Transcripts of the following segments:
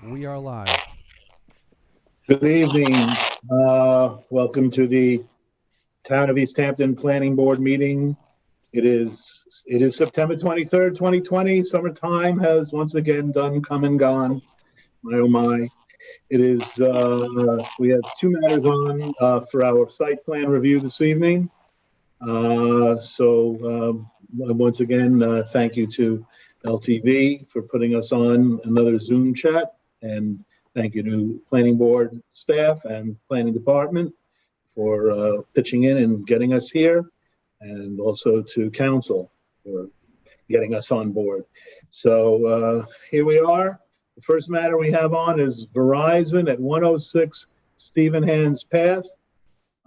We are live. Good evening. Welcome to the Town of East Hampton Planning Board meeting. It is September 23rd, 2020. Summertime has once again come and gone. My oh my. It is, we have two matters on for our site plan review this evening. Once again, thank you to LTV for putting us on another Zoom chat, and thank you to planning board staff and planning department for pitching in and getting us here, and also to council for getting us on board. So here we are. The first matter we have on is Verizon at 106 Stephen Hands Path.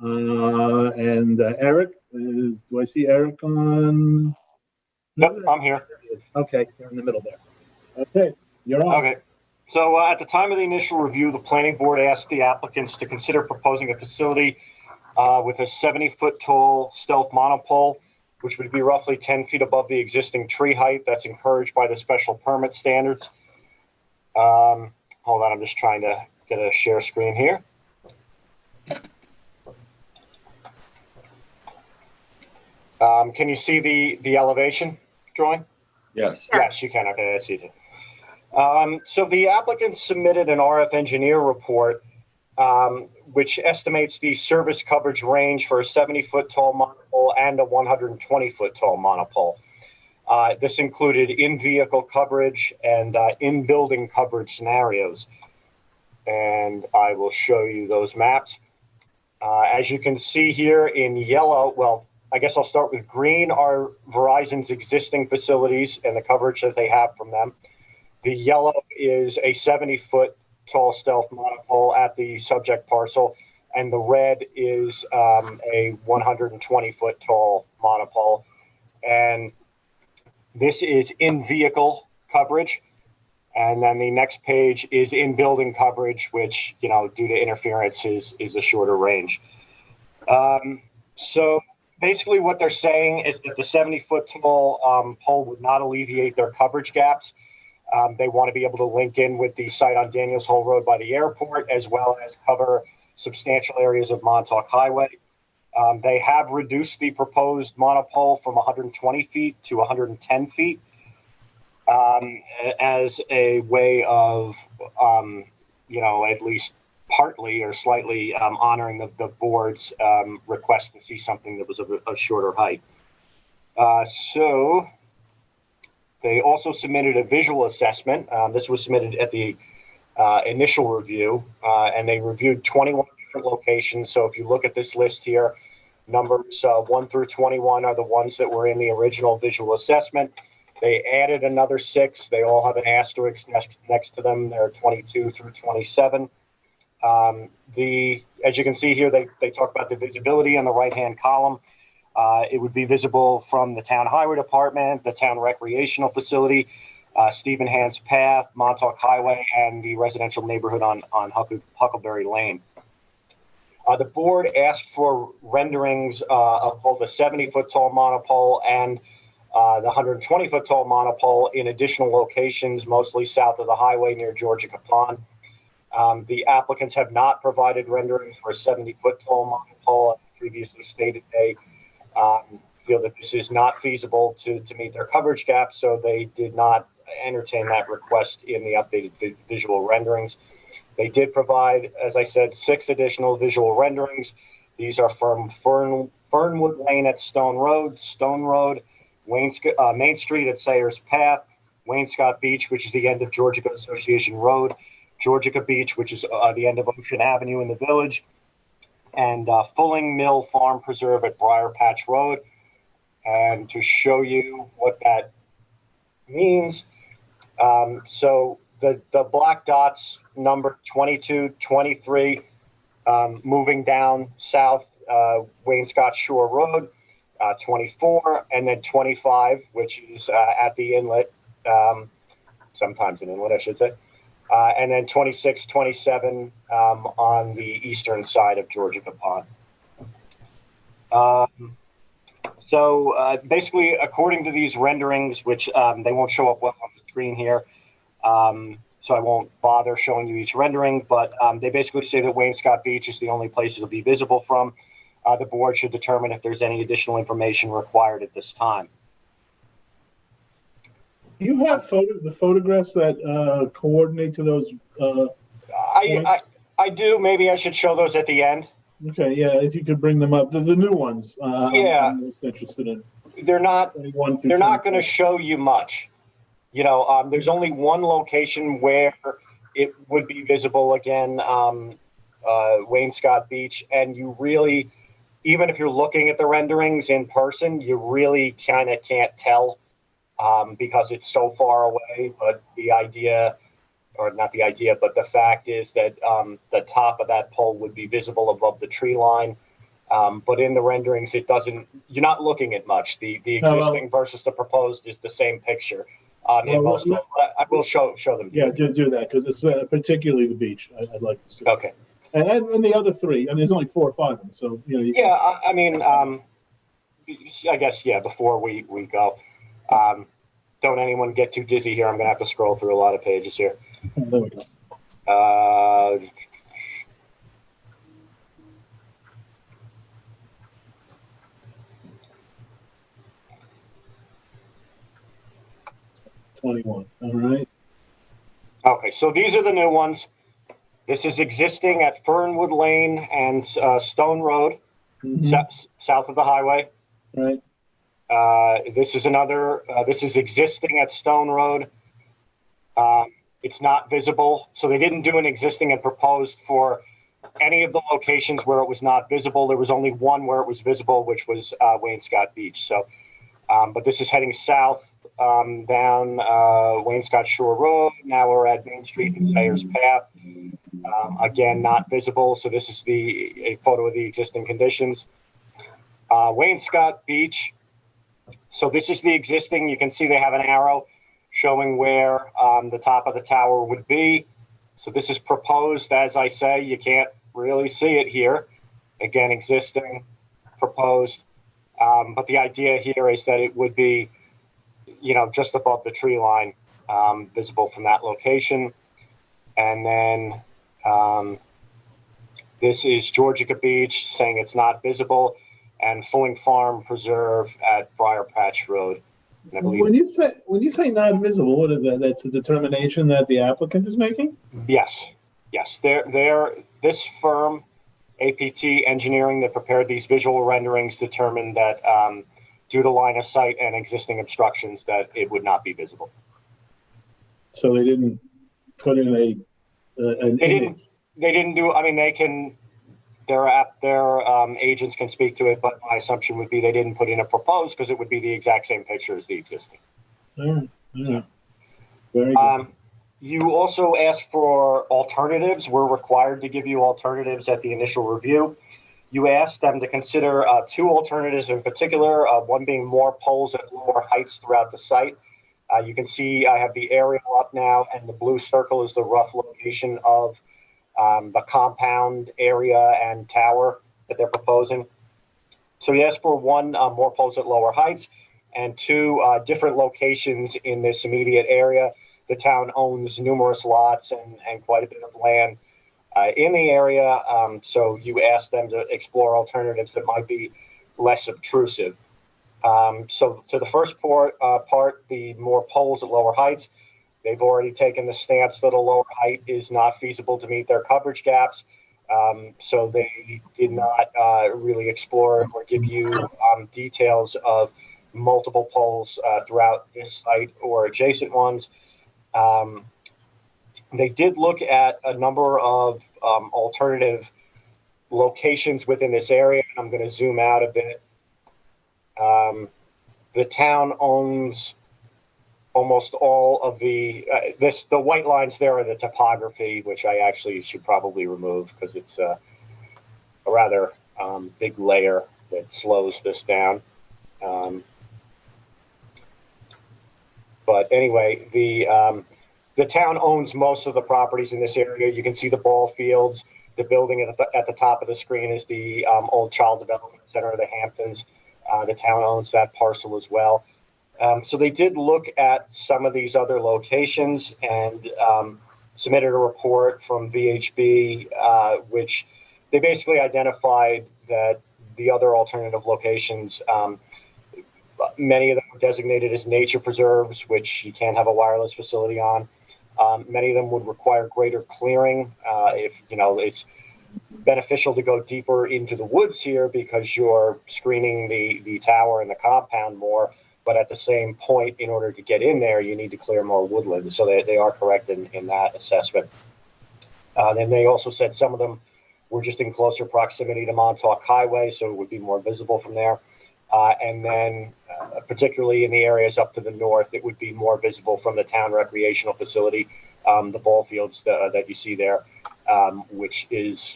Eric, do I see Eric on? Yep, I'm here. Okay, you're in the middle there. Okay, you're on. Okay. So at the time of the initial review, the planning board asked the applicants to consider proposing a facility with a 70-foot tall stealth monopole, which would be roughly 10 feet above the existing tree height that's encouraged by the special permit standards. Hold on, I'm just trying to get a share screen here. Can you see the elevation drawing? Yes. Yes, you can. Okay, I see it. So the applicant submitted an RF engineer report, which estimates the service coverage range for a 70-foot tall monopole and a 120-foot tall monopole. This included in-vehicle coverage and in-building coverage scenarios. And I will show you those maps. As you can see here in yellow, well, I guess I'll start with green are Verizon's existing facilities and the coverage that they have from them. The yellow is a 70-foot tall stealth monopole at the subject parcel, and the red is a 120-foot tall monopole. And this is in-vehicle coverage. And then the next page is in-building coverage, which, you know, due to interference is a shorter range. So basically what they're saying is that the 70-foot tall pole would not alleviate their coverage gaps. They want to be able to link in with the site on Daniels Hole Road by the airport, as well as cover substantial areas of Montauk Highway. They have reduced the proposed monopole from 120 feet to 110 feet as a way of, you know, at least partly or slightly honoring the board's request to see something that was of a shorter height. So they also submitted a visual assessment. This was submitted at the initial review, and they reviewed 21 different locations. So if you look at this list here, numbers 1 through 21 are the ones that were in the original visual assessment. They added another 6. They all have an asterisk next to them. They're 22 through 27. As you can see here, they talk about the visibility on the right-hand column. It would be visible from the town highway department, the town recreational facility, Stephen Hands Path, Montauk Highway, and the residential neighborhood on Huckleberry Lane. The board asked for renderings of both a 70-foot tall monopole and the 120-foot tall monopole in additional locations, mostly south of the highway near Georgia Pond. The applicants have not provided renderings for a 70-foot tall monopole. As previously stated, they feel that this is not feasible to meet their coverage gap, so they did not entertain that request in the updated visual renderings. They did provide, as I said, 6 additional visual renderings. These are from Fernwood Lane at Stone Road, Main Street at Sayers Path, Wainscott Beach, which is the end of Georgia Association Road, Georgia Beach, which is the end of Ocean Avenue in the village, and Fulling Mill Farm Preserve at Briar Patch Road. And to show you what that means, so the black dots number 22, 23, moving down south Wainscott Shore Road, 24, and then 25, which is at the inlet, sometimes an inlet, I should say. And then 26, 27 on the eastern side of Georgia Pond. So basically, according to these renderings, which they won't show up well on the screen here, so I won't bother showing you each rendering, but they basically say that Wainscott Beach is the only place it'll be visible from. The board should determine if there's any additional information required at this time. You have the photographs that coordinate to those. I do. Maybe I should show those at the end. Okay, yeah, if you could bring them up, the new ones. Yeah, I'm most interested in. They're not going to show you much. You know, there's only one location where it would be visible again, Wainscott Beach, and you really, even if you're looking at the renderings in person, you really kind of can't tell because it's so far away. But the idea, or not the idea, but the fact is that the top of that pole would be visible above the tree line. But in the renderings, it doesn't, you're not looking at much. The existing versus the proposed is the same picture. In most of them. I will show them. Yeah, do that, because it's particularly the beach. I'd like to see. Okay. And the other three, I mean, there's only 4 or 5 of them, so, you know. Yeah, I mean, I guess, yeah, before we go, don't anyone get too dizzy here. I'm going to have to scroll through a lot of pages here. There we go. 21. All right. Okay, so these are the new ones. This is existing at Fernwood Lane and Stone Road, south of the highway. Right. This is another. This is existing at Stone Road. It's not visible, so they didn't do an existing and proposed for any of the locations where it was not visible. There was only one where it was visible, which was Wainscott Beach. So, but this is heading south down Wainscott Shore Road. Now we're at Main Street and Sayers Path. Again, not visible. So this is a photo of the existing conditions. Wainscott Beach. So this is the existing. You can see they have an arrow showing where the top of the tower would be. So this is proposed, as I say. You can't really see it here. Again, existing, proposed. But the idea here is that it would be, you know, just above the tree line, visible from that location. And then this is Georgia Beach, saying it's not visible, and Fulling Farm Preserve at Briar Patch Road. And I believe when you say not visible, what is that? That's a determination that the applicant is making? Yes. This firm, APT Engineering, that prepared these visual renderings, determined that due to line of sight and existing obstructions, that it would not be visible. So they didn't put in an image. They didn't do. I mean, they can. Their agents can speak to it, but my assumption would be they didn't put in a proposed because it would be the exact same picture as the existing. All right. Very good. You also asked for alternatives. We're required to give you alternatives at the initial review. You asked them to consider 2 alternatives in particular, one being more poles at lower heights throughout the site. You can see I have the aerial up now, and the blue circle is the rough location of the compound area and tower that they're proposing. So you asked for 1, more poles at lower heights, and 2, different locations in this immediate area. The town owns numerous lots and quite a bit of land in the area, so you asked them to explore alternatives that might be less obtrusive. So to the first part, the more poles at lower heights, they've already taken the stance that a lower height is not feasible to meet their coverage gaps. So they did not really explore or give you details of multiple poles throughout this site or adjacent ones. They did look at a number of alternative locations within this area. I'm going to zoom out a bit. The town owns almost all of the white lines there are the topography, which I actually should probably remove because it's a rather big layer that slows this down. But anyway, the town owns most of the properties in this area. You can see the ball fields. The building at the top of the screen is the old Child Development Center of the Hamptons. The town owns that parcel as well. So they did look at some of these other locations, and submitted a report from VHB, which they basically identified that the other alternative locations, many of them were designated as nature preserves, which you can't have a wireless facility on. Many of them would require greater clearing. If it's beneficial to go deeper into the woods here because you're screening the tower and the compound more. But at the same point, in order to get in there, you need to clear more woodland. So they are correct in that assessment. Then they also said some of them were just in closer proximity to Montauk Highway, so it would be more visible from there. And then particularly in the areas up to the north, it would be more visible from the town recreational facility, the ball fields that you see there, which is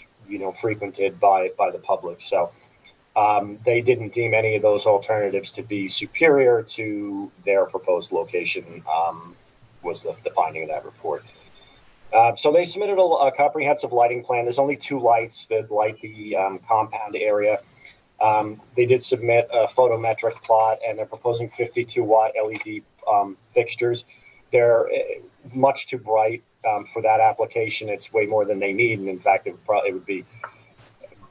frequented by the public. So they didn't deem any of those alternatives to be superior to their proposed location, was the finding of that report. So they submitted a comprehensive lighting plan. There's only 2 lights that light the compound area. They did submit a photometric plot, and they're proposing 52-watt LED fixtures. They're much too bright for that application. It's way more than they need, and in fact, it would be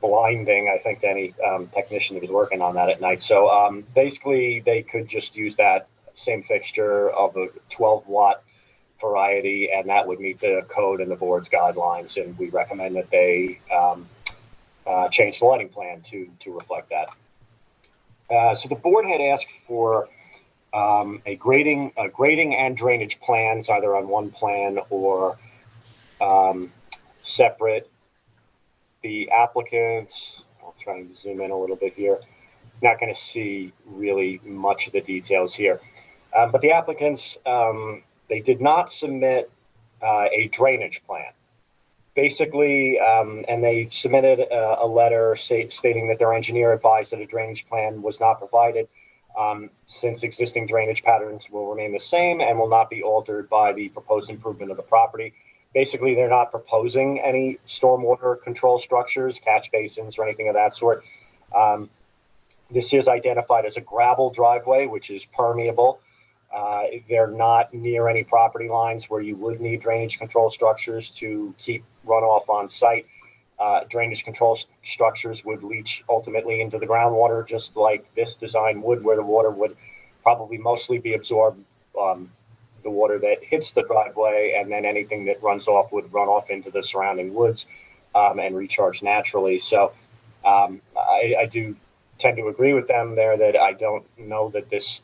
blinding, I think, to any technician that was working on that at night. So basically, they could just use that same fixture of a 12-watt variety, and that would meet the code and the board's guidelines. And we recommend that they change the lighting plan to reflect that. So the board had asked for a grading and drainage plans, either on one plan or separate. The applicants, I'll try and zoom in a little bit here. Not going to see really much of the details here, but the applicants, they did not submit a drainage plan. Basically, and they submitted a letter stating that their engineer advised that a drainage plan was not provided, since existing drainage patterns will remain the same and will not be altered by the proposed improvement of the property. Basically, they're not proposing any stormwater control structures, catch basins, or anything of that sort. This is identified as a gravel driveway, which is permeable. They're not near any property lines where you would need drainage control structures to keep runoff on site. Drainage control structures would leach ultimately into the groundwater, just like this design would, where the water would probably mostly be absorbed, the water that hits the driveway, and then anything that runs off would run off into the surrounding woods and recharge naturally. So I do tend to agree with them there that I don't know that this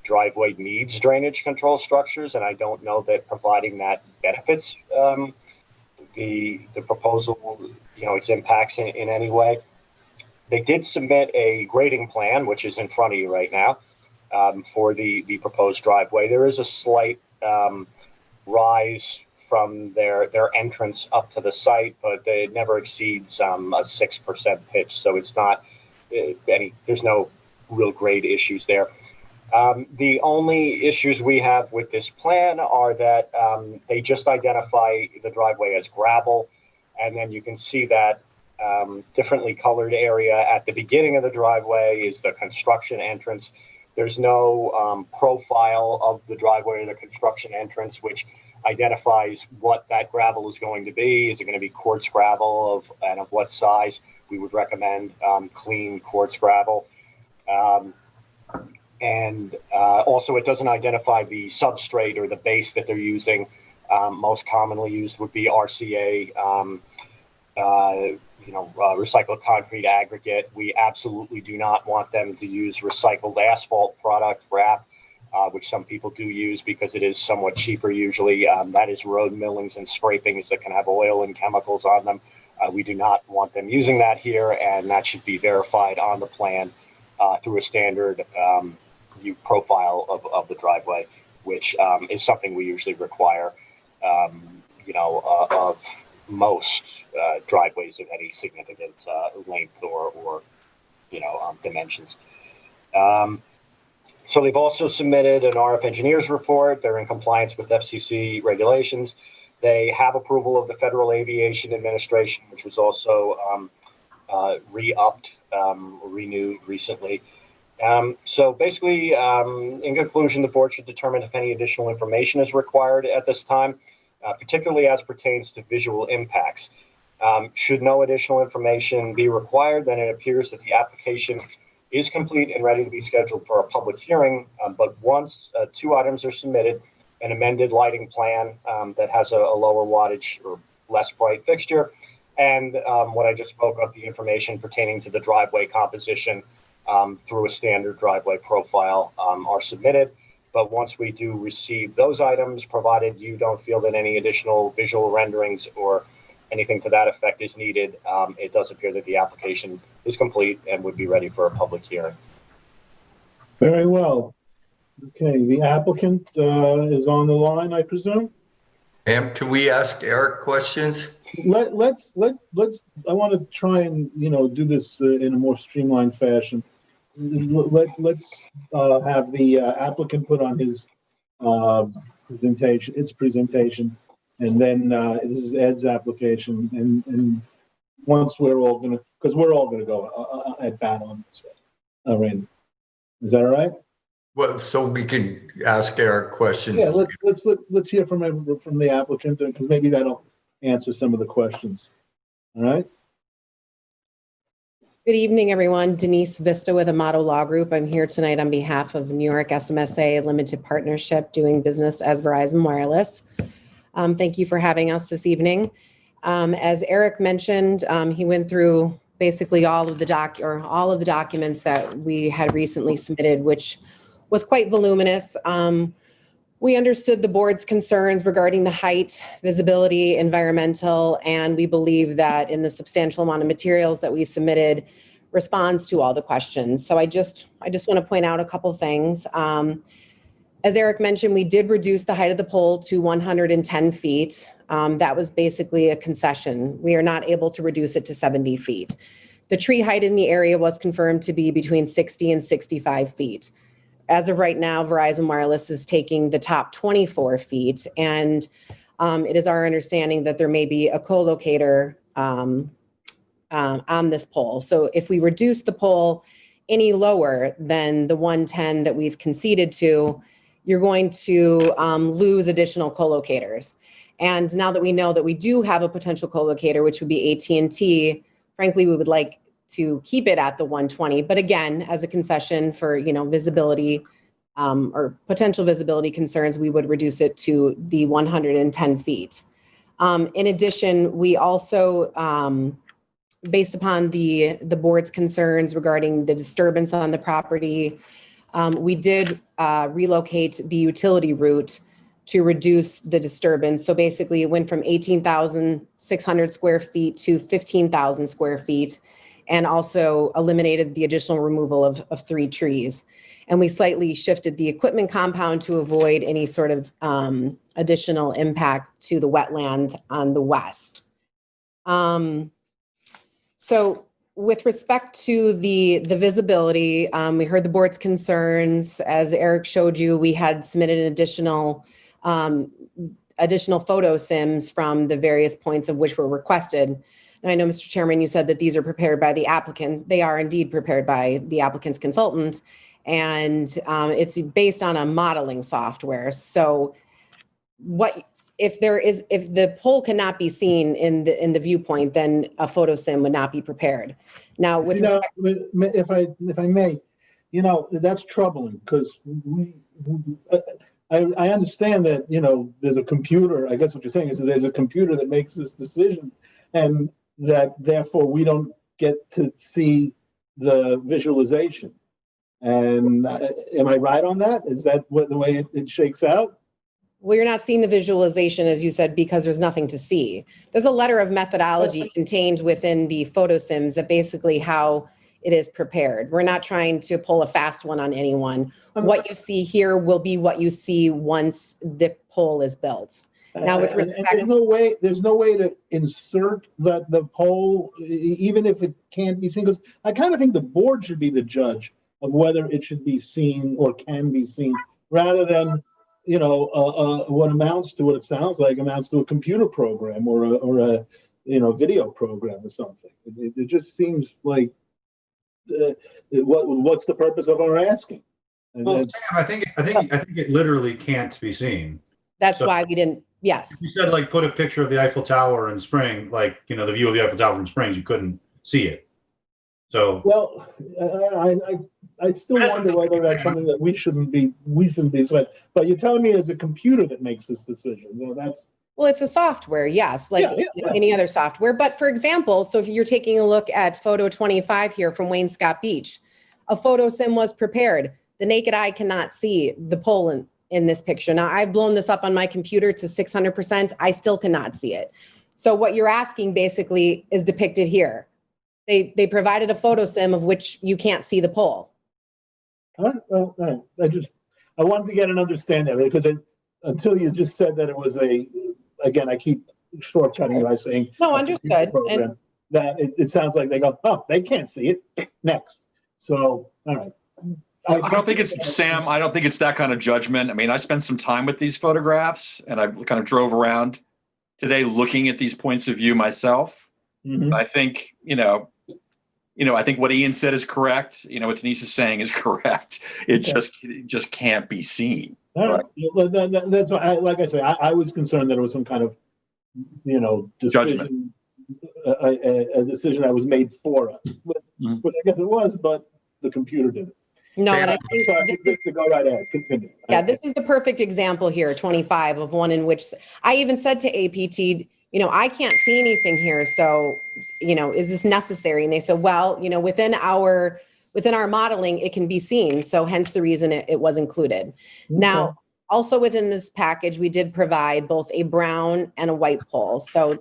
driveway needs drainage control structures, and I don't know that providing that benefits the proposal, its impacts in any way. They did submit a grading plan, which is in front of you right now, for the proposed driveway. There is a slight rise from their entrance up to the site, but it never exceeds a 6% pitch, so it's not there's no real grade issues there. The only issues we have with this plan are that they just identify the driveway as gravel, and then you can see that differently colored area at the beginning of the driveway is the construction entrance. There's no profile of the driveway or the construction entrance, which identifies what that gravel is going to be. Is it going to be quartz gravel and of what size? We would recommend clean quartz gravel. And also, it doesn't identify the substrate or the base that they're using. Most commonly used would be RCA, recycled concrete aggregate. We absolutely do not want them to use recycled asphalt product wrap, which some people do use because it is somewhat cheaper usually. That is road millings and scrapings that can have oil and chemicals on them. We do not want them using that here, and that should be verified on the plan through a standard profile of the driveway, which is something we usually require, of most driveways of any significant length or dimensions. So they've also submitted an RF engineers report. They're in compliance with FCC regulations. They have approval of the Federal Aviation Administration, which was also re-upped, renewed recently. So basically, in conclusion, the board should determine if any additional information is required at this time. particularly as pertains to visual impacts. Should no additional information be required, then it appears that the application is complete and ready to be scheduled for a public hearing. But once 2 items are submitted, an amended lighting plan that has a lower wattage or less bright fixture, and what I just spoke of, the information pertaining to the driveway composition through a standard driveway profile are submitted. But once we do receive those items, provided you don't feel that any additional visual renderings or anything to that effect is needed, it does appear that the application is complete and would be ready for a public hearing. Very well. Okay, the applicant is on the line, I presume? Can we ask Eric questions? Let's, I want to try and, do this in a more streamlined fashion. Let's have the applicant put on his presentation, and then this is Ed's application, and once we're all gonna, because we're all gonna go at bat on this. Randy, is that all right? Well, so we can ask Eric questions. Yeah, let's hear from the applicant, because maybe that'll answer some of the questions. All right. Good evening, everyone. Denise Vista with Amato Law Group. I'm here tonight on behalf of New York SMSA Limited Partnership, doing business as Verizon Wireless. Thank you for having us this evening. As Eric mentioned, he went through basically all of the documents that we had recently submitted, which was quite voluminous. We understood the board's concerns regarding the height, visibility, environmental, and we believe that in the substantial amount of materials that we submitted responds to all the questions. So I just want to point out a couple things. As Eric mentioned, we did reduce the height of the pole to 110 feet. That was basically a concession. We are not able to reduce it to 70 feet. The tree height in the area was confirmed to be between 60 and 65 feet. As of right now, Verizon Wireless is taking the top 24 feet, and it is our understanding that there may be a co-locator on this pole. So if we reduce the pole any lower than the 110 that we've conceded to, you're going to lose additional co-locators. And now that we know that we do have a potential co-locator, which would be AT&T, frankly, we would like to keep it at the 120, but again, as a concession for, visibility or potential visibility concerns, we would reduce it to the 110 feet. In addition, we also, based upon the board's concerns regarding the disturbance on the property, we did relocate the utility route to reduce the disturbance. So basically it went from 18,600 square feet to 15,000 square feet, and also eliminated the additional removal of 3 trees. And we slightly shifted the equipment compound to avoid any sort of additional impact to the wetland on the west. So with respect to the visibility, we heard the board's concerns. As Eric showed you, we had submitted an additional photo sims from the various points of which were requested. And I know, Mr. Chairman, you said that these are prepared by the applicant. They are indeed prepared by the applicant's consultant, and it's based on a modeling software. So if the pole cannot be seen in the viewpoint, then a photo sim would not be prepared. Now, with if I may, that's troubling, because I understand that, there's a computer. I guess what you're saying is that there's a computer that makes this decision, and that therefore we don't get to see the visualization. And am I right on that? Is that the way it shakes out? Well, you're not seeing the visualization, as you said, because there's nothing to see. There's a letter of methodology contained within the photo sims that basically how it is prepared. We're not trying to pull a fast one on anyone. What you see here will be what you see once the pole is built. Now, with respect, there's no way to insert the pole, even if it can't be seen. Because I kind of think the board should be the judge of whether it should be seen or can be seen, rather than what amounts to what it sounds like amounts to a computer program or a video program or something. It just seems like what's the purpose of our asking? Well, Sam, I think it literally can't be seen. That's why we didn't Yes. You said like put a picture of the Eiffel Tower in spring, like, you know, the view of the Eiffel Tower from Springs, you couldn't see it. So, Well, I still wonder whether that's something that we shouldn't be said. But you're telling me it's a computer that makes this decision. Well, that's. Well, it's a software, yes, like any other software. But for example, so if you're taking a look at photo 25 here from Wayne Scott Beach, a photo sim was prepared. The naked eye cannot see the pole in this picture. Now, I've blown this up on my computer to 600%. I still cannot see it. So what you're asking basically is depicted here. They provided a photo sim of which you can't see the pole. All right. I wanted to get an understanding because until you just said that it was again, I keep shortcutting by saying. No, understood. And that it sounds like they go, oh, they can't see it. Next. So, all right. I don't think it's, Sam, I don't think it's that kind of judgment. I mean, I spent some time with these photographs and I kind of drove around today looking at these points of view myself. Mm-hmm. I think, I think what Ian said is correct. What Denise is saying is correct. It just can't be seen. All right. Well, that's why, like I say, I was concerned that it was some kind of, decision, a decision that was made for us, which I guess it was, but the computer did it. No, and I think go right ahead. Continue. Yeah, this is the perfect example here, 25, of one in which I even said to APT, I can't see anything here. So, is this necessary? And they said, well, within our modeling, it can be seen. So hence the reason it was included. Okay. Now, also within this package, we did provide both a brown and a white pole. So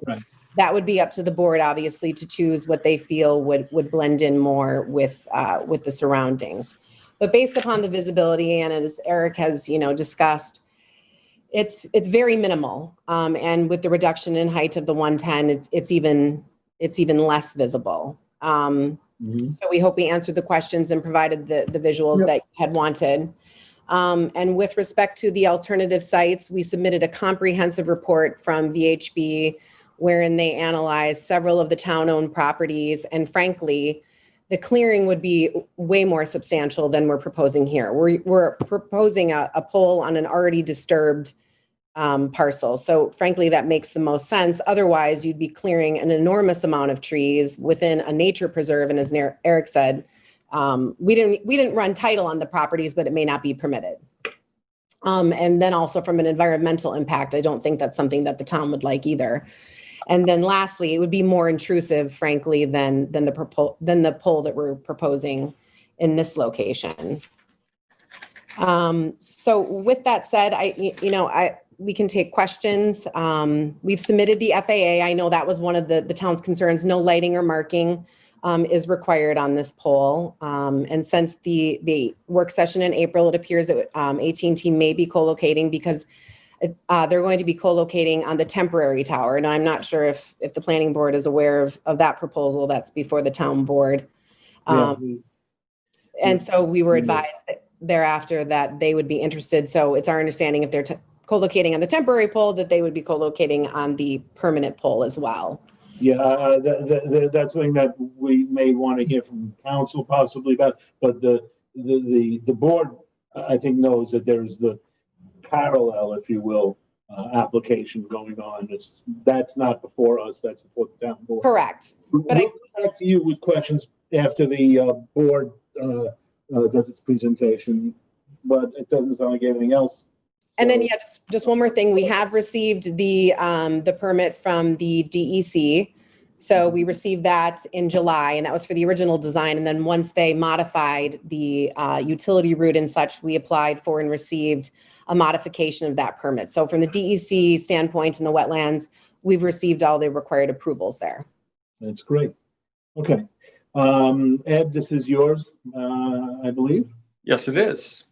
that would be up to the board, obviously, to choose what they feel would blend in more with the surroundings. But based upon the visibility, and as Eric has, discussed, it's very minimal. And with the reduction in height of the 110, it's even less visible. So we hope we answered the questions and provided the visuals that you had wanted. And with respect to the alternative sites, we submitted a comprehensive report from VHB wherein they analyzed several of the town-owned properties. And frankly, the clearing would be way more substantial than we're proposing here. We're proposing a pole on an already disturbed parcel. So frankly, that makes the most sense. Otherwise, you'd be clearing an enormous amount of trees within a nature preserve. And as Eric said, we didn't run title on the properties, but it may not be permitted. And then also from an environmental impact, I don't think that's something that the town would like either. And then lastly, it would be more intrusive, frankly, than the pole that we're proposing in this location. So with that said, we can take questions. We've submitted the FAA. I know that was one of the town's concerns. No lighting or marking is required on this pole. And since the work session in April, it appears that AT&T may be co-locating because they're going to be co-locating on the temporary tower. And I'm not sure if the planning board is aware of that proposal. That's before the town board. And so we were advised thereafter that they would be interested. So it's our understanding if they're co-locating on the temporary pole, that they would be co-locating on the permanent pole as well. Yeah, that's something that we may want to hear from council possibly about, but the board, I think, knows that there's the parallel, if you will, application going on. That's not before us, that's before the town board. Correct. But we'll come back to you with questions after the board does its presentation, but it doesn't sound like anything else. And then, just one more thing. We have received the permit from the DEC. So we received that in July, and that was for the original design. And then once they modified the utility route and such, we applied for and received a modification of that permit. So from the DEC standpoint and the wetlands, we've received all the required approvals there. That's great. Okay. Ed, this is yours, I believe. Yes, it is.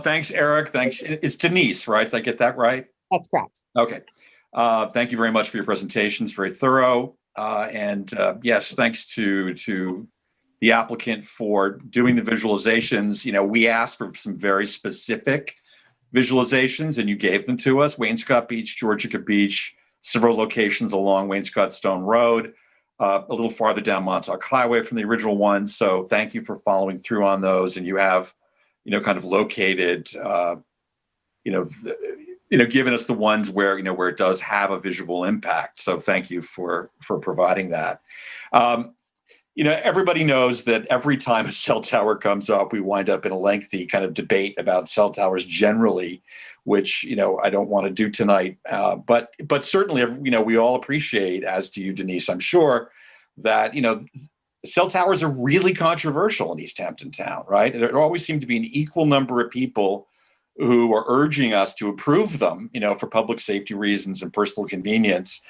Thanks, Eric. Thanks. It's Denise, right? Did I get that right? That's correct. Okay. Thank you very much for your presentations. Very thorough. And yes, thanks to the applicant for doing the visualizations. We asked for some very specific visualizations and you gave them to us. Wainscott Beach, Georgia Beach, several locations along Wainscott Stone Road, a little farther down Montauk Highway from the original one. So thank you for following through on those. And you have, kind of located, given us the ones where, where it does have a visual impact. So thank you for providing that. Everybody knows that every time a cell tower comes up, we wind up in a lengthy kind of debate about cell towers generally, which, I don't want to do tonight. But certainly, we all appreciate, as do you, Denise, I'm sure, that, cell towers are really controversial in East Hampton town, right? There always seem to be an equal number of people who are urging us to approve them, for public safety reasons and personal convenience.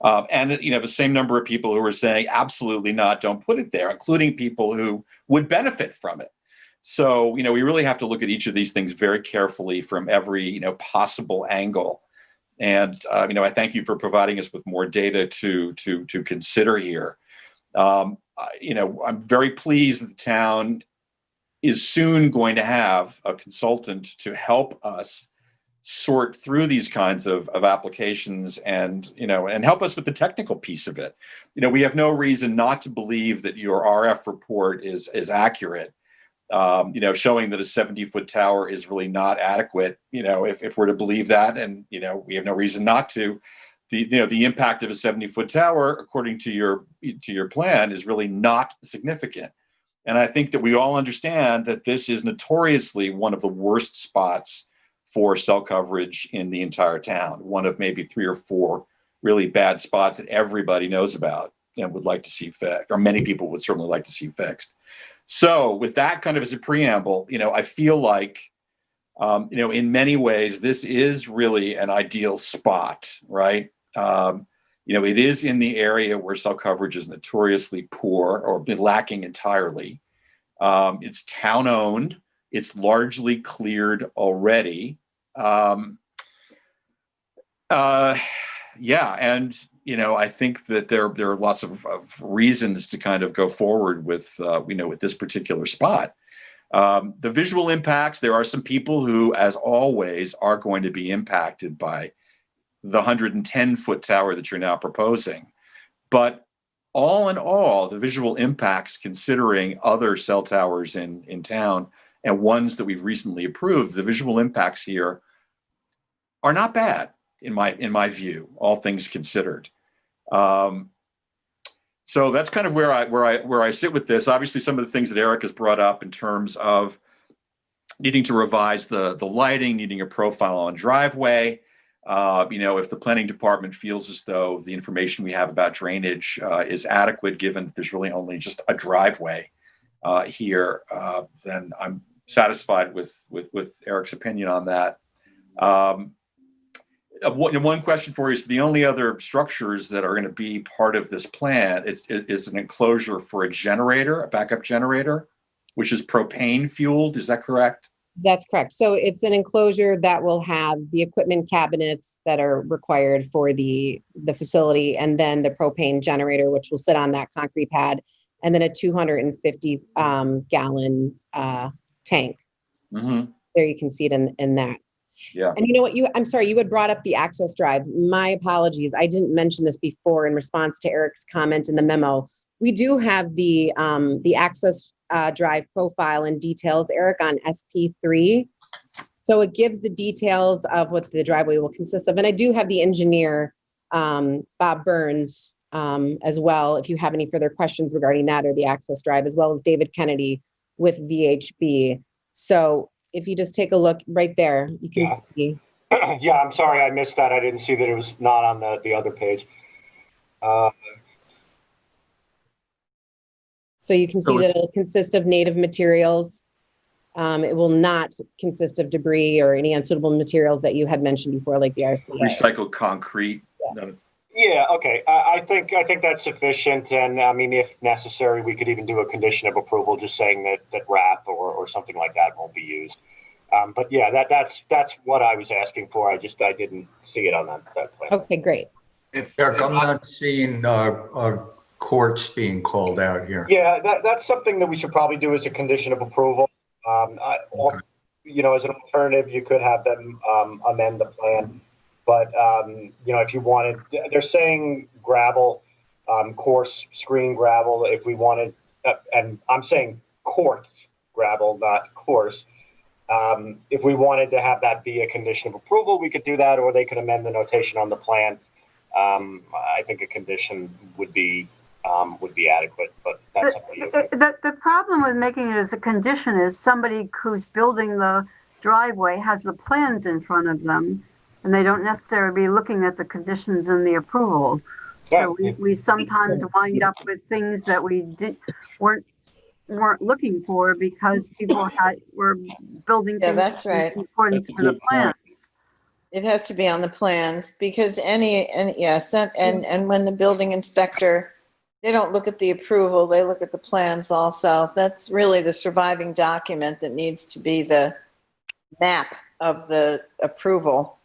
And, the same number of people who are saying, absolutely not, don't put it there, including people who would benefit from it. So, we really have to look at each of these things very carefully from every, possible angle. And, I thank you for providing us with more data to consider here. I'm very pleased that the town is soon going to have a consultant to help us sort through these kinds of applications and help us with the technical piece of it. We have no reason not to believe that your RF report is accurate, showing that a 70-foot tower is really not adequate, if we're to believe that, and, we have no reason not to. The impact of a 70-foot tower, according to your plan, is really not significant. And I think that we all understand that this is notoriously one of the worst spots for cell coverage in the entire town, one of maybe 3 or 4 really bad spots that everybody knows about and would like to see fixed, or many people would certainly like to see fixed. So with that kind of as a preamble, I feel like, in many ways, this is really an ideal spot, right? It is in the area where cell coverage is notoriously poor or lacking entirely. It's town-owned. It's largely cleared already. And I think that there are lots of reasons to kind of go forward with with this particular spot. The visual impacts, there are some people who, as always, are going to be impacted by the 110-foot tower that you're now proposing. But all in all, the visual impacts, considering other cell towers in town and ones that we've recently approved, the visual impacts here are not bad in my view, all things considered. So that's kind of where I sit with this. Obviously, some of the things that Eric has brought up in terms of needing to revise the lighting, needing a profile on driveway. If the planning department feels as though the information we have about drainage is adequate, given that there's really only just a driveway here, then I'm satisfied with Eric's opinion on that. One question for you is, the only other structures that are going to be part of this plan is an enclosure for a generator, a backup generator, which is propane fueled. Is that correct? That's correct. So it's an enclosure that will have the equipment cabinets that are required for the facility, and then the propane generator, which will sit on that concrete pad, and then a 250 gallon tank. Mm-hmm. There you can see it in that. Yeah. And you know what, I'm sorry, you had brought up the access drive. My apologies. I didn't mention this before in response to Eric's comment in the memo. We do have the access drive profile and details, Eric, on SP3. So it gives the details of what the driveway will consist of. And I do have the engineer, Bob Burns, as well, if you have any further questions regarding that or the access drive, as well as David Kennedy with VHB. So if you just take a look right there, you can see. Yeah, I'm sorry I missed that. I didn't see that it was not on the other page. So you can see that it'll consist of native materials. It will not consist of debris or any unsuitable materials that you had mentioned before, like the RCA. Recycled concrete. Yeah, okay. I think that's sufficient. And I mean, if necessary, we could even do a condition of approval, just saying that wrap or something like that won't be used. But yeah, that's what I was asking for. I didn't see it on that plan. Okay, great. Eric, I'm not seeing courts being called out here. Yeah, that's something that we should probably do as a condition of approval. As an alternative, you could have them amend the plan. But, if you wanted, they're saying gravel, coarse screen gravel. If we wanted, and I'm saying coarse gravel, not coarse. If we wanted to have that be a condition of approval, we could do that, or they could amend the notation on the plan. I think a condition would be adequate, but that's up to you. The problem with making it as a condition is somebody who's building the driveway has the plans in front of them, and they don't necessarily be looking at the conditions in the approval. So we sometimes wind up with things that we weren't looking for because people were building things that's right. in accordance with the plans. It has to be on the plans because and when the building inspector, they don't look at the approval, they look at the plans also. That's really the surviving document that needs to be the map of the approval.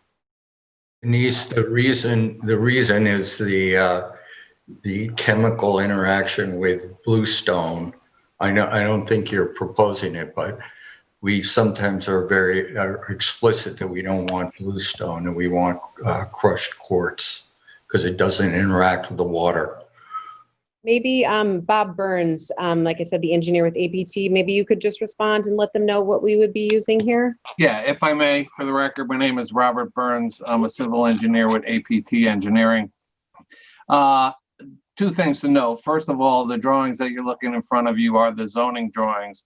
Denise, the reason is the chemical interaction with bluestone. I don't think you're proposing it, but we sometimes are very explicit that we don't want bluestone and we want crushed quartz because it doesn't interact with the water. Maybe Bob Burns, like I said, the engineer with APT, maybe you could just respond and let them know what we would be using here. Yeah, if I may, for the record, my name is Robert Burns. I'm a civil engineer with APT Engineering. Two things to note. First of all, the drawings that you're looking in front of you are the zoning drawings.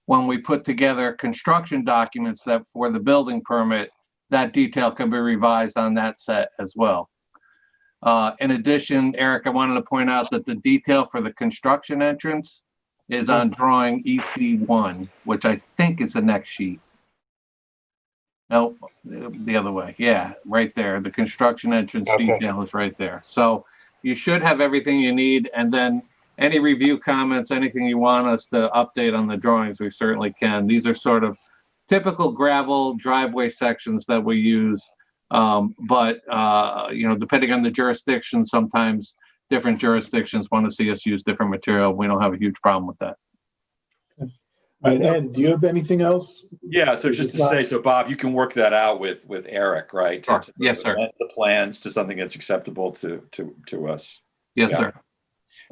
When we put together construction documents that for the building permit, that detail can be revised on that set as well. In addition, Eric, I wanted to point out that the detail for the construction entrance is on drawing EC1, which I think is the next sheet. No, the other way. Yeah, right there. The construction entrance detail is right there. So you should have everything you need. And then any review comments, anything you want us to update on the drawings, we certainly can. These are sort of typical gravel driveway sections that we use. But depending on the jurisdiction, sometimes different jurisdictions want to see us use different material. We don't have a huge problem with that. All right, Ed, do you have anything else? Yeah, so just to say, so Bob, you can work that out with Eric, right? Sure. Yes, sir. The plans to something that's acceptable to us. Yes, yeah. sir.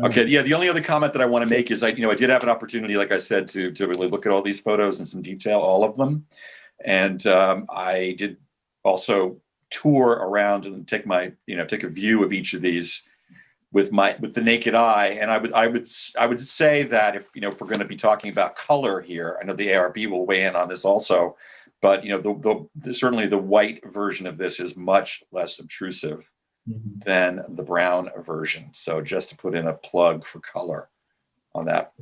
Okay, yeah, the only other comment that I want to make is I did have an opportunity, like I said, to really look at all these photos in some detail, all of them. And I did also tour around and take a view of each of these with the naked eye. And I would say that if we're going to be talking about color here, I know the ARB will weigh in on this also, but certainly the white version of this is much less obtrusive than the brown version. So just to put in a plug for color on that.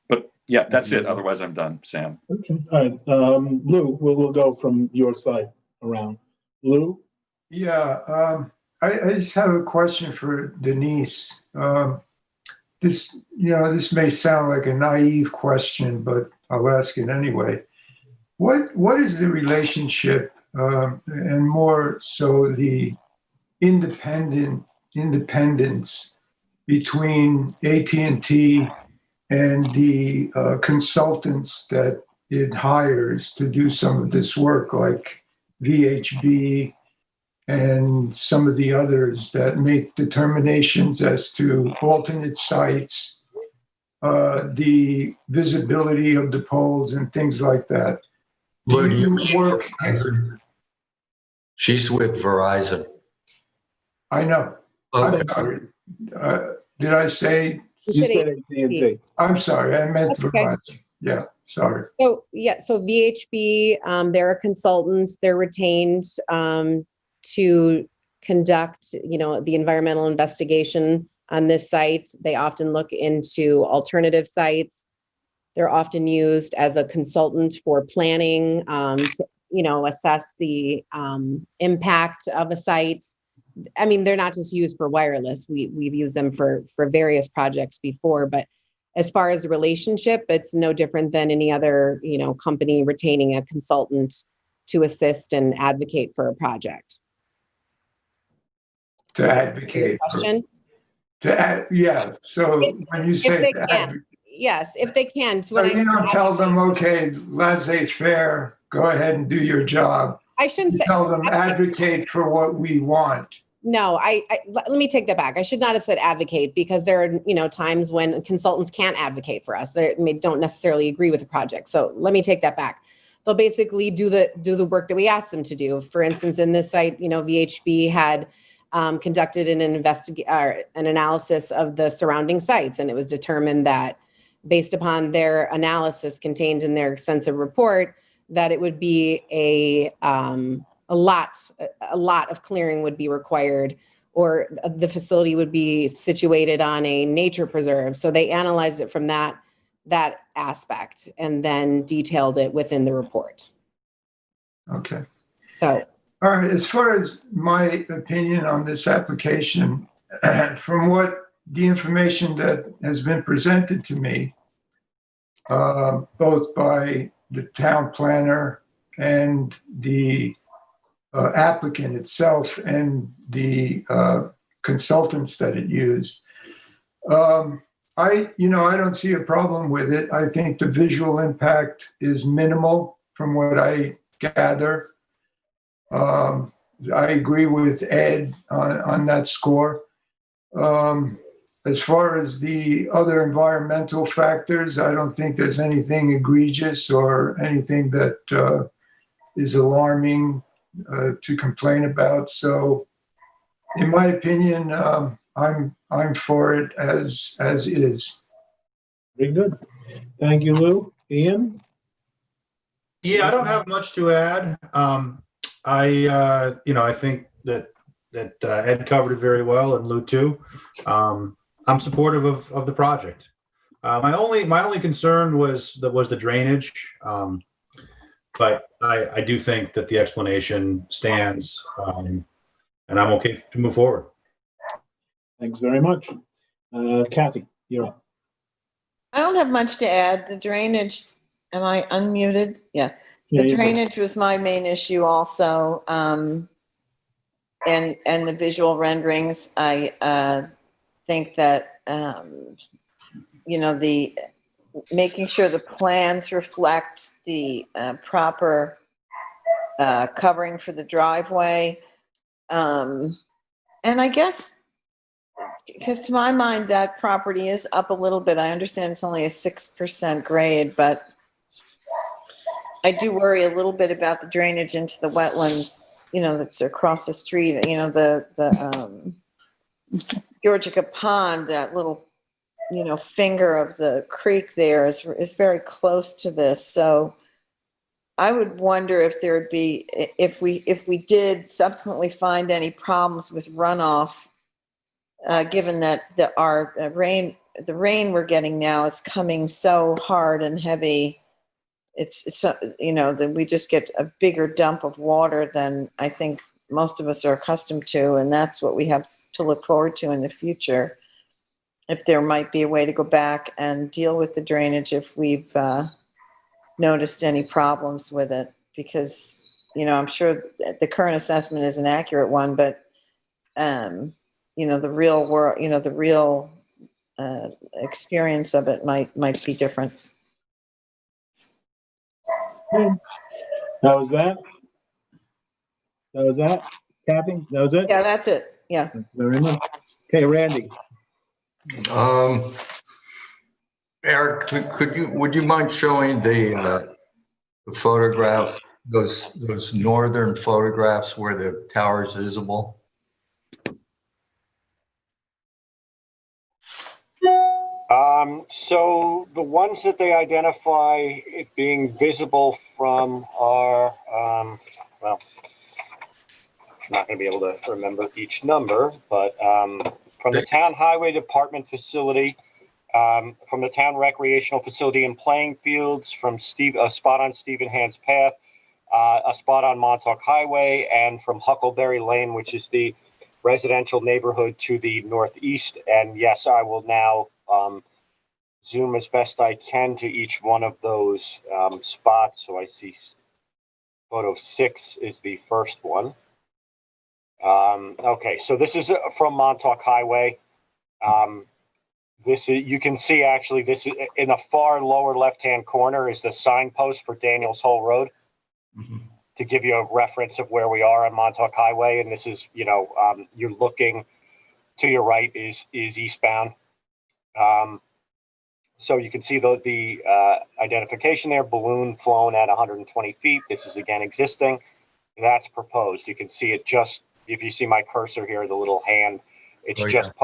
But yeah, that's it. Otherwise I'm done, Sam. Okay. All right. Lou, we'll go from your side around. Lou? Yeah, I just have a question for Denise. This may sound like a naive question, but I'll ask it anyway. What is the relationship, and more so the independence between AT&T and the consultants that it hires to do some of this work, like VHB and some of the others that make determinations as to alternate sites, the visibility of the poles and things like that? What do you mean Verizon? She's with Verizon. I know. Okay. I'm sorry. Did I say? You said AT&T. I'm sorry. I meant That's okay. Verizon. Yeah, sorry. So VHB, they're consultants. They're retained to conduct, the environmental investigation on this site. They often look into alternative sites. They're often used as a consultant for planning to, assess the impact of a site. I mean, they're not just used for wireless. We've used them for various projects before, but as far as the relationship, it's no different than any other, company retaining a consultant to assist and advocate for a project. To advocate. Question? Yeah. So when you say Yes, if they can. So you don't tell them, okay, laissez-faire, go ahead and do your job. I shouldn't say. Tell them advocate for what we want. No, let me take that back. I should not have said advocate, because there are, times when consultants can't advocate for us. They don't necessarily agree with the project. So let me take that back. they'll basically do the work that we ask them to do. For instance, in this site, VHB had conducted an analysis of the surrounding sites, and it was determined that based upon their analysis contained in their extensive report, that it would be a lot of clearing would be required, or the facility would be situated on a nature preserve. So they analyzed it from that aspect and then detailed it within the report. Okay. So. All right, as far as my opinion on this application, from what the information that has been presented to me, both by the town planner and the applicant itself and the consultants that it used, I don't see a problem with it. I think the visual impact is minimal from what I gather. I agree with Ed on that score. As far as the other environmental factors, I don't think there's anything egregious or anything that is alarming to complain about. So, in my opinion, I'm for it as is. Very good. Thank you, Lou. Ian? Yeah, I don't have much to add. I think that Ed covered it very well, and Lou too. I'm supportive of the project. My only concern was the drainage, but I do think that the explanation stands, and I'm okay to move forward. Thanks very much. Kathy, you're up. I don't have much to add. The drainage, am I unmuted? Yeah. The drainage was my main issue also. And the visual renderings, I think that, the making sure the plans reflect the proper covering for the driveway. And I guess, because to my mind, that property is up a little bit. I understand it's only a 6% grade, but I do worry a little bit about the drainage into the wetlands, that's across the street. The Georgica Pond, that little, finger of the creek there is very close to this. So I would wonder if there would be, if we did subsequently find any problems with runoff, given that the rain we're getting now is coming so hard and heavy. It's that we just get a bigger dump of water than I think most of us are accustomed to, and that's what we have to look forward to in the future. If there might be a way to go back and deal with the drainage if we've noticed any problems with it, because I'm sure the current assessment is an accurate one, but the real world, the real experience of it might be different. That was that. Kathy, that was it? Yeah, that's it. Yeah. Thank you very much. Okay, Randy. Eric, would you mind showing the photograph, those northern photographs where the tower is visible? So the ones that they identify it being visible from are, well, I'm not going to be able to remember each number, but from the town highway department facility, from the town recreational facility and playing fields, from a spot on Stephen Hand's Path, a spot on Montauk Highway, and from Huckleberry Lane, which is the residential neighborhood to the northeast. And yes, I will now zoom as best I can to each one of those spots. So I see photo 6 is the first one. Okay, so this is from Montauk Highway. This is, you can see actually this is in the far lower left-hand corner is the signpost for Daniels Hole Road. Mm-hmm. To give you a reference of where we are on Montauk Highway. And this is, you're looking to your right is eastbound. So you can see the identification there, balloon flown at 120 feet. This is again existing. That's proposed. You can see it just, if you see my cursor here, the little hand, it's Oh, yeah. just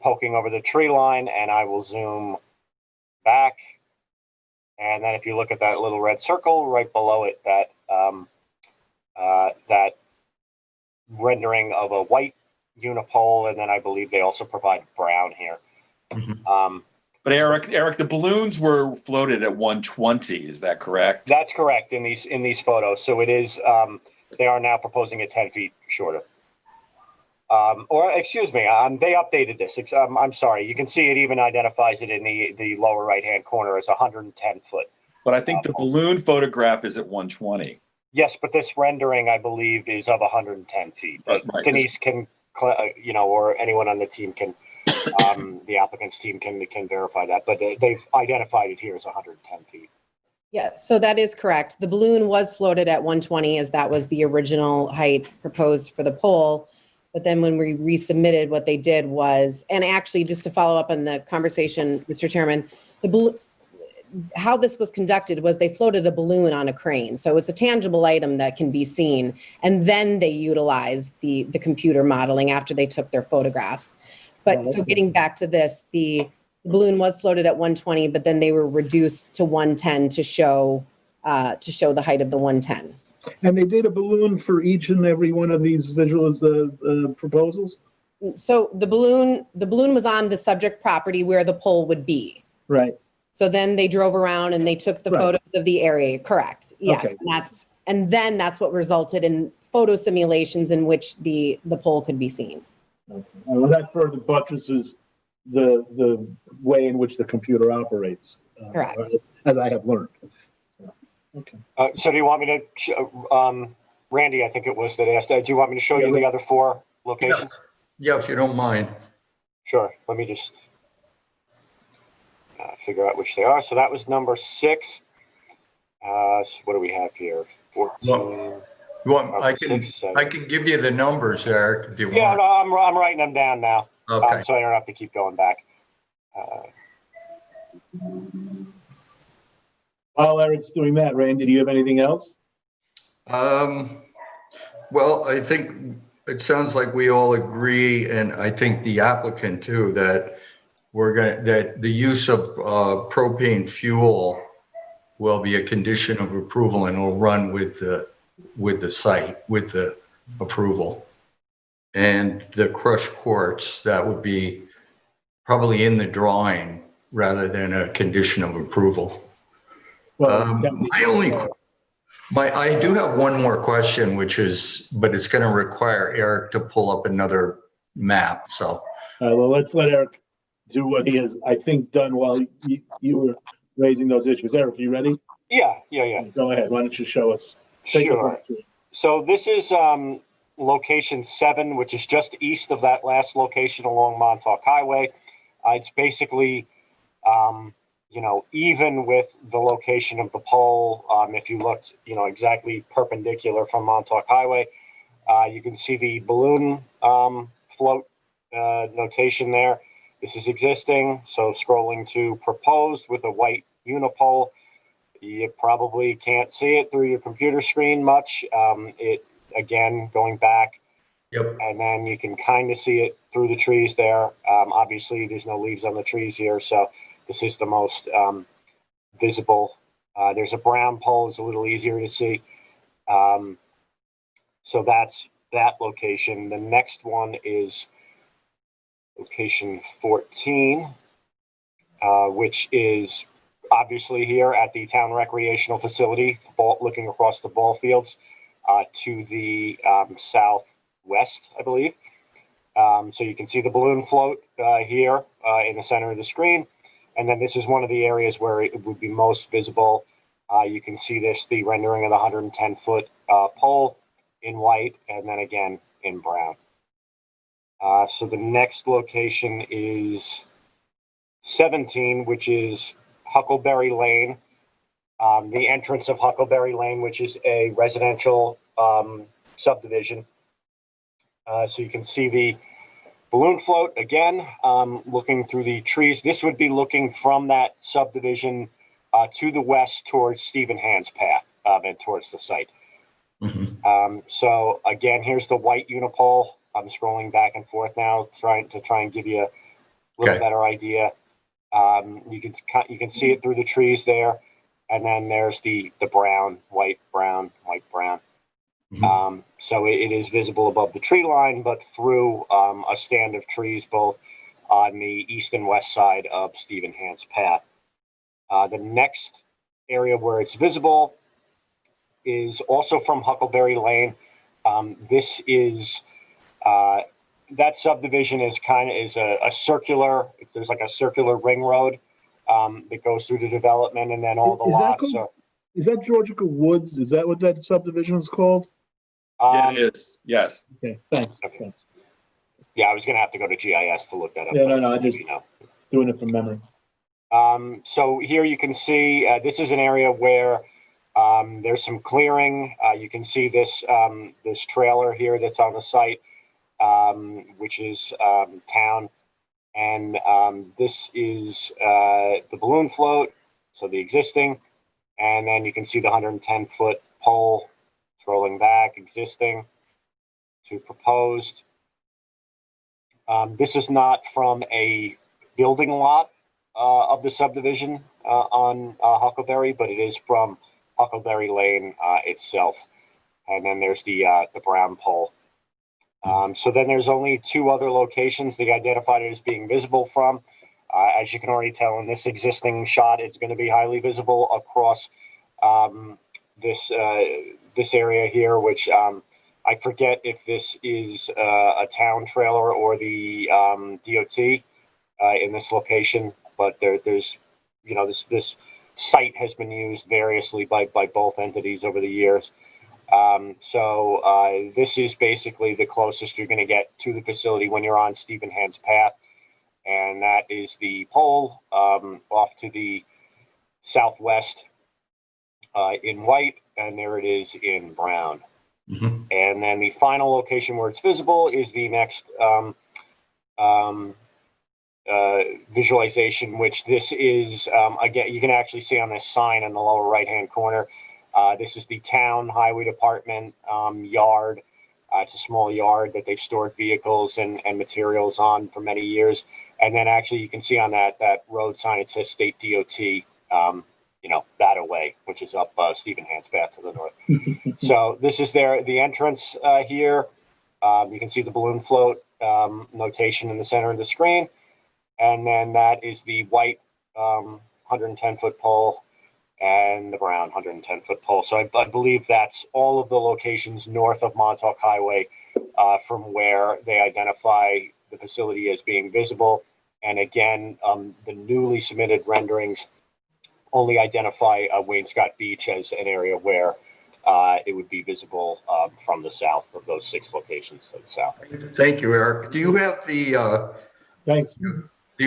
poking over the tree line, and I will zoom back. And then if you look at that little red circle right below it, that that rendering of a white unipole, and then I believe they also provide brown here. Mhm. But Eric, the balloons were floated at 120. Is that correct? That's correct in these photos. So it is. They are now proposing it 10 feet shorter. Or excuse me, they updated this. I'm sorry. You can see it even identifies it in the lower right hand corner as 110 foot. But I think the balloon photograph is at 120. Yes, but this rendering, I believe, is of 110 feet. Right. Denise can, or anyone on the team can, the applicant's team can verify that. But they've identified it here as 110 feet. Yeah, so that is correct. The balloon was floated at 120 as that was the original height proposed for the pole. But then when we resubmitted, what they did was, and actually just to follow up on the conversation, Mr. Chairman, how this was conducted was they floated a balloon on a crane. So it's a tangible item that can be seen. And then they utilized the computer modeling after they took their photographs. But so getting back to this, the balloon was floated at 120, but then they were reduced to 110 to show the height of the 110. And they did a balloon for each and every one of these proposals? So the balloon was on the subject property where the pole would be. Right. So then they drove around and they took the photos of the area. Correct. Yes. Okay. And then that's what resulted in photo simulations in which the pole could be seen. Okay. Well, that further buttresses the way in which the computer operates. Correct. As I have learned. So, okay. So do you want me to, Randy, I think it was that asked, do you want me to show you the other four locations? Yeah, if you don't mind. Sure. Let me just figure out which they are. So that was number 6. So what do we have here? 14. I can give you the numbers, Eric, if you want. Yeah, no, I'm writing them down now. Okay. So I don't have to keep going back. While Eric's doing that, Randy, do you have anything else? Well, I think it sounds like we all agree, and I think the applicant too, that that the use of propane fuel will be a condition of approval and will run with the site, with the approval. And the crushed quartz, that would be probably in the drawing rather than a condition of approval. Well, I do have one more question, but it's going to require Eric to pull up another map. So, well, let's let Eric do what he has, I think, done while you were raising those issues. Eric, you ready? Yeah. Go ahead. Why don't you show us? Sure. So this is location 7, which is just east of that last location along Montauk Highway. It's basically, even with the location of the pole. If you looked, exactly perpendicular from Montauk Highway, you can see the balloon float notation there. This is existing. So scrolling to proposed with a white unipole. You probably can't see it through your computer screen much. Again, going back, yep. And then you can kind of see it through the trees there. Obviously, there's no leaves on the trees here, so this is the most visible. There's a brown pole; it's a little easier to see. So that's that location. The next one is location 14, which is obviously here at the town recreational facility, looking across the ball fields to the southwest, I believe. So you can see the balloon float here in the center of the screen. And then this is one of the areas where it would be most visible. You can see the rendering of the 110-foot pole in white, and then again in brown. So the next location is 17, which is Huckleberry Lane, the entrance of Huckleberry Lane, which is a residential subdivision. So you can see Balloon float, again, looking through the trees. This would be looking from that subdivision to the west towards Stephen Hand's path and towards the site. So again, here's the white unipole. I'm scrolling back and forth now, trying and give you a little better idea. You can see it through the trees there, and then there's the brown, white, brown, white, brown. So it is visible above the tree line, but through a stand of trees, both on the east and west side of Stephen Hand's path. The next area where it's visible is also from Huckleberry Lane. This is that subdivision is a circular. There's like a circular ring road that goes through the development, and then all the lots. Is that Georgica Woods? Is that what that subdivision is called? Yeah, it is. Yes. Okay, thanks. Thanks. Yeah, I was gonna have to go to GIS to look that up. Yeah, no, I just doing it from memory. So here you can see this is an area where there's some clearing. You can see this this trailer here that's on the site, which is town, and this is the balloon float, so the existing, and then you can see the 110-foot pole. Scrolling back, existing to proposed. This is not from a building lot of the subdivision on Huckleberry, but it is from Huckleberry Lane itself. And then there's the brown pole. So then there's only two other locations they identified it as being visible from. As you can already tell in this existing shot, it's going to be highly visible across this area here, which I forget if this is a town trailer or the DOT in this location, but there's this site has been used variously by both entities over the years. So this is basically the closest you're going to get to the facility when you're on Stephen Hand's path, and that is the pole off to the southwest in white, and there it is in brown. And then the final location where it's visible is the next visualization, which this is, again, you can actually see on this sign in the lower right-hand corner. This is the town highway department yard. It's a small yard that they've stored vehicles and materials on for many years. And then actually you can see on that road sign, it says State DOT, that away, which is up Stephen Hand's path to the north. So this is the entrance here. You can see the balloon float notation in the center of the screen. And then that is the white 110-foot pole and the brown 110-foot pole. So I believe that's all of the locations north of Montauk Highway from where they identify the facility as being visible. And again, the newly submitted renderings only identify Wainscott Beach as an area where it would be visible from the south of those 6 locations to the south. Thank you, Eric. Do you have the Thanks.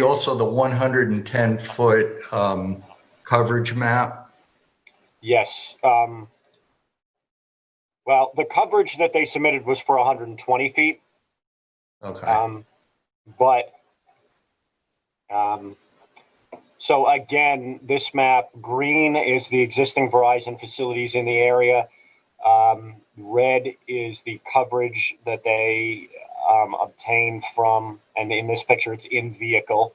Also the 110-foot coverage map? Yes. Well, the coverage that they submitted was for 120 feet. Okay. So again, this map, green is the existing Verizon facilities in the area. Red is the coverage that they obtained from, and in this picture, it's in vehicle,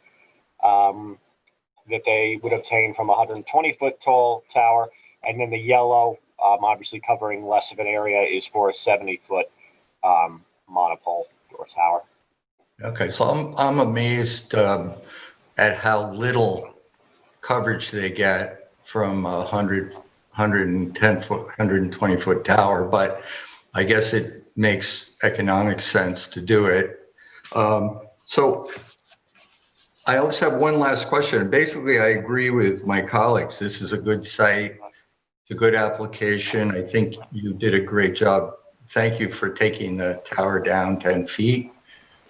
that they would obtain from a 120-foot tall tower. And then the yellow, obviously covering less of an area, is for a 70-foot monopole or tower. Okay, so I'm amazed at how little coverage they get from a 110-foot, 120-foot tower, but I guess it makes economic sense to do it. So I also have one last question. Basically, I agree with my colleagues. This is a good site. It's a good application. I think you did a great job. Thank you for taking the tower down 10 feet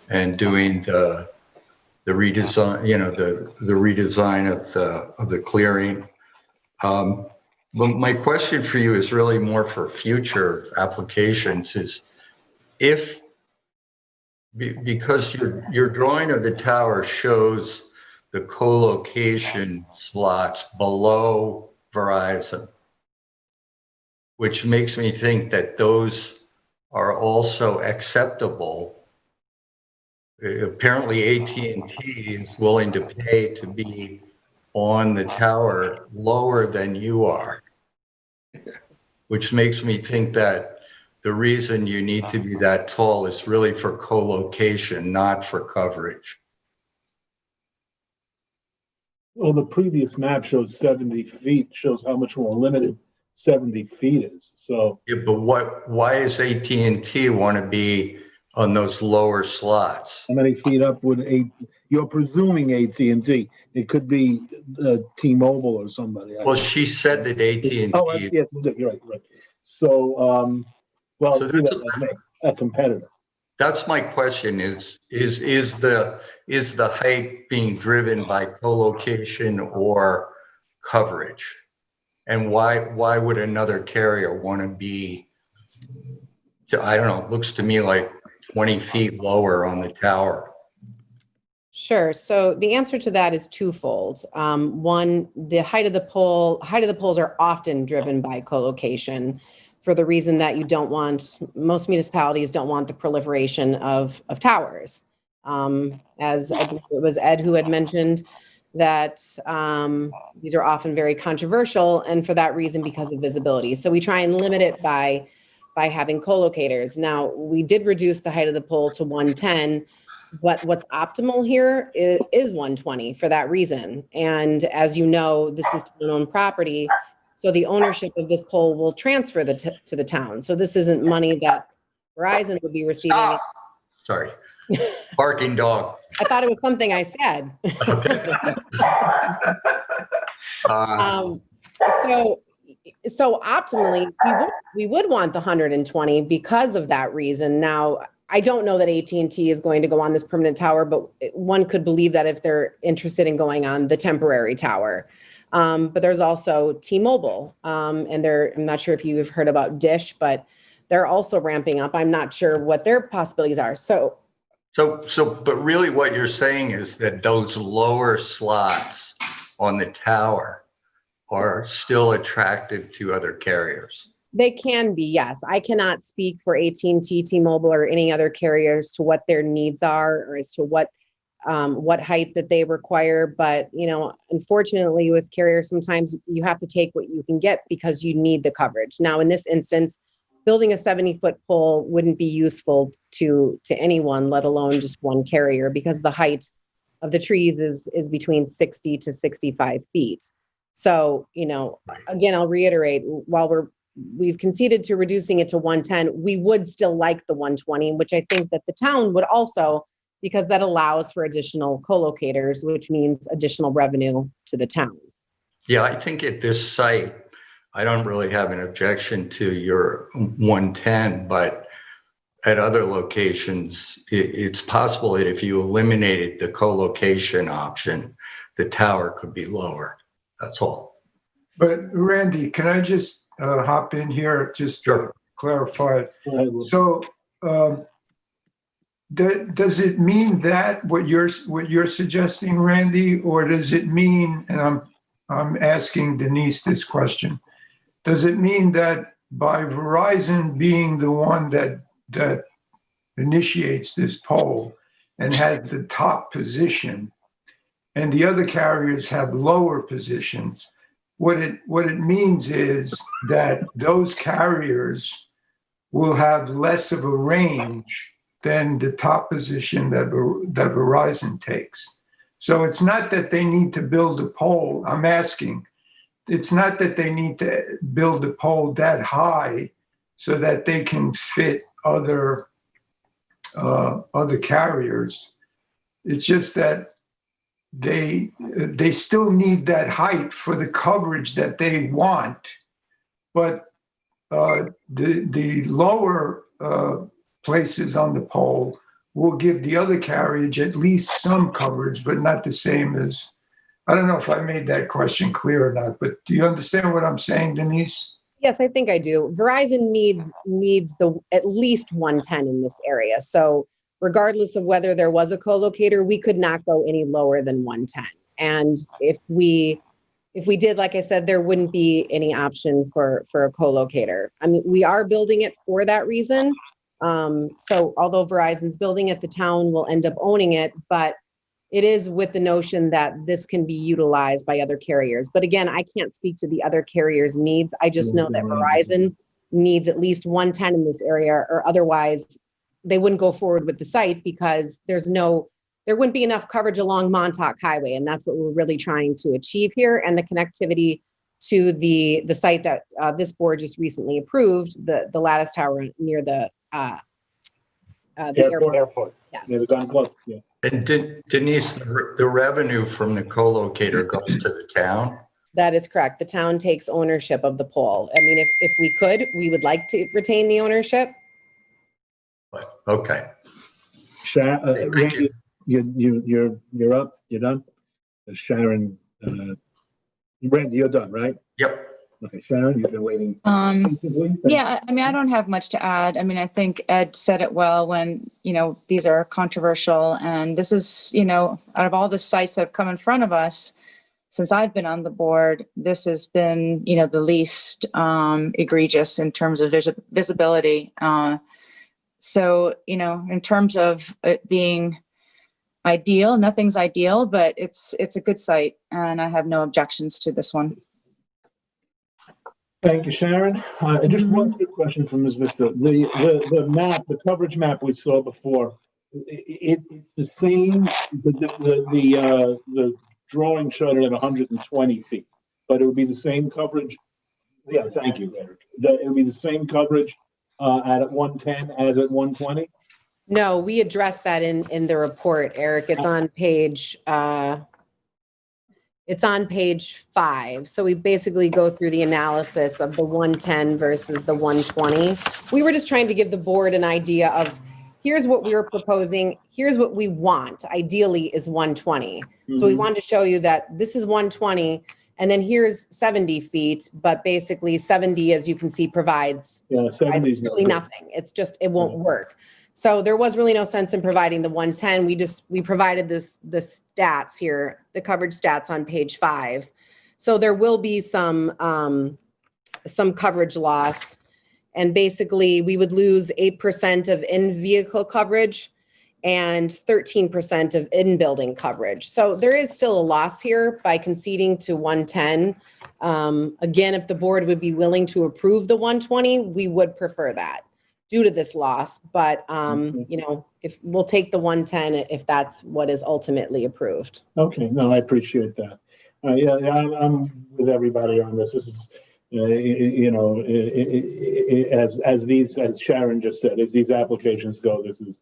and doing the redesign, the redesign of the clearing. But my question for you is really more for future applications: is if Because your drawing of the tower shows the co-location slots below Verizon, which makes me think that those are also acceptable. Apparently AT&T is willing to pay to be on the tower lower than you are, which makes me think that the reason you need to be that tall is really for co-location, not for coverage. Well, the previous map shows 70 feet, shows how much more limited 70 feet is. So, Yeah, but why does AT&T want to be on those lower slots? how many feet up would you're presuming AT&T? It could be T-Mobile or somebody. Well, she said that AT&T. Oh, yes, you're right, right. So, well, So do that as me, a competitor. That's my question: is the height being driven by co-location or coverage? And why would another carrier want to be? I don't know. It looks to me like 20 feet lower on the tower. Sure. So the answer to that is twofold. One, the height of the poles are often driven by co-location for the reason that most municipalities don't want the proliferation of towers. As I believe it was Ed who had mentioned that these are often very controversial, and for that reason, because of visibility. So we try and limit it by having co-locators. Now, we did reduce the height of the pole to 110, but what's optimal here is 120 for that reason. And as you know, this is town-owned property, so the ownership of this pole will transfer to the town. So this isn't money that Verizon would be receiving. Stop. Sorry, barking dog. I thought it was something I said. So optimally, we would want the 120 because of that reason. Now, I don't know that AT&T is going to go on this permanent tower, but one could believe that if they're interested in going on the temporary tower. But there's also T-Mobile, and I'm not sure if you've heard about Dish, but they're also ramping up. I'm not sure what their possibilities are. But really what you're saying is that those lower slots on the tower are still attractive to other carriers. They can be, yes. I cannot speak for AT&T, T-Mobile, or any other carriers to what their needs are or as to what height that they require. But, unfortunately with carriers, sometimes you have to take what you can get because you need the coverage. Now, in this instance, building a 70-foot pole wouldn't be useful to anyone, let alone just one carrier, because the height of the trees is between 60 to 65 feet. So, again, I'll reiterate, while we've conceded to reducing it to 110, we would still like the 120, which I think that the town would also, because that allows for additional co-locators, which means additional revenue to the town. Yeah, I think at this site, I don't really have an objection to your 110, but at other locations, it's possible that if you eliminated the co-location option, the tower could be lower. That's all. But Randy, can I just hop in here just to clarify? So does it mean that what you're suggesting, Randy, or does it mean, and I'm asking Denise this question, does it mean that by Verizon being the one that initiates this poll and has the top position, and the other carriers have lower positions, what it means is that those carriers will have less of a range than the top position that Verizon takes. So it's not that they need to build a pole. I'm asking, it's not that they need to build a pole that high so that they can fit other carriers. It's just that they still need that height for the coverage that they want, but the lower places on the pole will give the other carriage at least some coverage, but not the same as. I don't know if I made that question clear or not, but do you understand what I'm saying, Denise? Yes, I think I do. Verizon needs at least 110 in this area. So regardless of whether there was a co-locator, we could not go any lower than 110. And if we did, like I said, there wouldn't be any option for a co-locator. I mean, we are building it for that reason. So although Verizon's building it, the town will end up owning it, but it is with the notion that this can be utilized by other carriers. But again, I can't speak to the other carriers' needs. I just know that Verizon needs at least 110 in this area, or otherwise they wouldn't go forward with the site, because there wouldn't be enough coverage along Montauk Highway. And that's what we're really trying to achieve here. And the connectivity to the site that this board just recently approved, the lattice tower near the Airport. Yes. Yeah, the gun club, yeah. And Denise, the revenue from the co-locator goes to the town? That is correct. The town takes ownership of the pole. I mean, if we could, we would like to retain the ownership. But, okay. Randy, you're up, you're done? Sharon, Randy, you're done, right? Yep. Okay, Sharon, you've been waiting. Yeah, I mean, I don't have much to add. I mean, I think Ed said it well when, these are controversial, and this is, out of all the sites that have come in front of us since I've been on the board, this has been, the least egregious in terms of visibility. So, in terms of it being ideal, nothing's ideal, but it's a good site, and I have no objections to this one. Thank you, Sharon. Just one quick question from Ms. Vista. The map, the coverage map we saw before, it's the same. The drawing showed it at 120 feet, but it would be the same coverage. Yeah, thank you, Eric. It would be the same coverage at 110 as at 120. No, we addressed that in the report, Eric. It's on page. It's on page 5. So we basically go through the analysis of the 110 versus the 120. We were just trying to give the board an idea of, here's what we were proposing. Here's what we want. Ideally is 120. So we wanted to show you that this is 120, and then here's 70 feet, but basically 70, as you can see, provides really nothing. It's just, it won't work. So there was really no sense in providing the 110. We provided the stats here, the coverage stats on page 5. So there will be some coverage loss, and basically we would lose 8% of in-vehicle coverage and 13% of in-building coverage. So there is still a loss here by conceding to 110. Again, if the board would be willing to approve the 120, we would prefer that due to this loss. But, if we'll take the 110, if that's what is ultimately approved. Okay, no, I appreciate that. I'm with everybody on this. This is, as Sharon just said, as these applications go, this is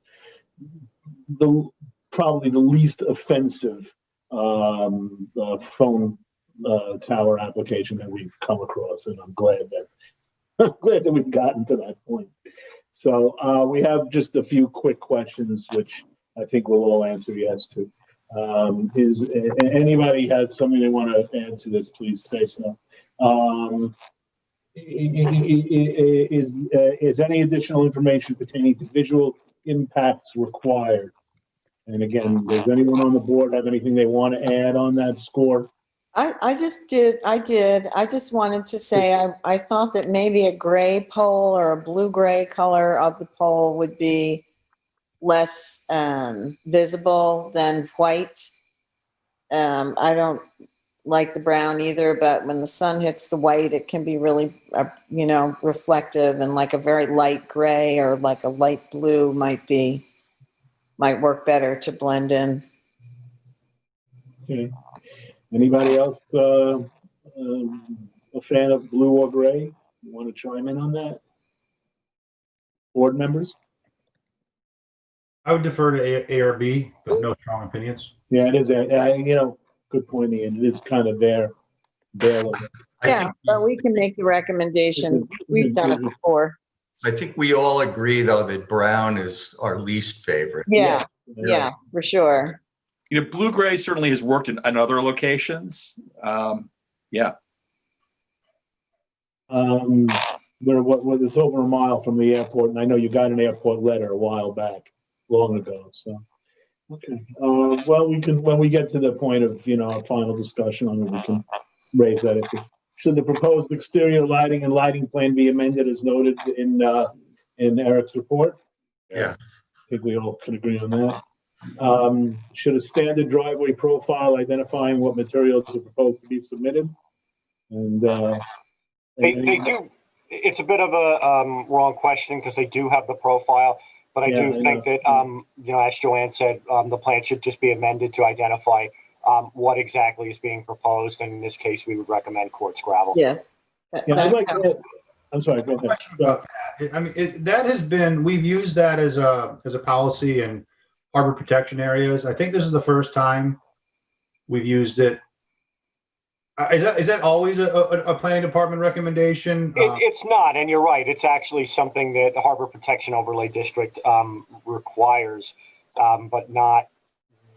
probably the least offensive phone tower application that we've come across, and I'm glad that we've gotten to that point. So we have just a few quick questions, which I think we'll all answer yes to. Is anybody has something they want to add to this? Please say so. Is any additional information pertaining to visual impacts required? And again, does anyone on the board have anything they want to add on that score? I did. I just wanted to say I thought that maybe a gray pole or a blue-gray color of the pole would be less visible than white. I don't like the brown either, but when the sun hits the white, it can be really, reflective, and like a very light gray or like a light blue might work better to blend in. Okay. Anybody else a fan of blue or gray? You want to chime in on that? Board members? I would defer to A or B, but no strong opinions. Yeah, it is. Good point, Ian. It is kind of there. Yeah, but we can make the recommendation. We've done it before. I think we all agree, though, that brown is our least favorite. Yeah, for sure. Blue-gray certainly has worked in other locations. Yeah. It's over a mile from the airport, and I know you got an airport letter a while back. long ago, so. Okay, well, we can, when we get to the point of, our final discussion on it, we can raise that issue. Should the proposed exterior lighting and lighting plan be amended as noted in Eric's report? Yeah. I think we all can agree on that. Should a standard driveway profile identifying what materials are proposed to be submitted? And They do. It's a bit of a wrong question because they do have the profile, but I do think that, as Joanne said, the plan should just be amended to identify what exactly is being proposed. And in this case, we would recommend quartz gravel. Yeah. I'd like to, I'm sorry, go ahead. About that. I mean, that has been, we've used that as a policy in harbor protection areas. I think this is the first time we've used it. Is that always a planning department recommendation? It's not, and you're right. It's actually something that the Harbor Protection Overlay District requires, but not.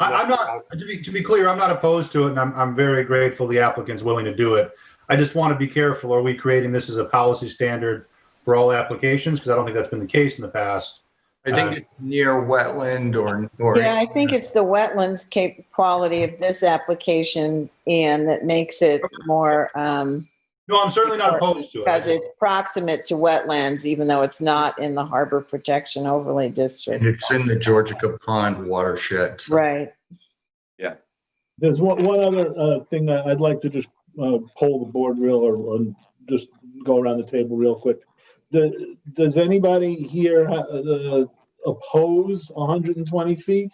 I'm not, to be clear, I'm not opposed to it, and I'm very grateful the applicant's willing to do it. I just want to be careful. Are we creating this as a policy standard for all applications? Because I don't think that's been the case in the past. I think it's near wetland or. Yeah, I think it's the wetlands quality of this application, Ian, that makes it more. No, I'm certainly not opposed to it. Because it's proximate to wetlands, even though it's not in the Harbor Protection Overlay District. It's in the Georgica Pond watershed. So. Right. Yeah. There's one other thing that I'd like to just poll the board or just go around the table real quick. Does anybody here oppose 120 feet?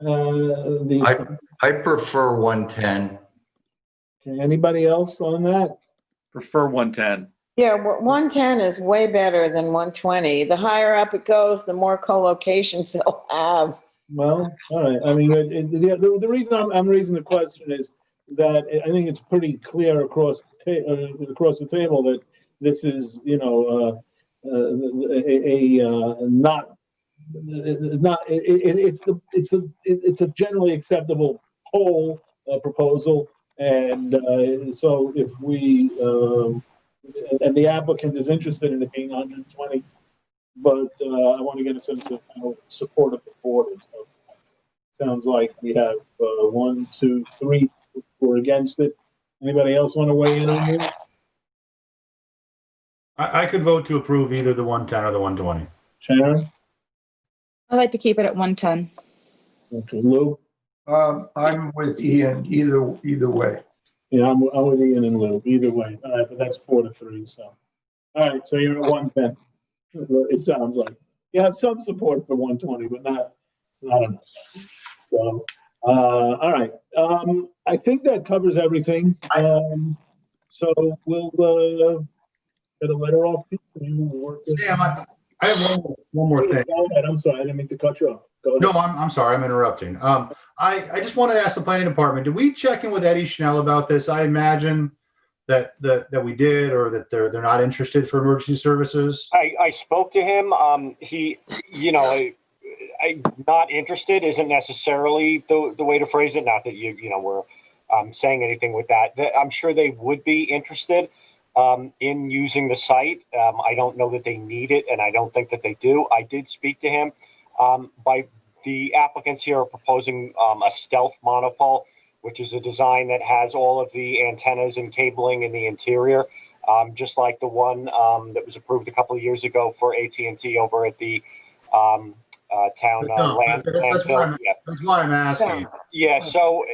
I prefer 110. Okay, anybody else on that? Prefer 110. Yeah, 110 is way better than 120. The higher up it goes, the more co-locations they'll have. Well, all right. I mean, the reason I'm raising the question is that I think it's pretty clear across the table that this is, it's a generally acceptable whole proposal, and so if we and the applicant is interested in it being 120, but I want to get a sense of how supportive the board is. So sounds like we have 1, 2, 3 who are against it. Anybody else want to weigh in on this? I could vote to approve either the 110 or the 120. Sharon? I'd like to keep it at 110. Okay, Lou? I'm with Ian either way. Yeah, I'm with Ian and Lou, either way. All right, but that's 4-3, so. All right, so you're at 110. It sounds like. You have some support for 120, but not enough. So, all right. I think that covers everything. So we'll get a letter off. Sam, I have one more thing. Go ahead. I'm sorry, I didn't mean to cut you off. Go ahead. No, I'm sorry, I'm interrupting. I just want to ask the planning department, did we check in with Eddie Schnell about this? I imagine that we did, or that they're not interested for emergency services. I spoke to him. He, I'm not interested isn't necessarily the way to phrase it. Not that we're saying anything with that. I'm sure they would be interested in using the site. I don't know that they need it, and I don't think that they do. I did speak to him. By the applicants here are proposing a stealth monopole, which is a design that has all of the antennas and cabling in the interior, just like the one that was approved a couple of years ago for AT&T over at the town landfill. That's why I'm asking. Yeah. So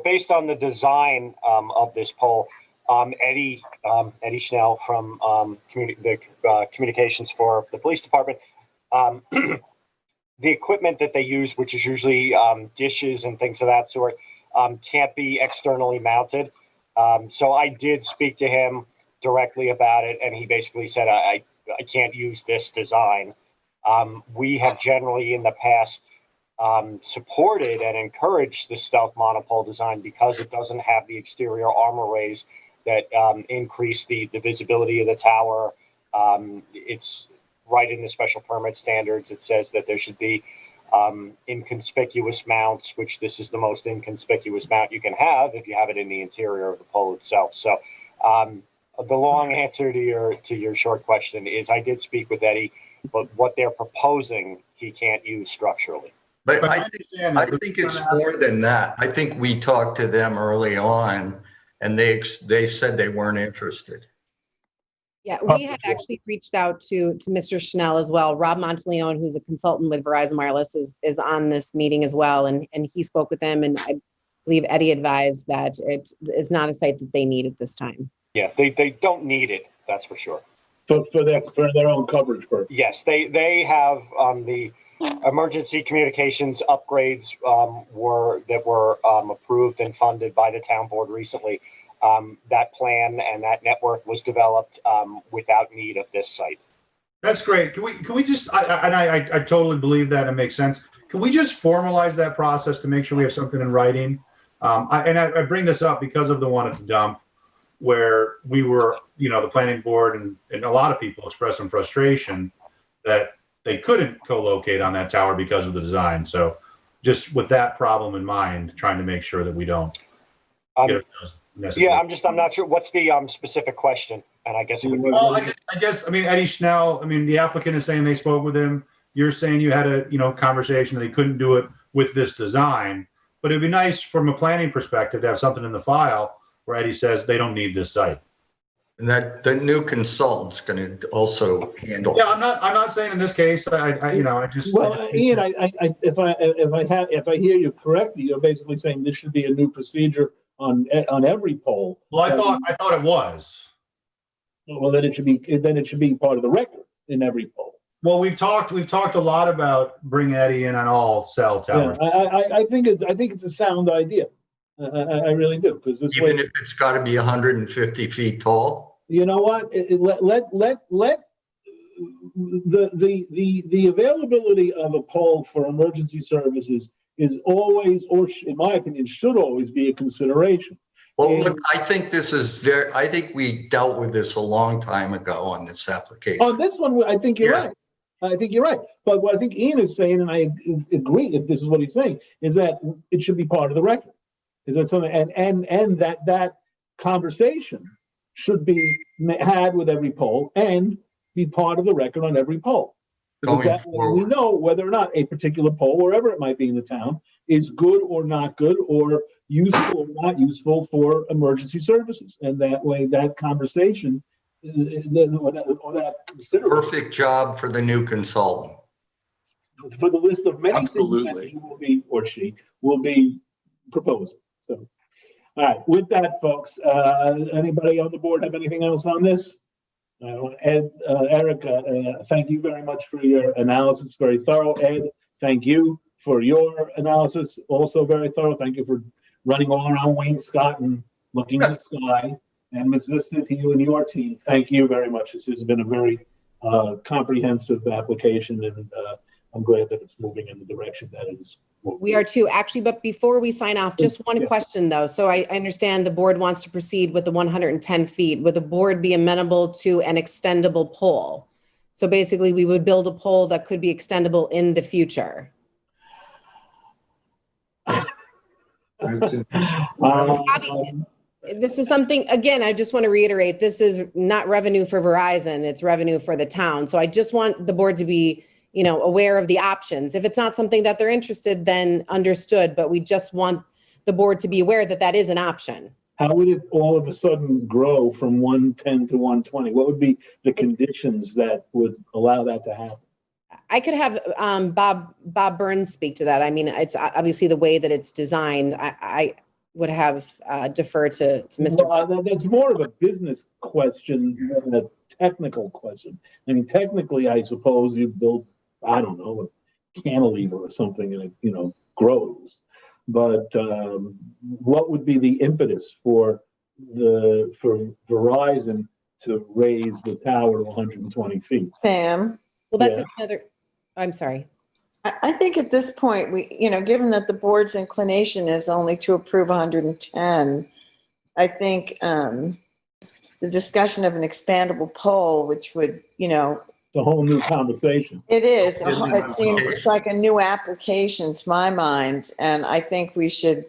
based on the design of this pole, Eddie Schnell from communications for the police department, the equipment that they use, which is usually dishes and things of that sort, can't be externally mounted. So I did speak to him directly about it, and he basically said, I can't use this design. We have generally in the past supported and encouraged the stealth monopole design because it doesn't have the exterior armor rays that increase the visibility of the tower. It's right in the special permit standards. It says that there should be inconspicuous mounts, which this is the most inconspicuous mount you can have if you have it in the interior of the pole itself. So the long answer to your short question is I did speak with Eddie, but what they're proposing he can't use structurally. But I understand that. think it's more than that. I think we talked to them early on and they said they weren't interested. Yeah, we had actually reached out to Mr. Schnell as well. Rob Monteleone, who's a consultant with Verizon Wireless, is on this meeting as well. And he spoke with them, and I believe Eddie advised that it is not a site that they need at this time. Yeah, they don't need it, that's for sure. For their own coverage purpose. Yes, they have the emergency communications upgrades were approved and funded by the town board recently. That plan and that network was developed without need of this site. That's great. Can we just, I totally believe that and makes sense. Can we just formalize that process to make sure we have something in writing? I bring this up because of the one at the dump where we were, the planning board and a lot of people expressed some frustration that they couldn't co-locate on that tower because of the design. So just with that problem in mind, trying to make sure that we don't get yeah, I'm not sure. What's the specific question? And I guess it would be. Well, I guess, Eddie Schnell, the applicant is saying they spoke with him. You're saying you had a, conversation that he couldn't do it with this design, but it'd be nice from a planning perspective to have something in the file where Eddie says they don't need this site. And that the new consultant's going to also handle. Yeah, I'm not saying in this case. I just. Well, Ian, if I hear you correctly, you're basically saying this should be a new procedure on every poll. Well, I thought it was. Well, then it should be part of the record in every poll. Well, we've talked a lot about bring Eddie in on all cell towers. Yeah, I think it's a sound idea. I really do, because this Even way, if it's got to be 150 feet tall. you know what? Let the availability of a pole for emergency services is always, or in my opinion, should always be a consideration. Well, look, I think I think we dealt with this a long time ago on this application. On this one, I think you're right. I think you're right. But what I think Ian is saying, and I agree if this is what he's saying, is that it should be part of the record. Is that something, and that conversation should be had with every poll and be part of the record on every poll. Because that way we know whether or not a particular poll, wherever it might be in the town, is good or not good, or useful or not useful for emergency services. And that way, that conversation, or that consideration. Perfect job for the new consultant. For the list of many Absolutely. things that he will be, or she will be proposing. So, all right, with that, folks, anybody on the board have anything else on this? Ed, Erica, thank you very much for your analysis, very thorough. Ed, thank you for your analysis, also very thorough. Thank you for running all around Wayne Scott and looking at the sky. And Ms. Vista, to you and your team, thank you very much. This has been a very comprehensive application, and I'm glad that it's moving in the direction that it is moving. We are too, actually, but before we sign off, just one question though. So I understand the board wants to proceed with the 110 feet. Would the board be amenable to an extendable pole? So basically we would build a pole that could be extendable in the future. This is something, again, I just want to reiterate, this is not revenue for Verizon, it's revenue for the town. So I just want the board to be, aware of the options. If it's not something that they're interested, then understood, but we just want the board to be aware that that is an option. How would it all of a sudden grow from 110 to 120? What would be the conditions that would allow that to happen? I could have Bob Burns speak to that. I mean, it's obviously the way that it's designed. I would have defer to Mr. Well, that's more of a business question than a technical question. I mean, technically, I suppose you build, I don't know, a cantilever or something, and it, grows. But what would be the impetus for Verizon to raise the tower to 120 feet? Sam? Well, that's another, I'm sorry. I think at this point, given that the board's inclination is only to approve 110, I think the discussion of an expandable pole, which would, It's a whole new conversation. It is. It seems it's like a new application to my mind. And I think we should,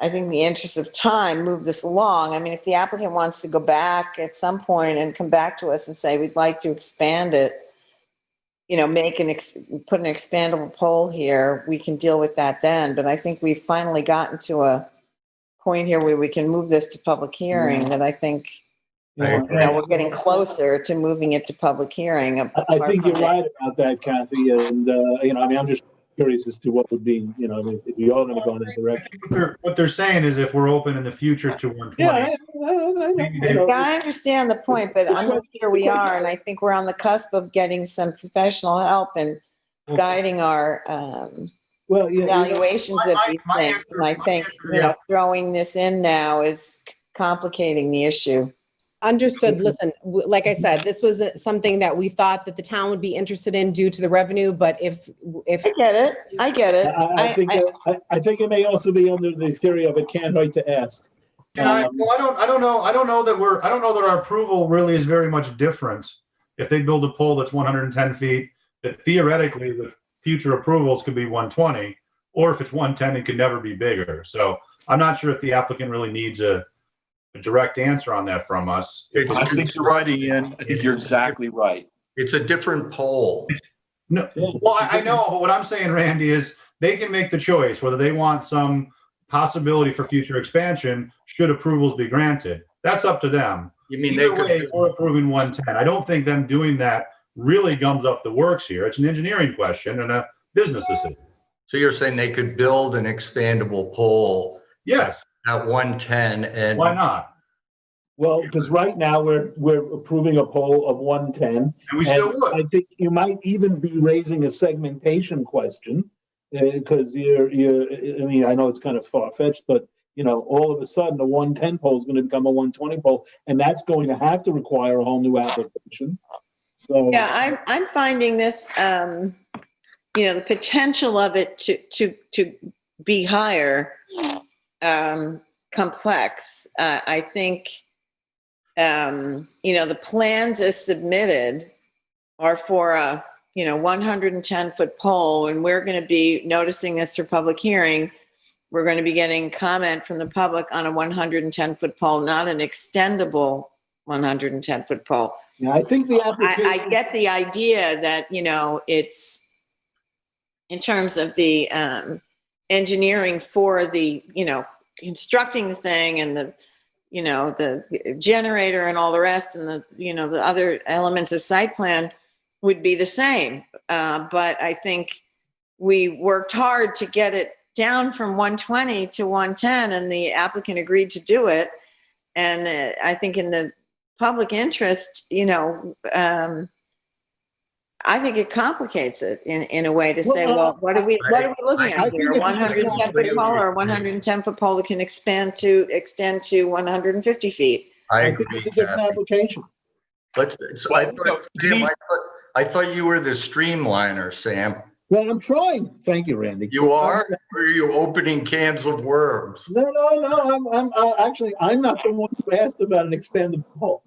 in the interest of time, move this along. I mean, if the applicant wants to go back at some point and come back to us and say, we'd like to expand it, put an expandable pole here, we can deal with that then. But I think we've finally gotten to a point here where we can move this to public hearing that I think, we're getting closer to moving it to public hearing. I think you're right about that, Kathy. And, I'm just curious as to what would be, if we are going to go in that direction. What they're saying is if we're open in the future to 120. Yeah, I understand the point, but I'm not sure we are. And I think we're on the cusp of getting some professional help and guiding our evaluations of these things. And I think, throwing this in now is complicating the issue. Understood. Listen, like I said, this was something that we thought that the town would be interested in due to the revenue, but if I get it. I think it may also be under the theory of it can't hurt to ask. I don't know that our approval really is very much different. If they build a pole that's 110 feet, that theoretically the future approvals could be 120, or if it's 110, it could never be bigger. So I'm not sure if the applicant really needs a direct answer on that from us. I think you're right, Ian. I think you're exactly right. It's a different pole. No, well, I know, but what I'm saying, Randy, is they can make the choice whether they want some possibility for future expansion should approvals be granted. That's up to them. You mean Either way, we're approving 110. I don't think them doing that really gums up the works here. It's an engineering question and a business decision. So you're saying they could build an expandable pole? Yes. At 110, and why not? Well, because right now we're approving a pole of 110, and we still would. I think you might even be raising a segmentation question because I know it's kind of far-fetched, but all of a sudden a 110 pole is going to become a 120 pole, and that's going to have to require a whole new application. So yeah, I'm finding this, the potential of it to be higher. Complex. I think, the plans as submitted are for a, 110-foot pole, and we're going to be noticing this for public hearing. We're going to be getting comment from the public on a 110-foot pole, not an extendable 110-foot pole. Yeah, I think the application. I get the idea that, it's in terms of the, engineering for the, constructing the thing and the, the generator and all the rest and the, the other elements of site plan would be the same. But I think we worked hard to get it down from 120 to 110 and the applicant agreed to do it. And I think in the public interest, I think it complicates it in a way to say, well, what are we looking at here? 110-foot pole or 110-foot pole that can extend to 150 feet? I think it's a different application. I thought you were the streamliner, Sam. Well, I'm trying. Thank you, Randy. You are? Or are you opening cans of worms? No. I'm not the one who asked about an expandable pole.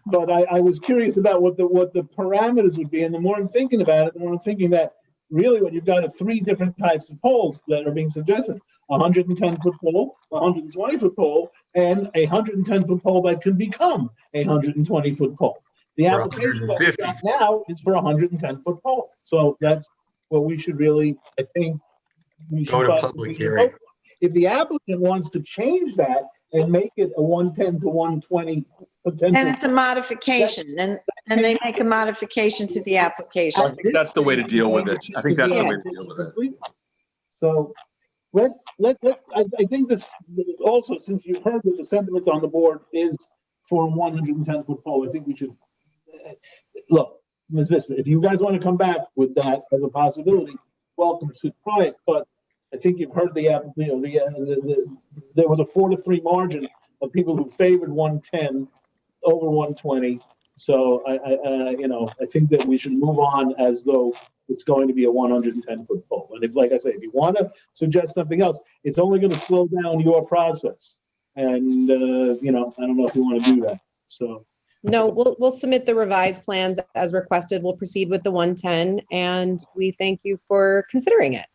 But I was curious about what the parameters would be, and the more I'm thinking about it, the more I'm thinking that really what you've got are three different types of poles that are being suggested: a 110-foot pole, a 120-foot pole, and a 110-foot pole that can become a 120-foot pole. The application that we've got now is for a 110-foot pole, so that's what we should really, I think, we should go to public hearing. If the applicant wants to change that and make it a 110 to 120 potential. And it's a modification, and they make a modification to the application. I think that's the way to deal with it. I think that's the way to deal with it. So I think this also, since you've heard that the sentiment on the board is for a 110-foot pole, I think we should look, Ms. Vista, if you guys want to come back with that as a possibility, welcome to try it. But I think you've heard there was a 4-3 margin of people who favored 110 over 120. So I think that we should move on as though it's going to be a 110-foot pole. And if, like I say, if you want to suggest something else, it's only going to slow down your process. And I don't know if you want to do that. So. No, we'll submit the revised plans as requested. We'll proceed with the 110, and we thank you for considering it.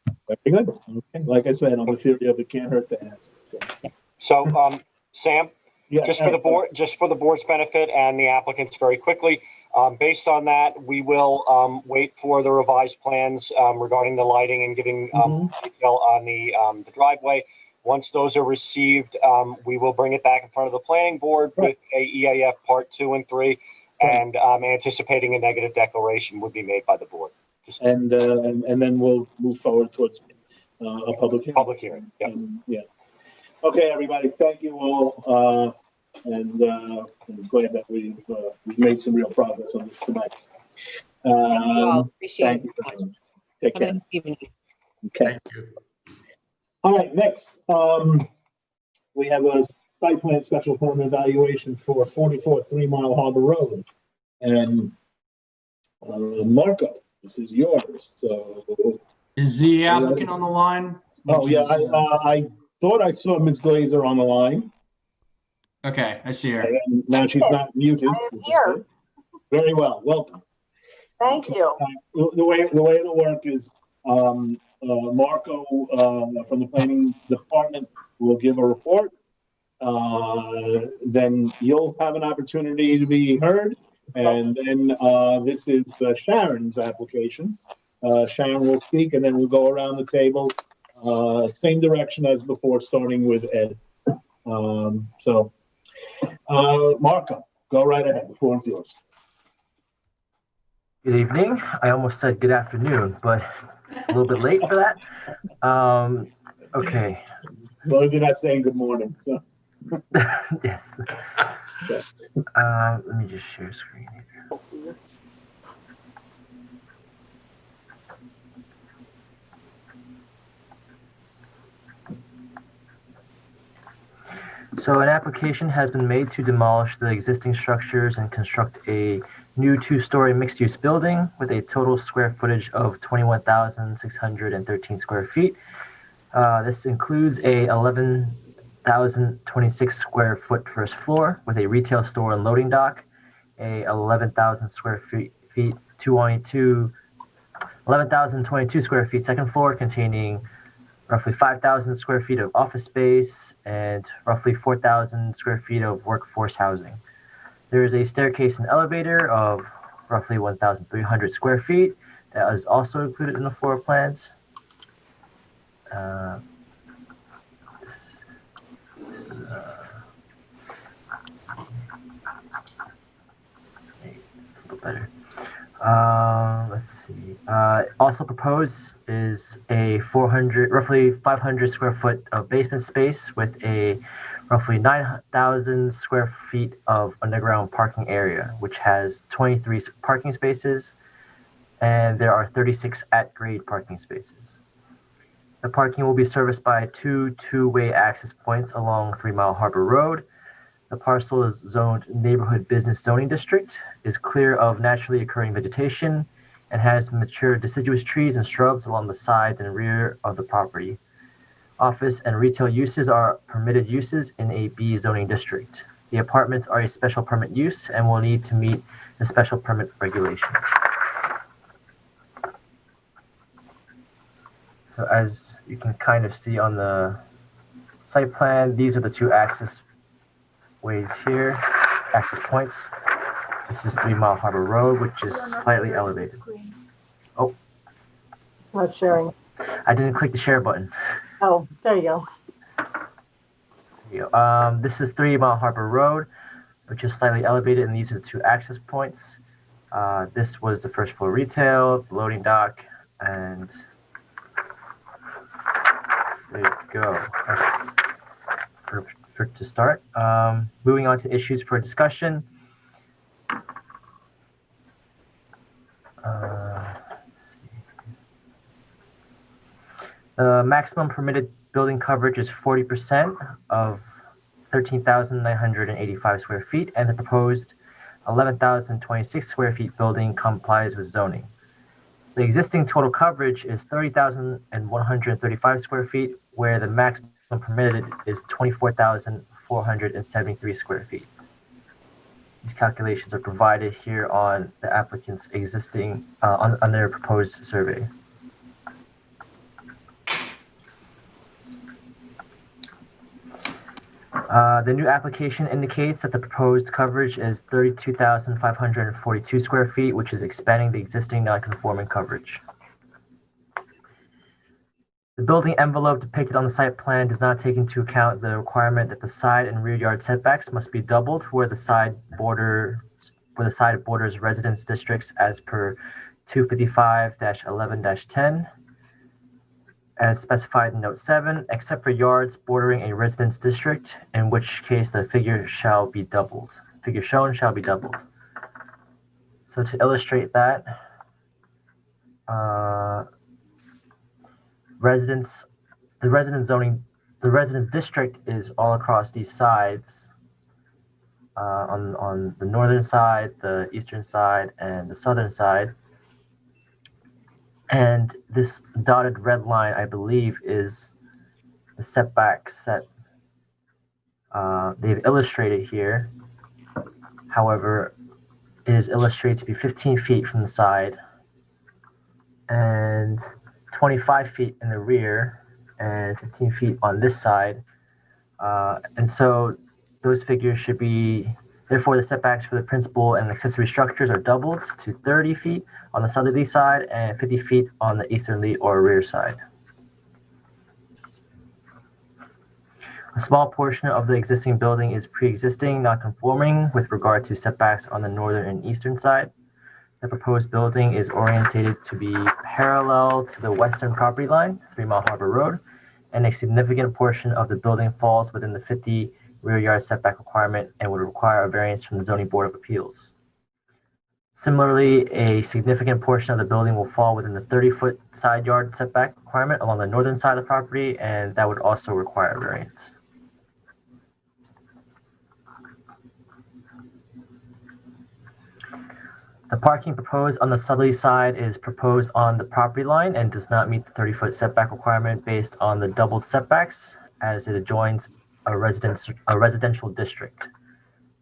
Very good. Okay. Like I said, on the theory of it can't hurt to ask. So, Sam, yeah, just for the board's benefit and the applicants very quickly, Based on that, we will wait for the revised plans regarding the lighting and giving detail on the driveway. Once those are received, we will bring it back in front of the planning board with a EAF part 2 and 3, and anticipating a negative declaration would be made by the board. And then we'll move forward towards a public hearing. Public hearing. Yep. Yeah. Okay, everybody. Thank you all. And I'm glad that we've made some real progress on this tonight. Well, appreciate Thank you very much. Take care. Have a good evening. Okay. Thank you. All right. Next, we have a site plan special permit evaluation for 44 3 Mile Harbor Road. And Marco, this is yours. So, is the applicant on the line? Oh yeah, I thought I saw Ms. Glazer on the line. Okay, I see her. And now she's not muted. I am here. Very well. Welcome. Thank you. The way it'll work is Marco from the planning department will give a report. Then you'll have an opportunity to be heard. And then this is Sharon's application. Sharon will speak, and then we'll go around the table, same direction as before, starting with Ed. Marco, go right ahead. The floor is yours. Good evening. I almost said good afternoon, but it's a little bit late for that. Okay. As long as you're not saying good morning. So. Yes. Let me just share screen here. So an application has been made to demolish the existing structures and construct a new 2-story mixed-use building with a total square footage of 21,613 square feet. This includes a 11,026 square foot first floor with a retail store and loading dock, a 11,000 square feet 11,022 square feet second floor containing roughly 5,000 square feet of office space and roughly 4,000 square feet of workforce housing. There is a staircase and elevator of roughly 1,300 square feet that is also included in the floor plans. It's a little better. Let's see. Also proposed is a roughly 500 square foot of basement space with a roughly 9,000 square feet of underground parking area, which has 23 parking spaces, and there are 36 at-grade parking spaces. The parking will be serviced by two-way access points along 3 Mile Harbor Road. The parcel is zoned Neighborhood Business Zoning District, is clear of naturally occurring vegetation, and has mature deciduous trees and shrubs along the sides and rear of the property. Office and retail uses are permitted uses in a B zoning district. The apartments are a special permit use and will need to meet the special permit regulations. So as you can kind of see on the site plan, these are the two access ways here, access points. This is 3 Mile Harbor Road, which is slightly elevated. Oh. Not sharing. I didn't click the share button. Oh, there you go. There you go. This is 3 Mile Harbor Road, which is slightly elevated, and these are the two access points. This was the first floor retail, loading dock, and there you go. To start. Moving on to issues for discussion. The maximum permitted building coverage is 40% of 13,985 square feet, and the proposed 11,026 square feet building complies with zoning. The existing total coverage is 30,135 square feet, where the maximum permitted is 24,473 square feet. These calculations are provided here on the applicant's existing, on their proposed survey. The new application indicates that the proposed coverage is 32,542 square feet, which is expanding the existing non-conforming coverage. The building envelope depicted on the site plan does not take into account the requirement that the side and rear yard setbacks must be doubled where the side borders residence districts as per 255-11-10, as specified in Note 7, except for yards bordering a residence district, in which case the figure shall be doubled. Figure shown shall be doubled. So to illustrate that, the residence district is all across these sides, on the northern side, the eastern side, and the southern side. And this dotted red line, I believe, is the setback set they've illustrated here. However, it is illustrated to be 15 feet from the side and 25 feet in the rear and 15 feet on this side. And so those figures should be, therefore the setbacks for the principal and accessory structures are doubled to 30 feet on the southerly side and 50 feet on the easterly or rear side. A small portion of the existing building is pre-existing, non-conforming with regard to setbacks on the northern and eastern side. The proposed building is orientated to be parallel to the western property line, 3 Mile Harbor Road, and a significant portion of the building falls within the 50 rear yard setback requirement and would require a variance from the Zoning Board of Appeals. Similarly, a significant portion of the building will fall within the 30-foot side yard setback requirement along the northern side of the property, and that would also require a variance. The parking proposed on the southerly side is proposed on the property line and does not meet the 30-foot setback requirement based on the doubled setbacks, as it adjoins a residential district.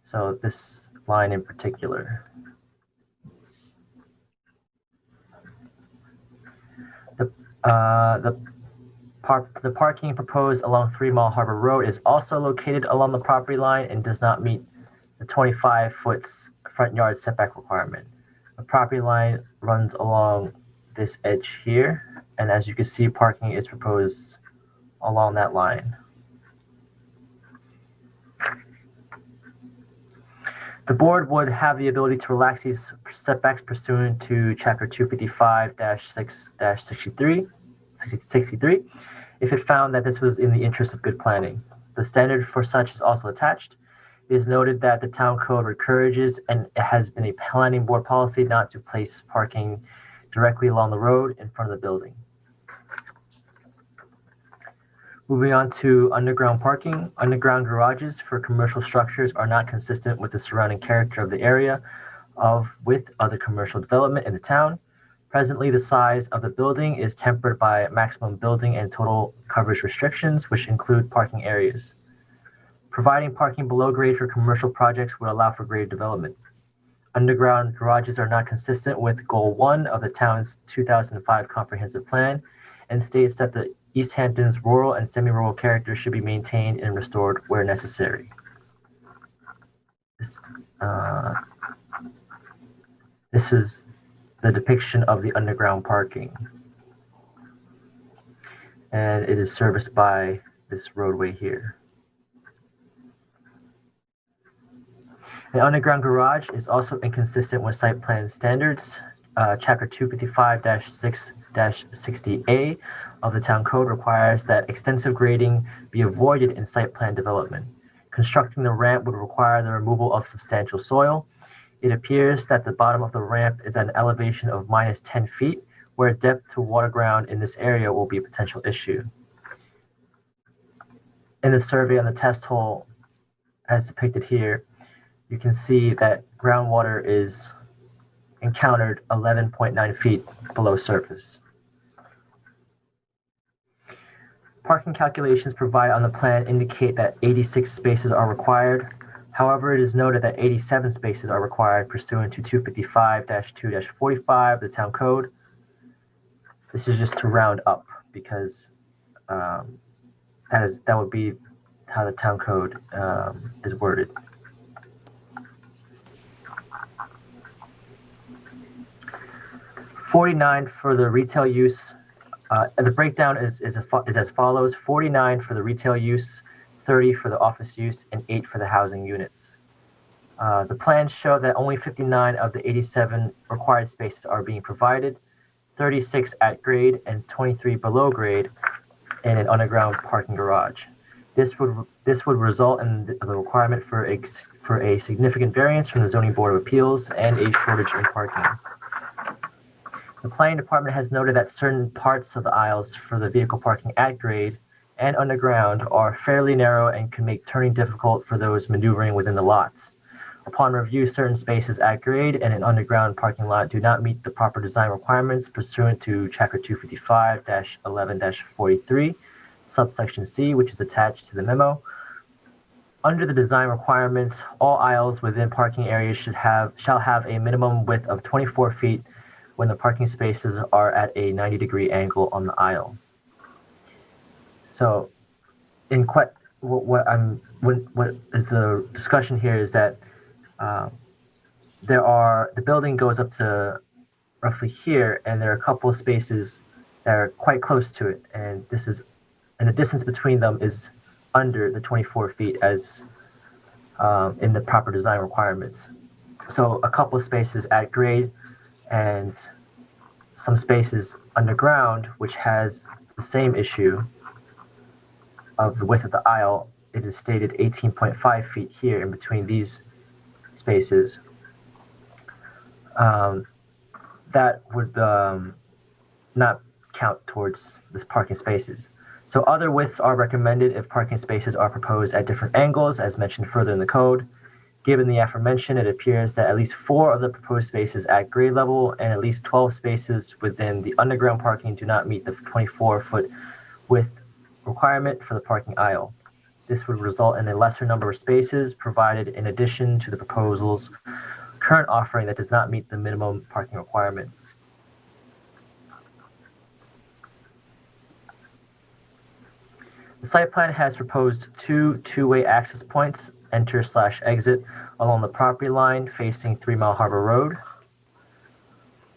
So this line in particular. The parking proposed along 3 Mile Harbor Road is also located along the property line and does not meet the 25-foot front yard setback requirement. The property line runs along this edge here, and as you can see, parking is proposed along that line. The board would have the ability to relax these setbacks pursuant to Chapter 255-6-63 if it found that this was in the interest of good planning. The standard for such is also attached. It is noted that the town code encourages, and it has been a planning board policy, not to place parking directly along the road in front of the building. Moving on to underground parking. Underground garages for commercial structures are not consistent with the surrounding character of the area with other commercial development in the town. Presently, the size of the building is tempered by maximum building and total coverage restrictions, which include parking areas. Providing parking below grade for commercial projects would allow for greater development. Underground garages are not consistent with Goal 1 of the town's 2005 comprehensive plan and states that the East Hampton's rural and semi-rural character should be maintained and restored where necessary. This is the depiction of the underground parking. And it is serviced by this roadway here. The underground garage is also inconsistent with site plan standards. Chapter 255-6-60A of the town code requires that extensive grading be avoided in site plan development. Constructing the ramp would require the removal of substantial soil. It appears that the bottom of the ramp is at an elevation of minus 10 feet, where depth to water ground in this area will be a potential issue. In the survey on the test hole, as depicted here, you can see that groundwater is encountered 11.9 feet below surface. Parking calculations provided on the plan indicate that 86 spaces are required. However, it is noted that 87 spaces are required pursuant to 255-2-45 of the town code. This is just to round up because that would be how the town code is worded. $49 for the retail use. The breakdown is as follows: 49 for the retail use, 30 for the office use, and 8 for the housing units. The plans show that only 59 of the 87 required spaces are being provided, 36 at grade and 23 below grade in an underground parking garage. This would result in the requirement for a significant variance from the Zoning Board of Appeals and a shortage in parking. The planning department has noted that certain parts of the aisles for the vehicle parking at grade and underground are fairly narrow and can make turning difficult for those maneuvering within the lots. Upon review, certain spaces at grade and an underground parking lot do not meet the proper design requirements pursuant to Chapter 255-11-43, subsection C, which is attached to the memo. Under the design requirements, all aisles within parking areas shall have a minimum width of 24 feet when the parking spaces are at a 90-degree angle on the aisle. So, what is the discussion here is that the building goes up to roughly here, and there are a couple of spaces that are quite close to it, and the distance between them is under the 24 feet as in the proper design requirements. So a couple of spaces at grade and some spaces underground, which has the same issue of the width of the aisle. It is stated 18.5 feet here in between these spaces. That would not count towards this parking spaces. So other widths are recommended if parking spaces are proposed at different angles, as mentioned further in the code. Given the aforementioned, it appears that at least 4 of the proposed spaces at grade level and at least 12 spaces within the underground parking do not meet the 24-foot width requirement for the parking aisle. This would result in a lesser number of spaces provided in addition to the proposal's current offering that does not meet the minimum parking requirement. The site plan has proposed 2 two-way access points, enter/exit, along the property line facing 3 Mile Harbor Road.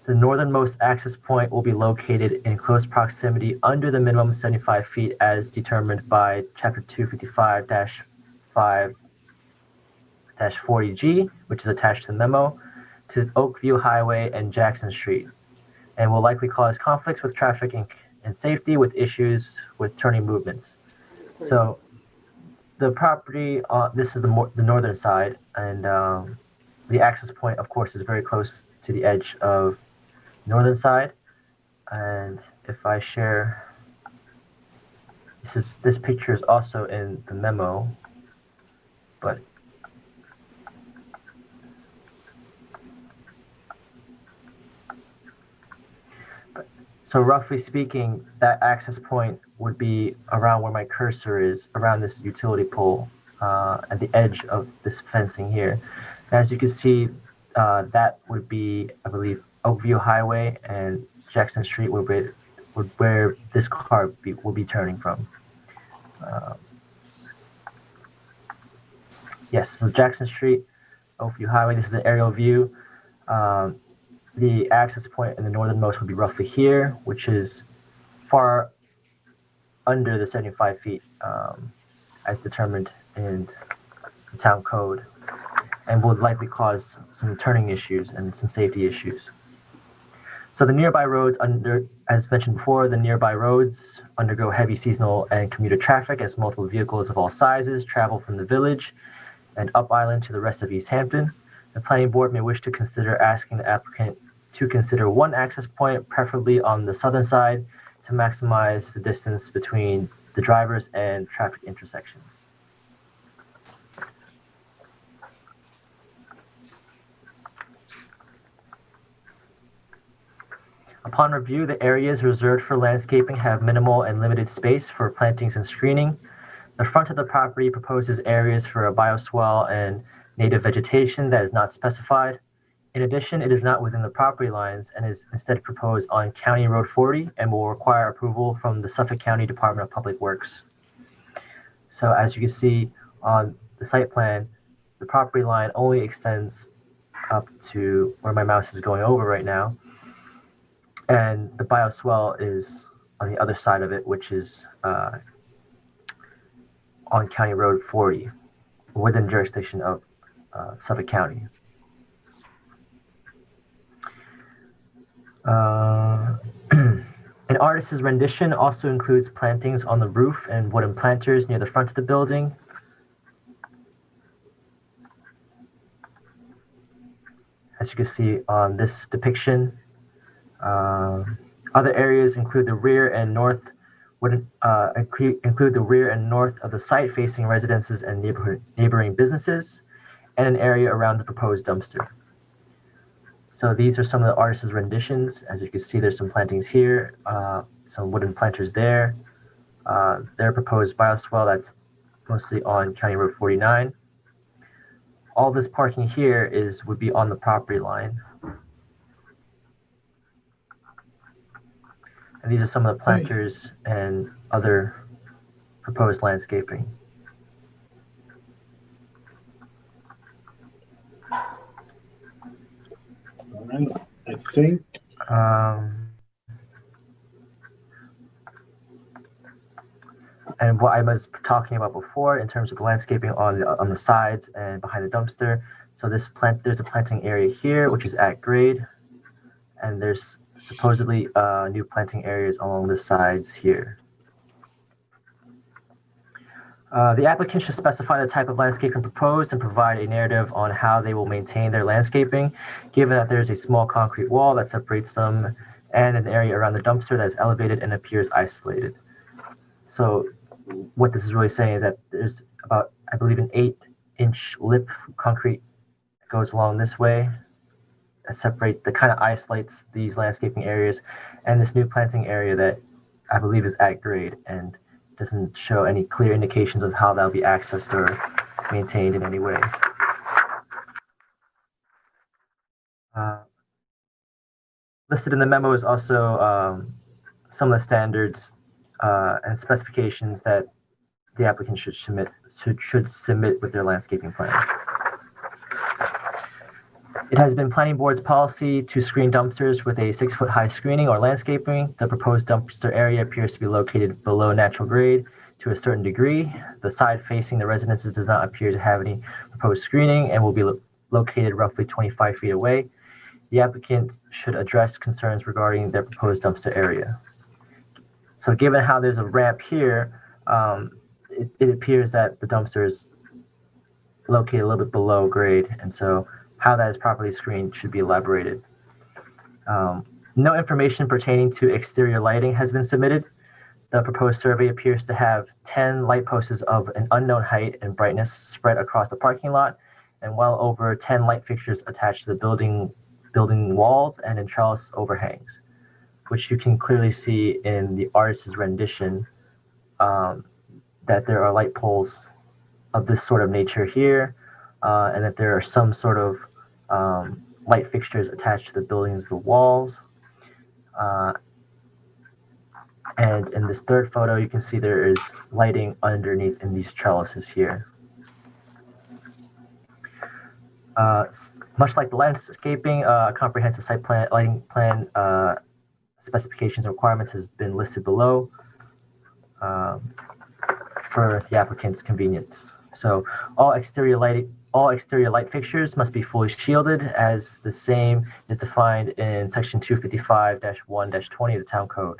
The northernmost access point will be located in close proximity under the minimum 75 feet as determined by Chapter 255-5-40G, which is attached to the memo, to Oakview Highway and Jackson Street, and will likely cause conflicts with traffic and safety with issues with turning movements. So the property, this is the northern side, and the access point, of course, is very close to the edge of northern side. And if I share, this picture is also in the memo, but so roughly speaking, that access point would be around where my cursor is, around this utility pole, at the edge of this fencing here. As you can see, that would be, I believe, Oakview Highway, and Jackson Street would be where this car will be turning from. Yes, so Jackson Street, Oakview Highway, this is an aerial view. The access point in the northernmost would be roughly here, which is far under the 75 feet as determined in the town code, and would likely cause some turning issues and some safety issues. So the nearby roads, as mentioned before, the nearby roads undergo heavy seasonal and commuter traffic as multiple vehicles of all sizes travel from the village and up island to the rest of East Hampton. The planning board may wish to consider asking the applicant to consider one access point, preferably on the southern side, to maximize the distance between the drivers and traffic intersections. Upon review, the areas reserved for landscaping have minimal and limited space for plantings and screening. The front of the property proposes areas for a bioswale and native vegetation that is not specified. In addition, it is not within the property lines and is instead proposed on County Road 40 and will require approval from the Suffolk County Department of Public Works. So as you can see on the site plan, the property line only extends up to where my mouse is going over right now. And the bioswale is on the other side of it, which is on County Road 40, within jurisdiction of Suffolk County. An artist's rendition also includes plantings on the roof and wooden planters near the front of the building. As you can see on this depiction, other areas include the rear and north include the rear and north of the site facing residences and neighboring businesses, and an area around the proposed dumpster. So these are some of the artist's renditions. As you can see, there's some plantings here, some wooden planters there. Their proposed bioswale that's mostly on County Road 49. All this parking here would be on the property line. And these are some of the planters and other proposed landscaping. All right, I think. And what I was talking about before in terms of the landscaping on the sides and behind the dumpster. So there's a planting area here, which is at grade, and there's supposedly new planting areas along the sides here. The applicant should specify the type of landscaping proposed and provide a narrative on how they will maintain their landscaping, given that there's a small concrete wall that separates them and an area around the dumpster that is elevated and appears isolated. So what this is really saying is that there's about, I believe, an 8-inch lip concrete that goes along this way that kind of isolates these landscaping areas, and this new planting area that I believe is at grade and doesn't show any clear indications of how that'll be accessed or maintained in any way. Listed in the memo is also some of the standards and specifications that the applicant should submit with their landscaping plan. It has been Planning Board's policy to screen dumpsters with a 6-foot high screening or landscaping. The proposed dumpster area appears to be located below natural grade to a certain degree. The side facing the residences does not appear to have any proposed screening and will be located roughly 25 feet away. The applicant should address concerns regarding their proposed dumpster area. So given how there's a ramp here, it appears that the dumpster is located a little bit below grade, and so how that is properly screened should be elaborated. No information pertaining to exterior lighting has been submitted. The proposed survey appears to have 10 light posts of an unknown height and brightness spread across the parking lot, and well over 10 light fixtures attached to the building walls and in trellis overhangs, which you can clearly see in the artist's rendition, that there are light poles of this sort of nature here, and that there are some sort of light fixtures attached to the buildings, the walls. And in this third photo, you can see there is lighting underneath in these trellises here. Much like the landscaping, comprehensive site plan, lighting plan specifications and requirements has been listed below for the applicant's convenience. So all exterior light fixtures must be fully shielded, as the same is defined in section 255-1-20 of the town code.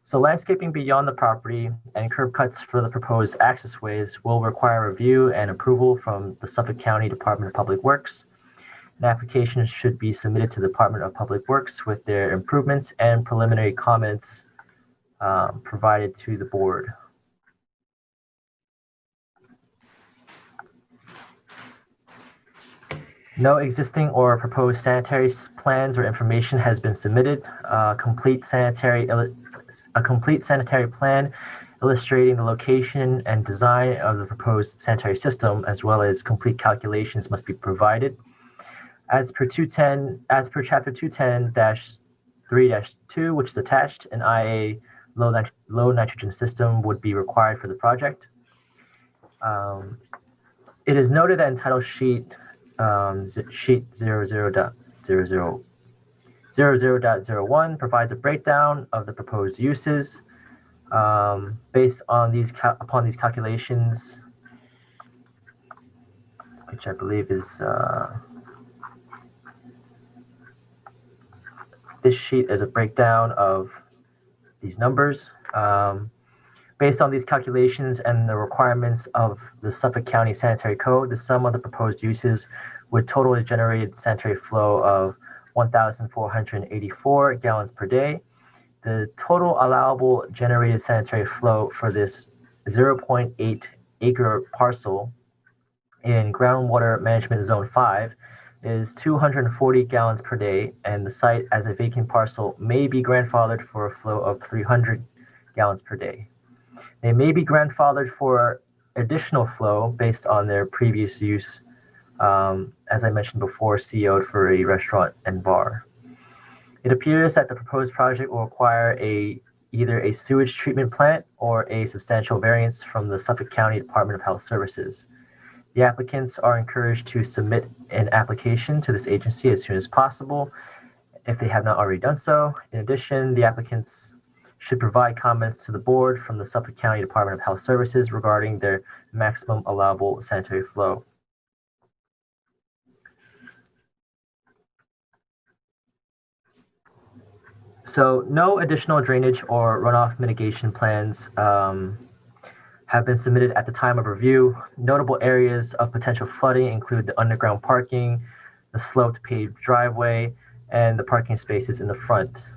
So landscaping beyond the property and curb cuts for the proposed access ways will require review and approval from the Suffolk County Department of Public Works. An application should be submitted to the Department of Public Works with their improvements and preliminary comments provided to the board. No existing or proposed sanitary plans or information has been submitted. A complete sanitary plan illustrating the location and design of the proposed sanitary system, as well as complete calculations, must be provided. As per chapter 210-3-2, which is attached, an IA low nitrogen system would be required for the project. It is noted that entitled sheet 00.00.01 provides a breakdown of the proposed uses based on upon these calculations, which I believe is this sheet is a breakdown of these numbers. Based on these calculations and the requirements of the Suffolk County Sanitary Code, the sum of the proposed uses would totally generate sanitary flow of 1,484 gallons per day. The total allowable generated sanitary flow for this 0.8 acre parcel in Groundwater Management Zone 5 is 240 gallons per day, and the site as a vacant parcel may be grandfathered for a flow of 300 gallons per day. They may be grandfathered for additional flow based on their previous use, as I mentioned before, CO'd for a restaurant and bar. It appears that the proposed project will require either a sewage treatment plant or a substantial variance from the Suffolk County Department of Health Services. The applicants are encouraged to submit an application to this agency as soon as possible if they have not already done so. In addition, the applicants should provide comments to the board from the Suffolk County Department of Health Services regarding their maximum allowable sanitary flow. So no additional drainage or runoff mitigation plans have been submitted at the time of review. Notable areas of potential flooding include the underground parking, the sloped paved driveway, and the parking spaces in the front.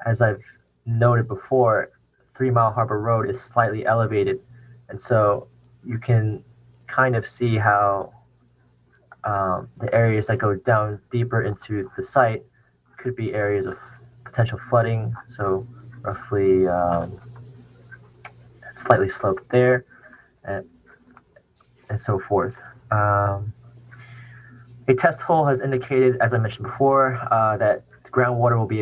As I've noted before, 3 Mile Harbor Road is slightly elevated, and so you can kind of see how the areas that go down deeper into the site could be areas of potential flooding. So roughly slightly sloped there, and so forth. A test hole has indicated, as I mentioned before, that groundwater will be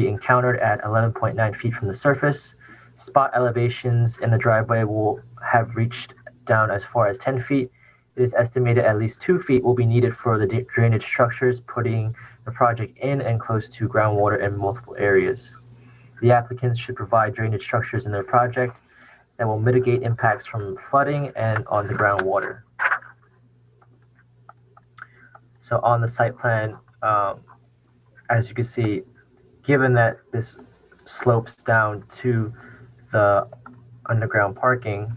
encountered at 11.9 feet from the surface. Spot elevations in the driveway will have reached down as far as 10 feet. It is estimated at least 2 feet will be needed for the drainage structures, putting the project in and close to groundwater in multiple areas. The applicants should provide drainage structures in their project that will mitigate impacts from flooding and on the groundwater. So on the site plan, as you can see, given that this slopes down to the underground parking,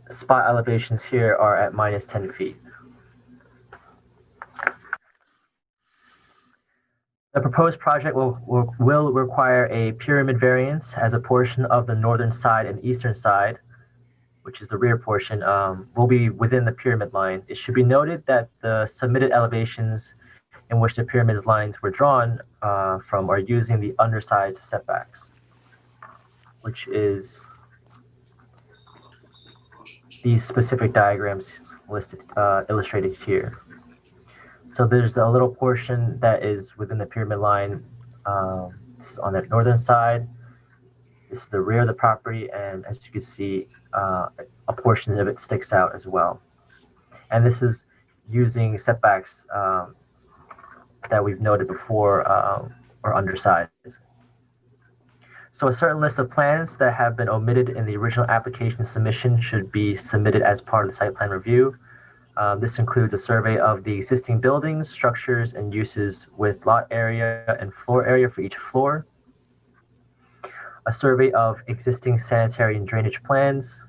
spot elevations here are at minus 10 feet. The proposed project will require a pyramid variance as a portion of the northern side and eastern side, which is the rear portion, will be within the pyramid line. It should be noted that the submitted elevations in which the pyramid lines were drawn from are using the undersized setbacks, which is these specific diagrams listed, illustrated here. So there's a little portion that is within the pyramid line. This is on the northern side. This is the rear of the property, and as you can see, a portion of it sticks out as well. And this is using setbacks that we've noted before are undersized. So a certain list of plans that have been omitted in the original application submission should be submitted as part of the site plan review. This includes a survey of the existing buildings, structures, and uses with lot area and floor area for each floor. A survey of existing sanitary and drainage plans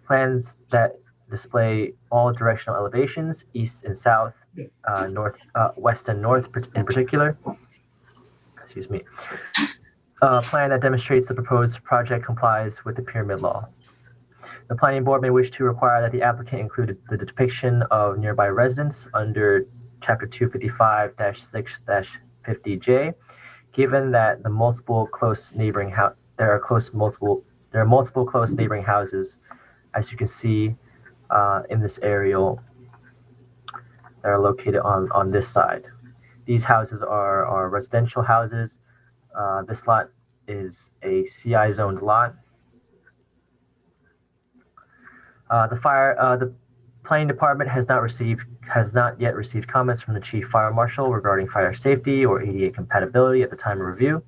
that display all directional elevations, east and south, north, west and north in particular. Excuse me. A plan that demonstrates the proposed project complies with the pyramid law. The planning board may wish to require that the applicant include the depiction of nearby residents under Chapter 255-6-50J, given that the multiple close neighboring there are multiple close neighboring houses, as you can see in this aerial, that are located on this side. These houses are residential houses. This lot is a CI zoned lot. The planning department has not yet received comments from the chief fire marshal regarding fire safety or ADA compatibility at the time of review.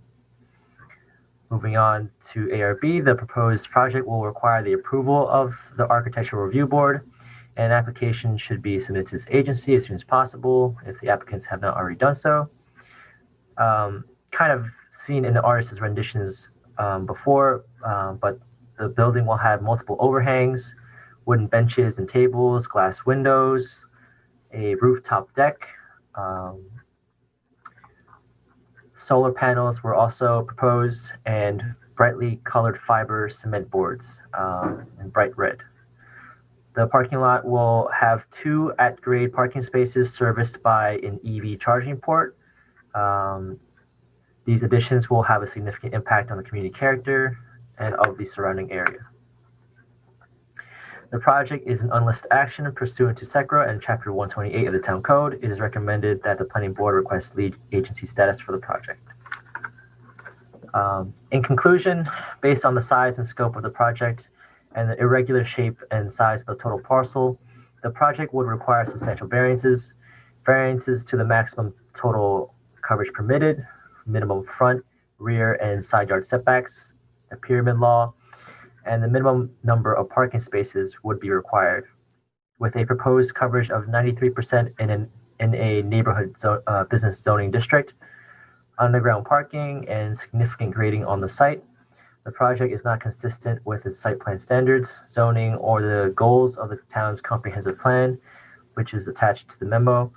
Moving on to ARB, the proposed project will require the approval of the Architectural Review Board, and an application should be submitted to this agency as soon as possible if the applicants have not already done so. Kind of seen in the artist's renditions before, but the building will have multiple overhangs, wooden benches and tables, glass windows, a rooftop deck. Solar panels were also proposed, and brightly colored fiber cement boards in bright red. The parking lot will have 2 at-grade parking spaces serviced by an EV charging port. These additions will have a significant impact on the community character and of the surrounding area. The project is an unlisted action pursuant to SECRA and Chapter 128 of the Town Code. It is recommended that the Planning Board request lead agency status for the project. In conclusion, based on the size and scope of the project and the irregular shape and size of the total parcel, the project would require substantial variances. Variances to the maximum total coverage permitted, minimum front, rear, and side yard setbacks, the pyramid law, and the minimum number of parking spaces would be required, with a proposed coverage of 93% in a neighborhood business zoning district, underground parking, and significant grading on the site. The project is not consistent with its site plan standards, zoning, or the goals of the town's comprehensive plan, which is attached to the memo.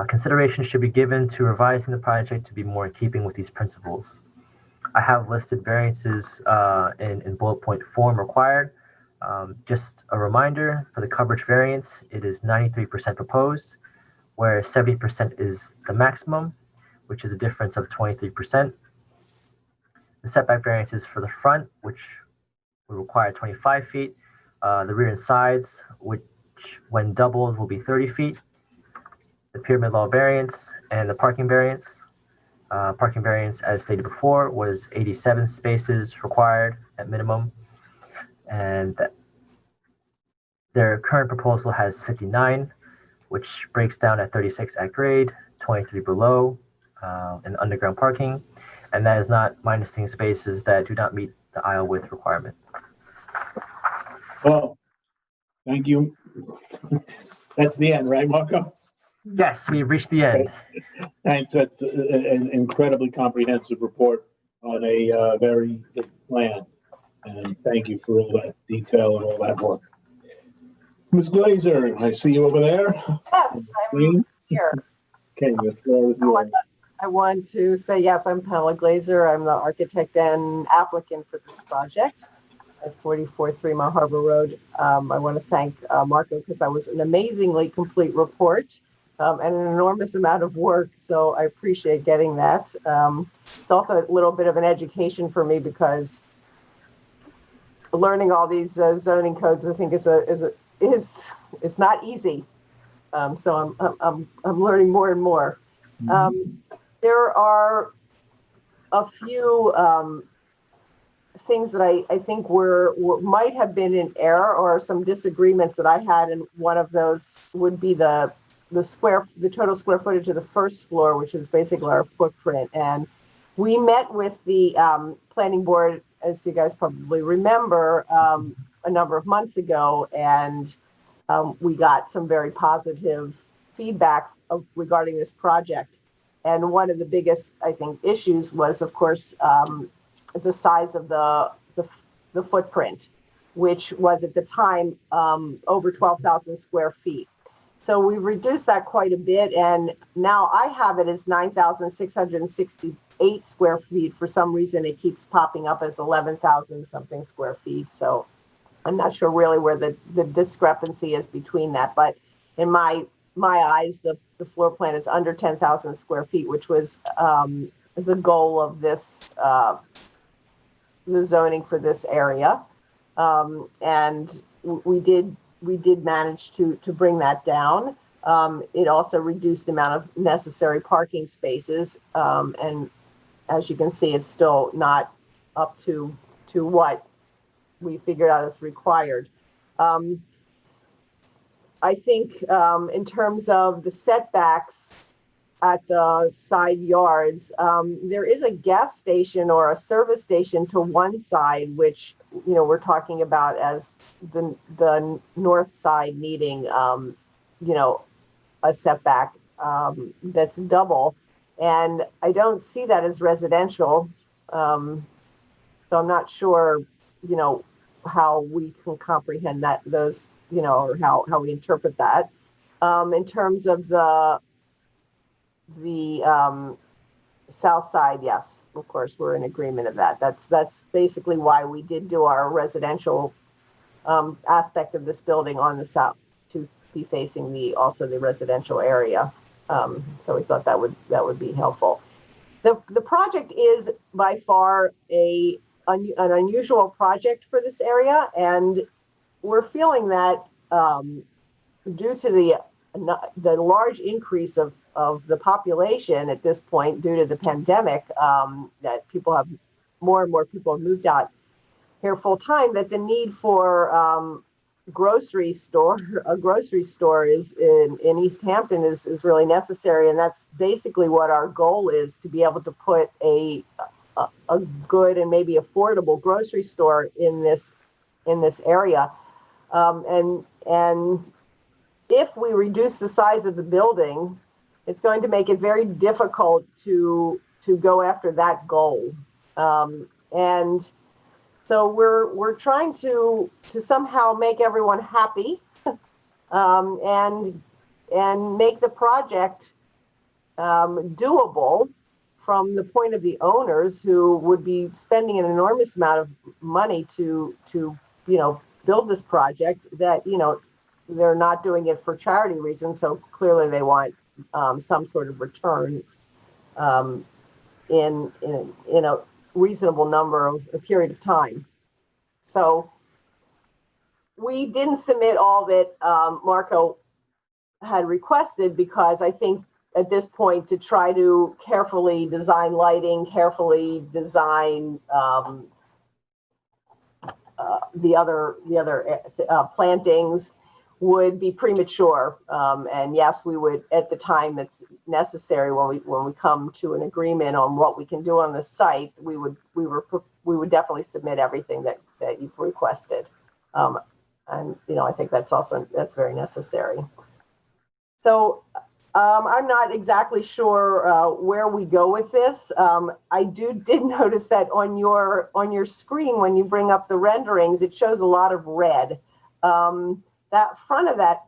Consideration should be given to revising the project to be more in keeping with these principles. I have listed variances in bullet point form required. Just a reminder, for the coverage variance, it is 93% proposed, where 70% is the maximum, which is a difference of 23%. The setback variances for the front, which will require 25 feet. The rear and sides, which when doubled will be 30 feet. The pyramid law variance and the parking variance. Parking variance, as stated before, was 87 spaces required at minimum, and their current proposal has 59, which breaks down at 36 at grade, 23 below, and underground parking, and that is not minusing spaces that do not meet the aisle width requirement. Well, thank you. That's the end, right, Marco? Yes, we've reached the end. Thanks. That's an incredibly comprehensive report on a very good plan. And thank you for all that detail and all that work. Ms. Glazer, I see you over there. Yes, I'm here. Okay, the floor is yours. I want to say, yes, I'm Pamela Glazer. I'm the architect and applicant for this project at 44 Mile Harbor Road. I want to thank Marco because that was an amazingly complete report. And an enormous amount of work, so I appreciate getting that. It's also a little bit of an education for me because learning all these zoning codes, I think, is not easy. So I'm learning more and more. There are a few things that I think might have been in error, or some disagreements that I had, and one of those would be the total square footage of the first floor, which is basically our footprint. And we met with the planning board, as you guys probably remember, a number of months ago, and we got some very positive feedback regarding this project. And one of the biggest, I think, issues was, of course, the size of the footprint, which was at the time over 12,000 square feet. So we reduced that quite a bit, and now I have it as 9,668 square feet. For some reason, it keeps popping up as 11,000 something square feet. So I'm not sure really where the discrepancy is between that. But in my eyes, the floor plan is under 10,000 square feet, which was the goal of this, the zoning for this area. And we did manage to bring that down. It also reduced the amount of necessary parking spaces. And as you can see, it's still not up to what we figured out is required. I think in terms of the setbacks at the side yards, there is a gas station or a service station to one side, which, you know, we're talking about as the north side needing, you know, a setback that's double. And I don't see that as residential. So I'm not sure, you know, how we can comprehend that, those, you know, or how we interpret that. In terms of the south side, yes, of course, we're in agreement of that. That's basically why we did do our residential aspect of this building on the south, to be facing also the residential area. So we thought that would be helpful. The project is by far an unusual project for this area, and we're feeling that due to the large increase of the population at this point due to the pandemic, that more and more people have moved out here full time, that the need for a grocery store is in East Hampton is really necessary. And that's basically what our goal is, to be able to put a good and maybe affordable grocery store in this area. And if we reduce the size of the building, it's going to make it very difficult to go after that goal. And so we're trying to somehow make everyone happy, and make the project doable from the point of the owners, who would be spending an enormous amount of money to build this project, that, they're not doing it for charity reasons. So clearly they want some sort of return in a reasonable a period of time. So we didn't submit all that Marco had requested, because I think at this point, to try to carefully design lighting, carefully design the other plantings would be premature. And yes, we would, at the time that's necessary, when we come to an agreement on what we can do on the site, we would definitely submit everything that you've requested. And I think that's very necessary. So I'm not exactly sure where we go with this. I did notice that on your screen, when you bring up the renderings, it shows a lot of red. That front of that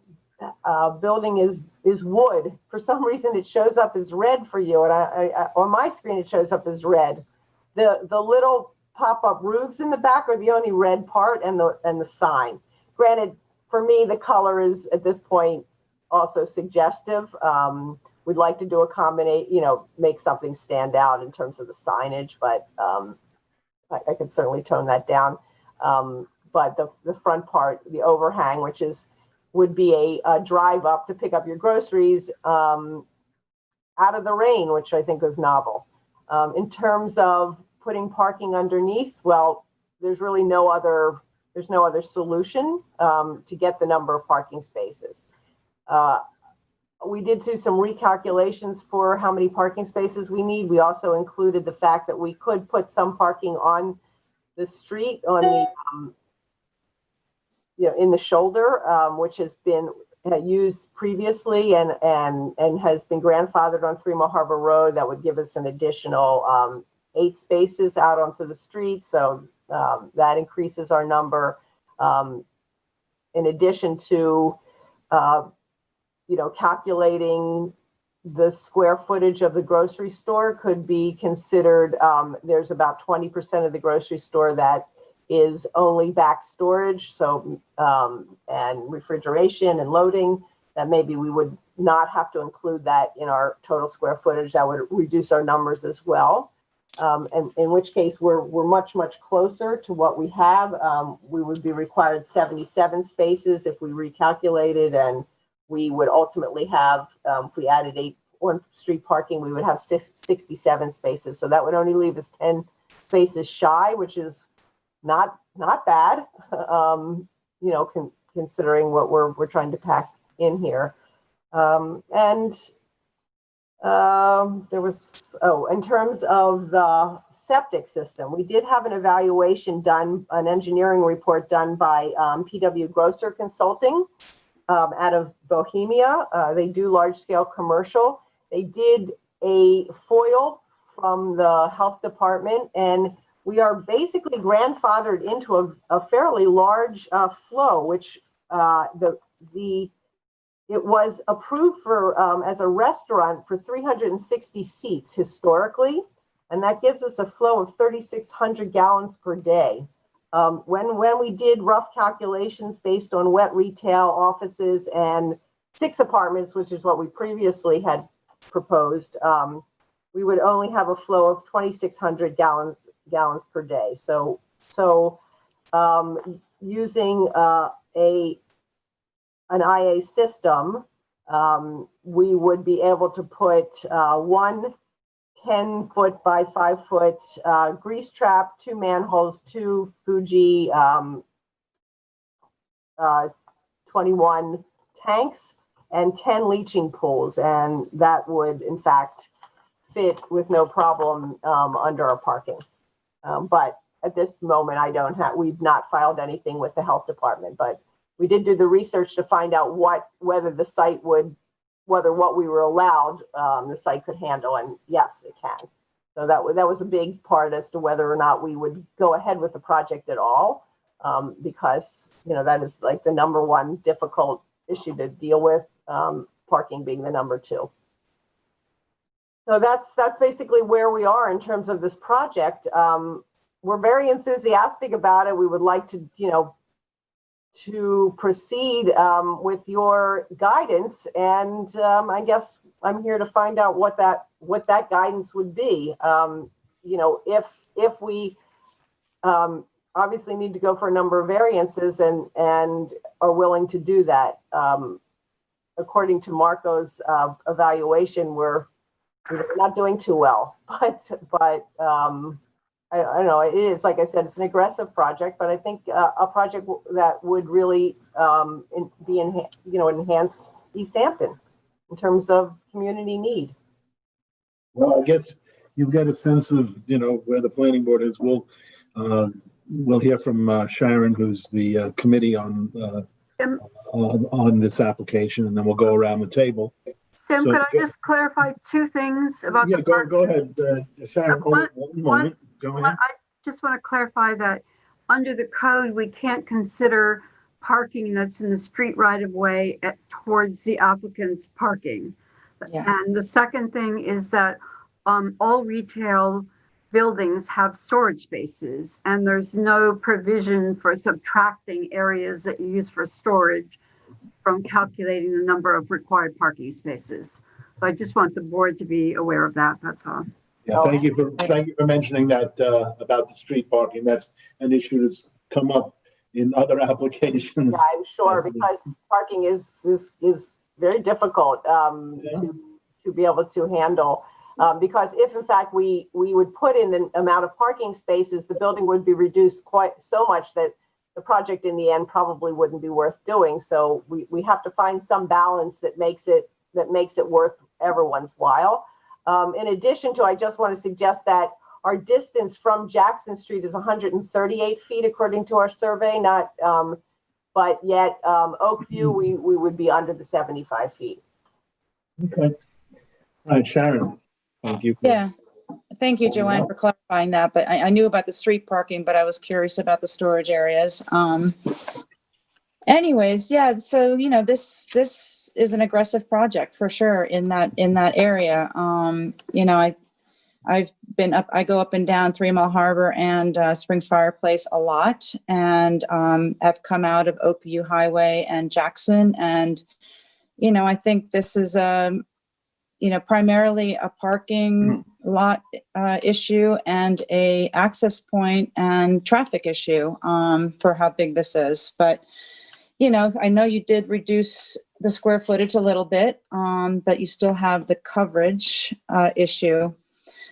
building is wood. For some reason, it shows up as red for you, and I on my screen it shows up as red. The little pop-up roofs in the back are the only red part, and the sign. Granted, for me, the color is at this point also suggestive. We'd like to do a combination, make something stand out in terms of the signage, but I could certainly tone that down. But the front part, the overhang, would be a drive up to pick up your groceries out of the rain, which I think was novel. In terms of putting parking underneath, well, there's really no other solution to get the number of parking spaces. We did do some recalculations for how many parking spaces we need. We also included the fact that we could put some parking on the street, on the in the shoulder, which has been used previously and has been grandfathered on 3 Mile Harbor Road. That would give us an additional 8 spaces out onto the street. So that increases our number. In addition to, calculating the square footage of the grocery store could be considered. There's about 20% of the grocery store that is only back storage, so and refrigeration and loading, that maybe we would not have to include that in our total square footage. That would reduce our numbers as well. And in which case we're much closer to what we have. We would be required 77 spaces if we recalculated, and we would ultimately have, if we added 8 on-street parking, we would have 67 spaces. So that would only leave us 10 spaces shy, which is not bad, considering what we're trying to pack in here. There was, in terms of the septic system, we did have an evaluation done, an engineering report done by PW Grosser Consulting out of Bohemia. They do large scale commercial. They did a FOIL from the health department, and we are basically grandfathered into a fairly large flow, which it was approved for as a restaurant for 360 seats historically, and that gives us a flow of 3,600 gallons per day. When we did rough calculations based on wet retail offices and 6 apartments, which is what we previously had proposed, we would only have a flow of 2,600 gallons per day. So using an IA system, we would be able to put one 10-foot by 5-foot grease trap, 2 manholes, 2 Fuji 21 tanks, and 10 leaching pools. And that would, in fact, fit with no problem under our parking. But at this moment, we've not filed anything with the health department, but we did do the research to find out whether what we were allowed, the site could handle, and yes, it can. So that was a big part as to whether or not we would go ahead with the project at all, because that is like the number one difficult issue to deal with, parking being the number 2. So that's basically where we are in terms of this project. We're very enthusiastic about it. We would like to proceed with your guidance, and I guess I'm here to find out what that guidance would be. If we obviously need to go for a number of variances and are willing to do that. According to Marco's evaluation, we're not doing too well, but I don't know. It is, like I said, it's an aggressive project, but I think a project that would really enhance East Hampton in terms of community need. Well, I guess you've got a sense of where the planning board is. We'll hear from Sharon, who's the committee on this application, and then we'll go around the table. Sim, could I just clarify 2 things about the parking? Go ahead, Sharon. One moment. Go ahead. I just want to clarify that under the code, we can't consider parking that's in the street right of way towards the applicant's parking. Yeah. And the second thing is that all retail buildings have storage spaces, and there's no provision for subtracting areas that you use for storage from calculating the number of required parking spaces. So I just want the board to be aware of that. That's all. Yeah, thank you for mentioning that about the street parking. That's an issue that's come up in other applications. Yeah, I'm sure, because parking is very difficult to be able to handle. Because if in fact we would put in the amount of parking spaces, the building would be reduced quite so much that the project in the end probably wouldn't be worth doing. So we have to find some balance that makes it worth everyone's while. In addition to, I just want to suggest that our distance from Jackson Street is 138 feet according to our survey, but yet Oakview, we would be under the 75 feet. Okay. All right, Sharon, thank you. Yeah, thank you, Joanne, for clarifying that. But I knew about the street parking, but I was curious about the storage areas. Anyways, yeah, so this is an aggressive project for sure in that area. I go up and down 3 Mile Harbor and Springs Fireplace a lot, and I've come out of Oakview Highway and Jackson, and I think this is primarily a parking lot issue and a access point and traffic issue for how big this is. But I know you did reduce the square footage a little bit, but you still have the coverage issue.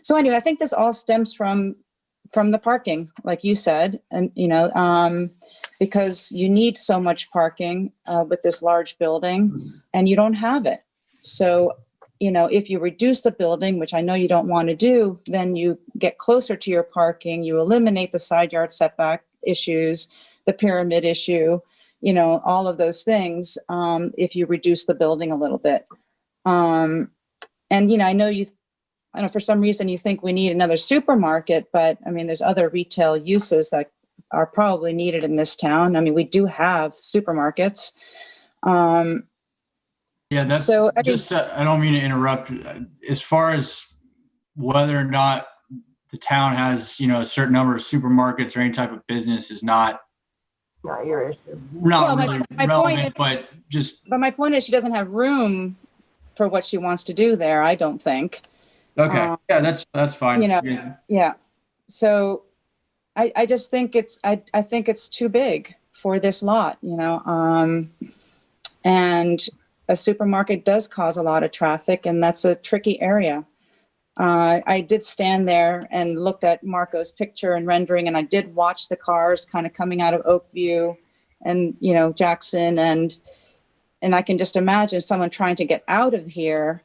So anyway, I think this all stems from the parking, like you said, and because you need so much parking with this large building, and you don't have it. So, if you reduce the building, which I know you don't want to do, then you get closer to your parking, you eliminate the side yard setback issues, the pyramid issue, all of those things, if you reduce the building a little bit. And, I know for some reason you think we need another supermarket, but I mean, there's other retail uses that are probably needed in this town. I mean, we do have supermarkets. Yeah, that's so, I don't mean to interrupt. As far as whether or not the town has, a certain number of supermarkets or any type of business is not your issue. Not really relevant, but my point is she doesn't have room for what she wants to do there, I don't think. Okay. Yeah, that's fine. Yeah. So I just think I think it's too big for this lot, and a supermarket does cause a lot of traffic, and that's a tricky area. I did stand there and looked at Marco's picture and rendering, and I did watch the cars kind of coming out of Oakview and, Jackson, and I can just imagine someone trying to get out of here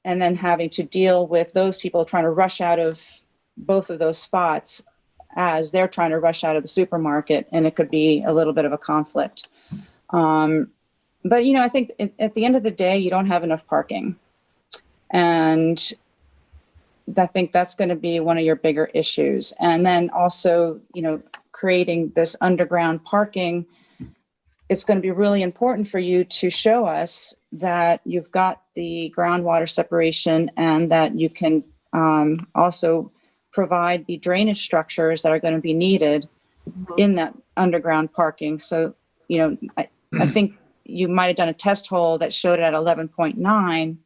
and then having to deal with those people trying to rush out of both of those spots as they're trying to rush out of the supermarket, and it could be a little bit of a conflict. But, I think at the end of the day, you don't have enough parking. And I think that's going to be one of your bigger issues. And then also, creating this underground parking, it's going to be really important for you to show us that you've got the groundwater separation and that you can also provide the drainage structures that are going to be needed in that underground parking. So, I think you might have done a test hole that showed it at 11.9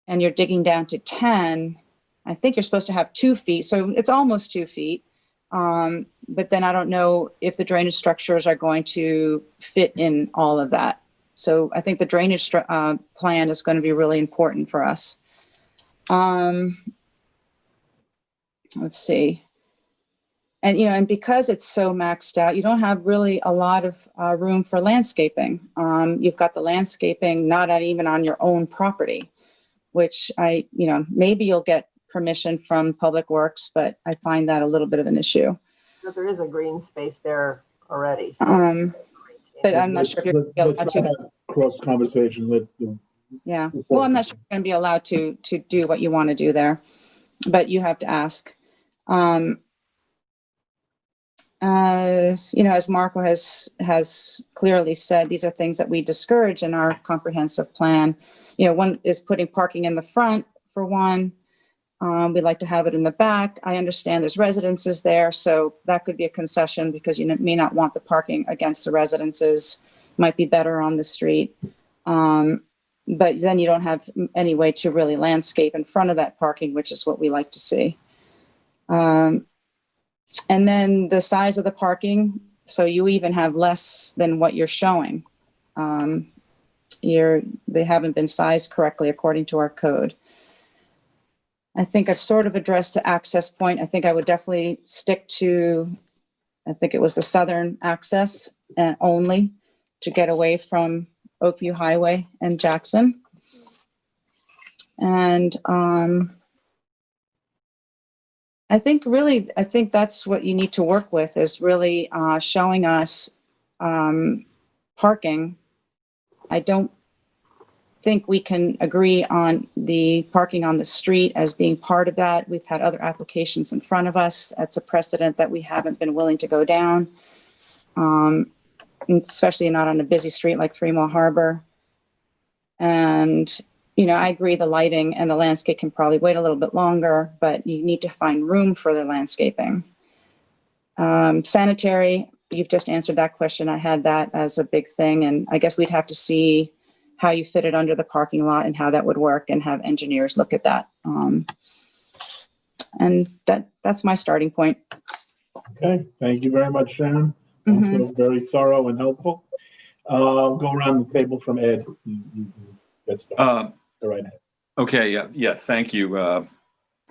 and you're digging down to 10. I think you're supposed to have 2 feet. So it's almost 2 feet. But then I don't know if the drainage structures are going to fit in all of that. So I think the drainage plan is going to be really important for us. Let's see. And, and because it's so maxed out, you don't have really a lot of room for landscaping. You've got the landscaping not even on your own property, which maybe you'll get permission from Public Works, but I find that a little bit of an issue. But there is a green space there already. So but I'm not sure if you're going to be allowed to have cross conversation with the. Yeah. Well, I'm not sure you're going to be allowed to do what you want to do there, but you have to ask. As Marco has clearly said, these are things that we discourage in our comprehensive plan. One is putting parking in the front for one. We'd like to have it in the back. I understand there's residences there, so that could be a concession because you may not want the parking against the residences. Might be better on the street. But then you don't have any way to really landscape in front of that parking, which is what we like to see. And then the size of the parking, so you even have less than what you're showing. They haven't been sized correctly according to our code. I think I've sort of addressed the access point. I think I would definitely stick to, I think it was the southern access and only to get away from Oakview Highway and Jackson. And I think that's what you need to work with is really showing us parking. I don't think we can agree on the parking on the street as being part of that. We've had other applications in front of us. That's a precedent that we haven't been willing to go down, especially not on a busy street like 3 Mile Harbor. And, I agree the lighting and the landscape can probably wait a little bit longer, but you need to find room for the landscaping. Sanitary, you've just answered that question. I had that as a big thing, and I guess we'd have to see how you fit it under the parking lot and how that would work and have engineers look at that. And that's my starting point. Okay, thank you very much, Sharon. Also very thorough and helpful. Go around the table from Ed. Get started. Go right ahead. Okay, yeah. Thank you,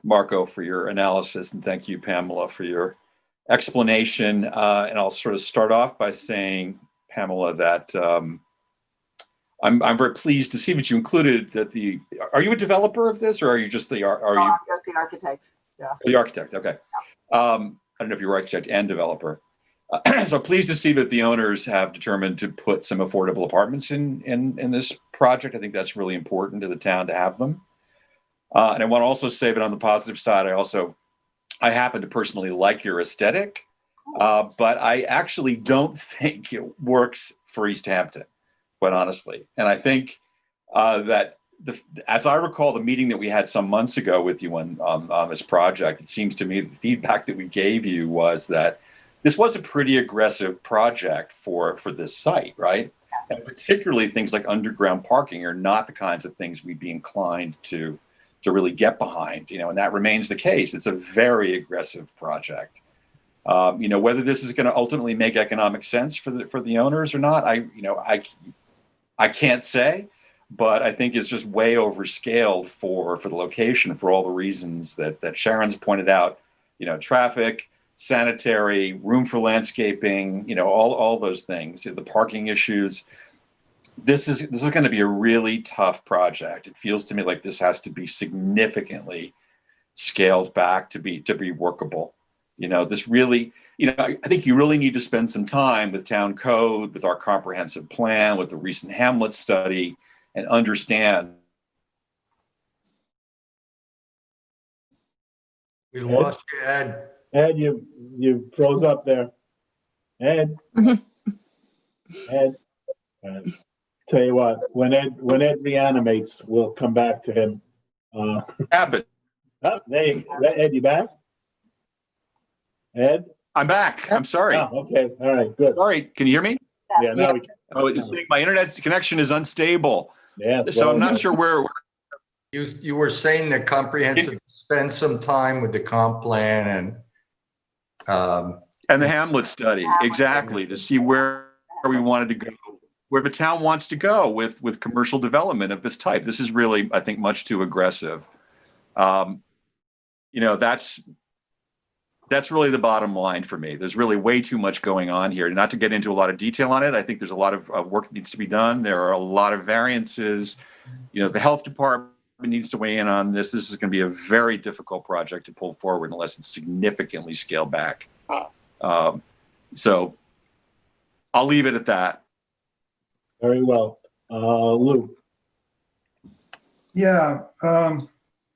Marco, for your analysis, and thank you, Pamela, for your explanation. And I'll sort of start off by saying, Pamela, that I'm very pleased to see that you included that are you a developer of this, or are you just I'm just the architect. Yeah. The architect, okay. I don't know if you're architect and developer. So pleased to see that the owners have determined to put some affordable apartments in this project. I think that's really important to the town to have them. And I want to also say that on the positive side, I happen to personally like your aesthetic, but I actually don't think it works for East Hampton, quite honestly. And I think that as I recall the meeting that we had some months ago with you on this project, it seems to me the feedback that we gave you was that this was a pretty aggressive project for this site, right? Yes. And particularly things like underground parking are not the kinds of things we'd be inclined to really get behind, and that remains the case. It's a very aggressive project. Whether this is going to ultimately make economic sense for the owners or not, I can't say, but I think it's just way overscaled for the location for all the reasons that Sharon's pointed out. Traffic, sanitary, room for landscaping, all those things, the parking issues. This is going to be a really tough project. It feels to me like this has to be significantly scaled back to be workable. This really, I think you really need to spend some time with town code, with our comprehensive plan, with the recent Hamlet study, and understand. We lost you, Ed. Ed, you froze up there. Ed. Ed. Tell you what, when Ed reanimates, we'll come back to him. Abbott. Oh, there you go. Ed, you back? Ed? I'm back. I'm sorry. Oh, okay. All right, good. Sorry. Can you hear me? Yeah, now we can. Oh, it's saying my internet connection is unstable. Yes. So I'm not sure where. You were saying that comprehensive, spend some time with the comp plan and the Hamlet study, exactly, to see where we wanted to go, where the town wants to go with commercial development of this type. This is really, I think, much too aggressive. That's really the bottom line for me. There's really way too much going on here. Not to get into a lot of detail on it, I think there's a lot of work that needs to be done. There are a lot of variances. The health department needs to weigh in on this. This is going to be a very difficult project to pull forward unless it's significantly scaled back. So I'll leave it at that. Very well. Lou. Yeah. The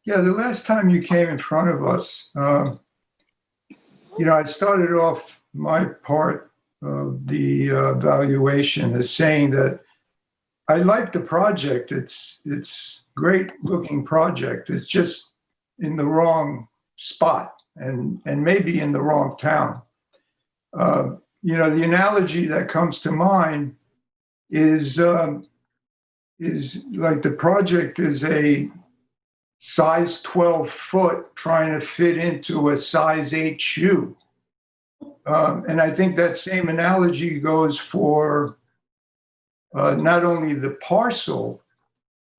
last time you came in front of us, I started off my part of the evaluation as saying that I like the project. It's great looking project. It's just in the wrong spot and maybe in the wrong town. The analogy that comes to mind is like the project is a size 12 foot trying to fit into a size 8 shoe. And I think that same analogy goes for not only the parcel,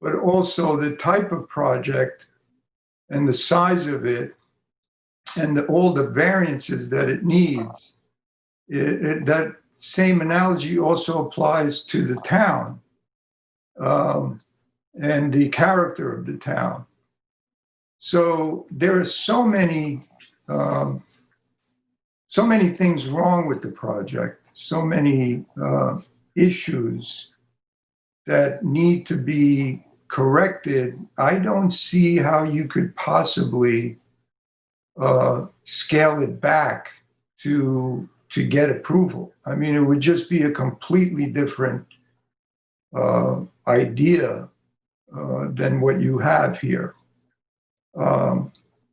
but also the type of project and the size of it and all the variances that it needs. That same analogy also applies to the town and the character of the town. So there are so many things wrong with the project, so many issues that need to be corrected. I don't see how you could possibly scale it back to get approval. I mean, it would just be a completely different idea than what you have here.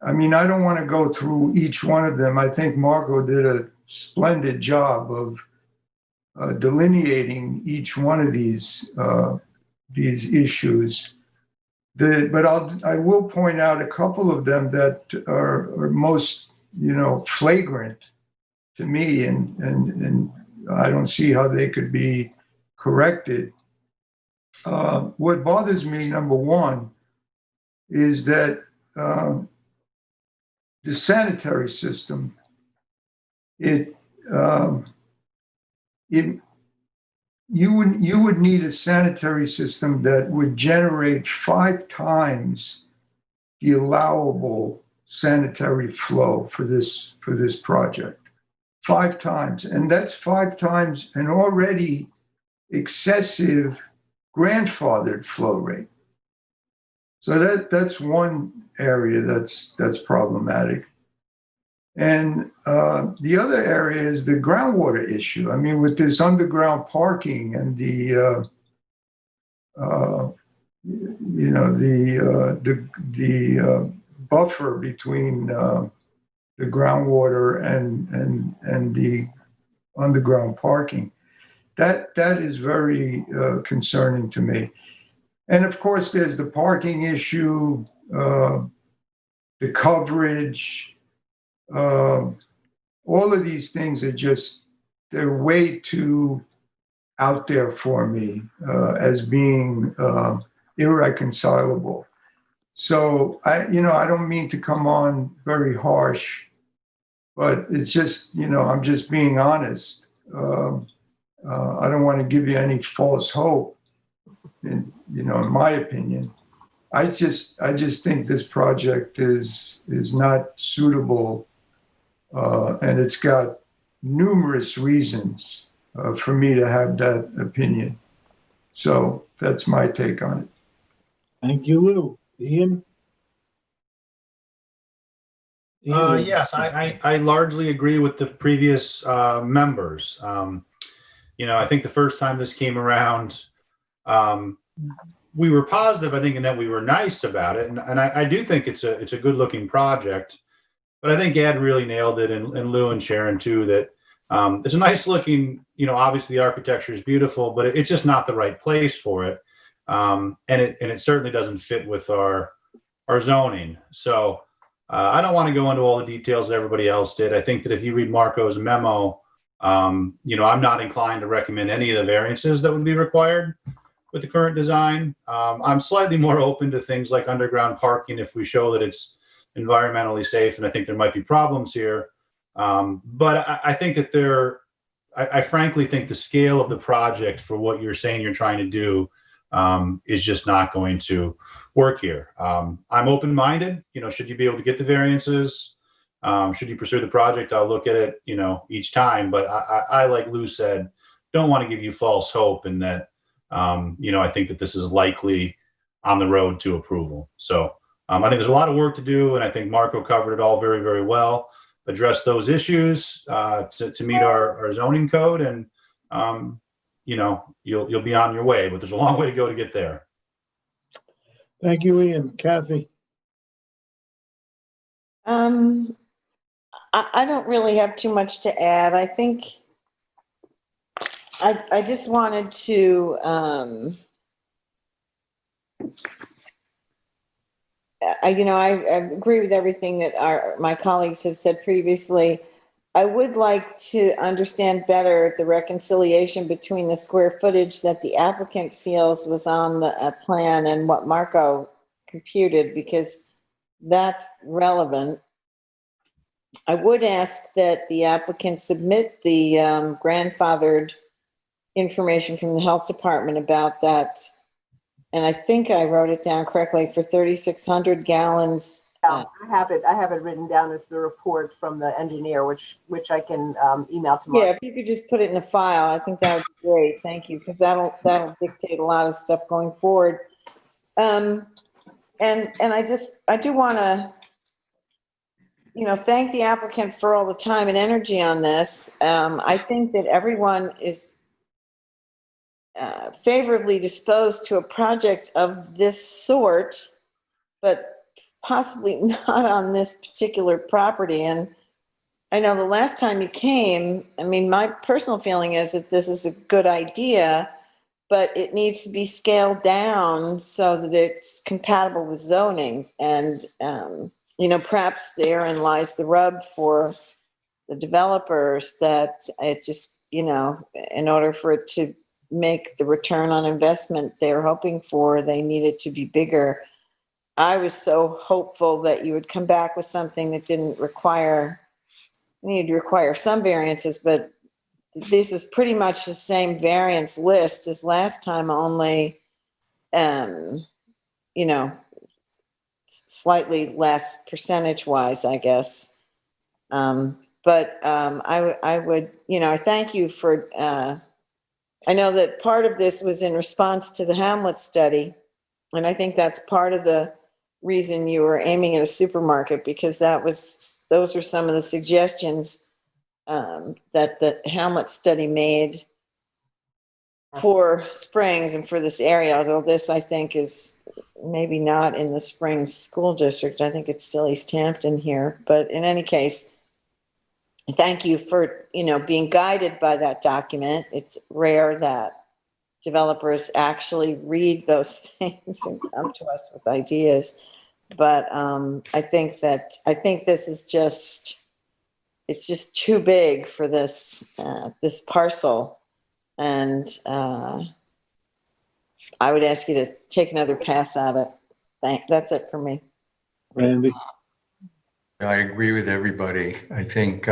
I mean, I don't want to go through each one of them. I think Marco did a splendid job of delineating each one of these issues. But I will point out a couple of them that are most, flagrant to me, and I don't see how they could be corrected. What bothers me, number one, is that the sanitary system, you would need a sanitary system that would generate 5 times the allowable sanitary flow for this project. 5 times, and that's 5 times an already excessive grandfathered flow rate. So that's one area that's problematic. And the other area is the groundwater issue. I mean, with this underground parking and the buffer between the groundwater and the underground parking, that is very concerning to me. And of course, there's the parking issue, the coverage. All of these things are they're way too out there for me as being irreconcilable. So I don't mean to come on very harsh, but it's just, I'm just being honest. I don't want to give you any false hope, in my opinion. I just think this project is not suitable, and it's got numerous reasons for me to have that opinion. So that's my take on it. Thank you, Lou. Ian? Yes, I largely agree with the previous members. I think the first time this came around, we were positive, I think, in that we were nice about it. And I do think it's a good looking project, but I think Ed really nailed it, and Lou and Sharon too, that it's a nice looking, obviously the architecture is beautiful, but it's just not the right place for it. And it certainly doesn't fit with our zoning. So I don't want to go into all the details that everybody else did. I think that if you read Marco's memo, I'm not inclined to recommend any of the variances that would be required with the current design. I'm slightly more open to things like underground parking if we show that it's environmentally safe, and I think there might be problems here. But I think that I frankly think the scale of the project for what you're saying you're trying to do is just not going to work here. I'm open-minded. Should you be able to get the variances? Should you pursue the project? I'll look at it, each time. But I, like Lou said, don't want to give you false hope in that, I think that this is likely on the road to approval. So I think there's a lot of work to do, and I think Marco covered it all very, very well. Address those issues to meet our zoning code, and you'll be on your way. But there's a long way to go to get there. Thank you, Ian. Kathy? I don't really have too much to add. I think I just wanted to I agree with everything that my colleagues have said previously. I would like to understand better the reconciliation between the square footage that the applicant feels was on the plan and what Marco computed, because that's relevant. I would ask that the applicant submit the grandfathered information from the health department about that. And I think I wrote it down correctly for 3,600 gallons. I have it written down as the report from the engineer, which I can email tomorrow. Yeah, if you could just put it in the file, I think that would be great. Thank you, because that'll dictate a lot of stuff going forward. And I do want to, thank the applicant for all the time and energy on this. I think that everyone is favorably disposed to a project of this sort, but possibly not on this particular property. And I know the last time you came, my personal feeling is that this is a good idea, but it needs to be scaled down so that it's compatible with zoning. And, perhaps therein lies the rub for the developers, that it just, in order for it to make the return on investment they're hoping for. They need it to be bigger. I was so hopeful that you would come back with something that didn't require, need to require some variances, but this is pretty much the same variance list as last time, only, you know, slightly less percentage-wise, I guess. I would, you know, thank you for, I know that part of this was in response to the Hamlet study, and I think that's part of the reason you were aiming at a supermarket, because those were some of the suggestions that the Hamlet study made for Springs and for this area, although this, I think, is maybe not in the Springs School District. I think it's still East Hampton here. But in any case, thank you for, you know, being guided by that document. It's rare that developers actually read those things and come to us with ideas. But I think this is just, it's just too big for this this parcel. And I would ask you to take another pass at it. That's it for me. Randy? I agree with everybody. I think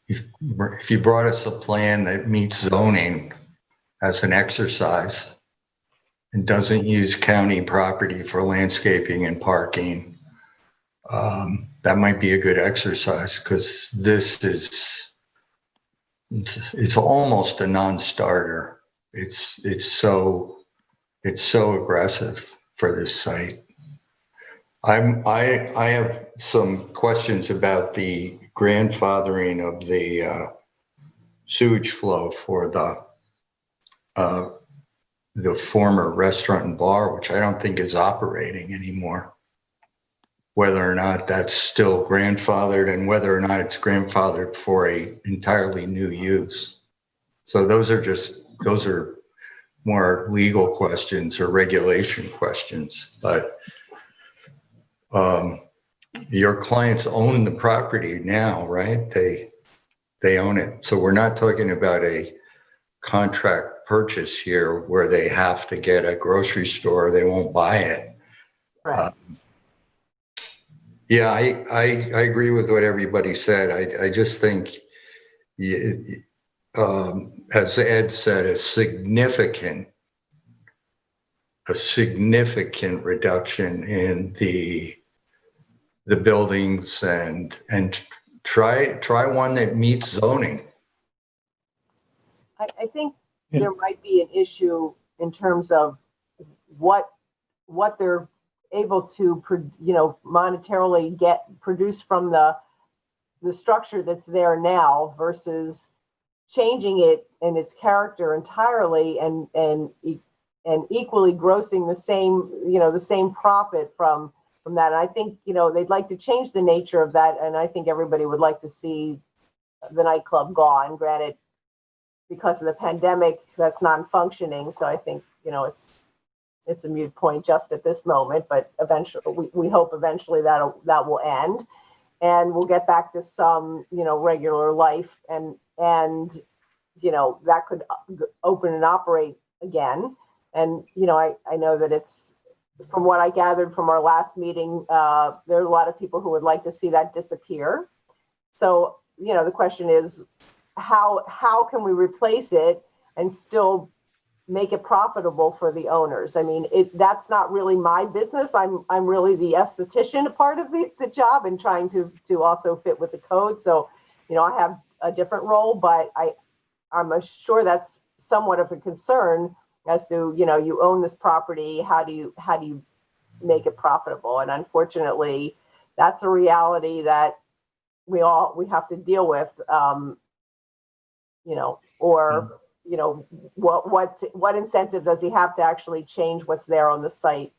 if you brought us a plan that meets zoning as an exercise and doesn't use county property for landscaping and parking, that might be a good exercise, because this is, it's almost a non-starter. It's so aggressive for this site. I have some questions about the grandfathering of the sewage flow for the former restaurant and bar, which I don't think is operating anymore. Whether or not that's still grandfathered, and whether or not it's grandfathered for a entirely new use. So those are more legal questions or regulation questions. But your clients own the property now, right? They own it. So we're not talking about a contract purchase here where they have to get a grocery store, they won't buy it. Right. Yeah, I agree with what everybody said. I just think, as Ed said, a significant reduction in the buildings, and try one that meets zoning. I think there might be an issue in terms of what they're able to, you know, monetarily produce from the structure that's there now versus changing it and its character entirely and equally grossing the same, you know, the same profit from that. And I think, you know, they'd like to change the nature of that. And I think everybody would like to see the nightclub gone. Granted, because of the pandemic, that's non-functioning. So I think, you know, it's a moot point just at this moment, but eventually we hope eventually that will end and we'll get back to some, you know, regular life and, you know, that could open and operate again. And, you know, I know that it's, from what I gathered from our last meeting, there are a lot of people who would like to see that disappear. So, you know, the question is, how can we replace it and still make it profitable for the owners? I mean, that's not really my business. I'm really the esthetician part of the job and trying to also fit with the code. So, you know, I have a different role, but I'm sure that's somewhat of a concern as to, you know, you own this property. How do you make it profitable? And unfortunately, that's a reality that we have to deal with. You know, or, you know, what incentive does he have to actually change what's there on the site?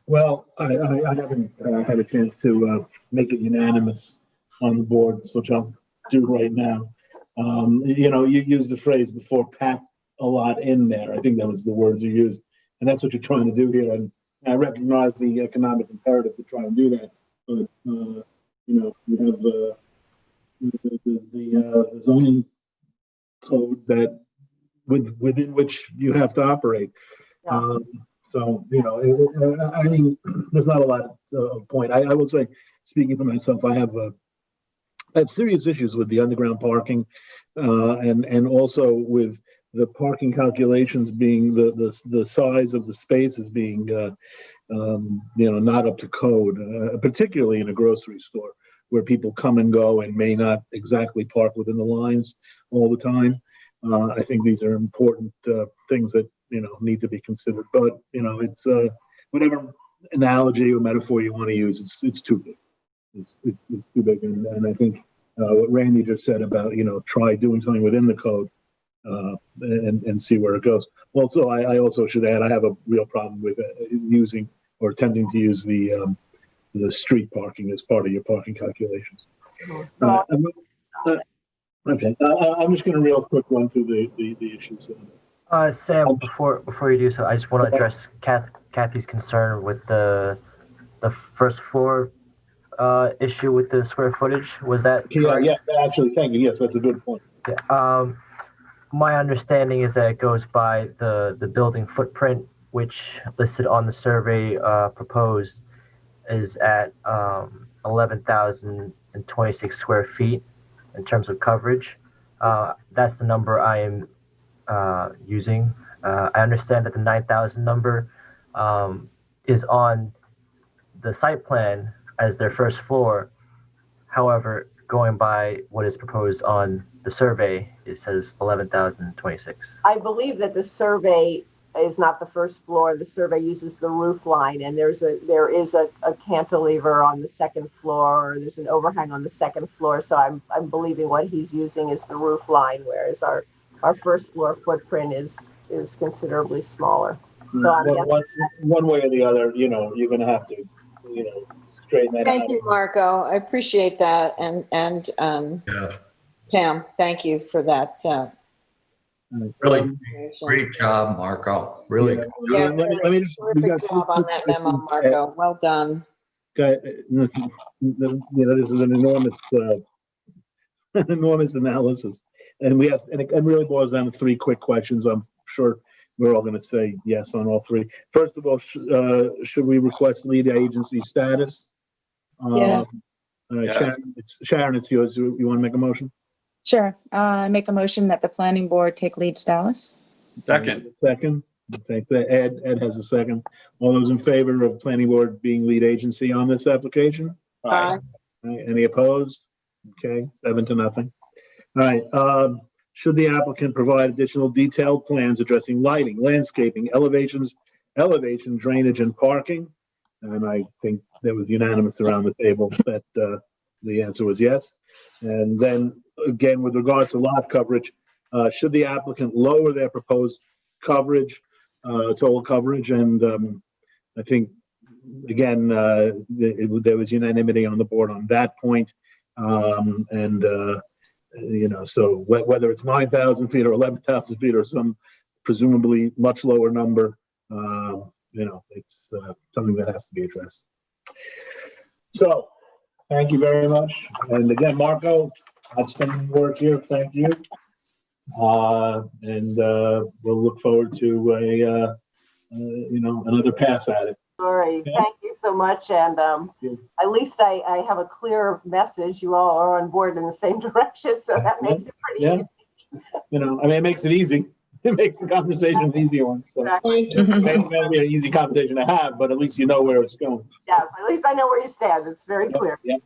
Well, I haven't had a chance to make it unanimous on the boards, which I'll do right now. You know, you used the phrase before, pack a lot in there. I think that was the words you used. And that's what you're trying to do here. And I recognize the economic imperative to try and do that. But, you know, you have the zoning code that within which you have to operate. Yeah. So, I mean, there's not a lot of point. I will say, speaking for myself, I have serious issues with the underground parking, and also with the parking calculations being the size of the spaces being, not up to code, particularly in a grocery store where people come and go and may not exactly park within the lines all the time. I think these are important things that need to be considered. But it's whatever analogy or metaphor you want to use. It's too big. It's too big, and I think what Randy just said about try doing something within the code and see where it goes. Also, I also should add I have a real problem with using or attempting to use the street parking as part of your parking calculations. Okay, I'm just going to real quick run through the issues. Sam, before you do so, I just want to address Kathy's concern with the first floor issue with the square footage. Was that correct? Yeah, actually, thank you. Yes, that's a good point. Yeah, my understanding is that it goes by the building footprint, which listed on the survey proposed is at 11,026 square feet in terms of coverage. That's the number I am using. I understand that the 9,000 number is on the site plan as their first floor. However, going by what is proposed on the survey, it says 11,026. I believe that the survey is not the first floor. The survey uses the roof line, and there is a cantilever on the second floor, or there's an overhang on the second floor. So I'm believing what he's using is the roof line, whereas our first floor footprint is considerably smaller. So one way or the other, you're going to have to, straighten that out. Thank you, Marco. I appreciate that. And Pam, thank you for that. Really great job, Marco. Really. Yeah, let me just, terrific job on that memo, Marco. Well done. This is an enormous analysis, and it really boils down to three quick questions. I'm sure we're all going to say yes on all three. First of all, should we request lead agency status? Yes. Sharon, it's yours. You want to make a motion? Sure. Make a motion that the planning board take lead status. Second. Second. Thank you. Ed has a second. All those in favor of planning board being lead agency on this application? Aye. Any opposed? Okay, 7-0. All right. Should the applicant provide additional detailed plans addressing lighting, landscaping, elevation, drainage, and parking? And I think that was unanimous around the table that the answer was yes. And then again, with regard to lot coverage, should the applicant lower their proposed coverage, total coverage? And I think, again, there was unanimity on the board on that point. So whether it's 9,000 feet or 11,000 feet or some presumably much lower number, it's something that has to be addressed. So thank you very much. And again, Marco, outstanding work here. Thank you. And we'll look forward to another pass at it. All right. Okay. Thank you so much. And at least I have a clear message. You all are on board in the same direction. So that makes it pretty easy. It makes it easy. It makes the conversation an easier one. So exactly. It may be an easy conversation to have, but at least you know where it's going. Yes, at least I know where you stand. It's very clear. Yeah.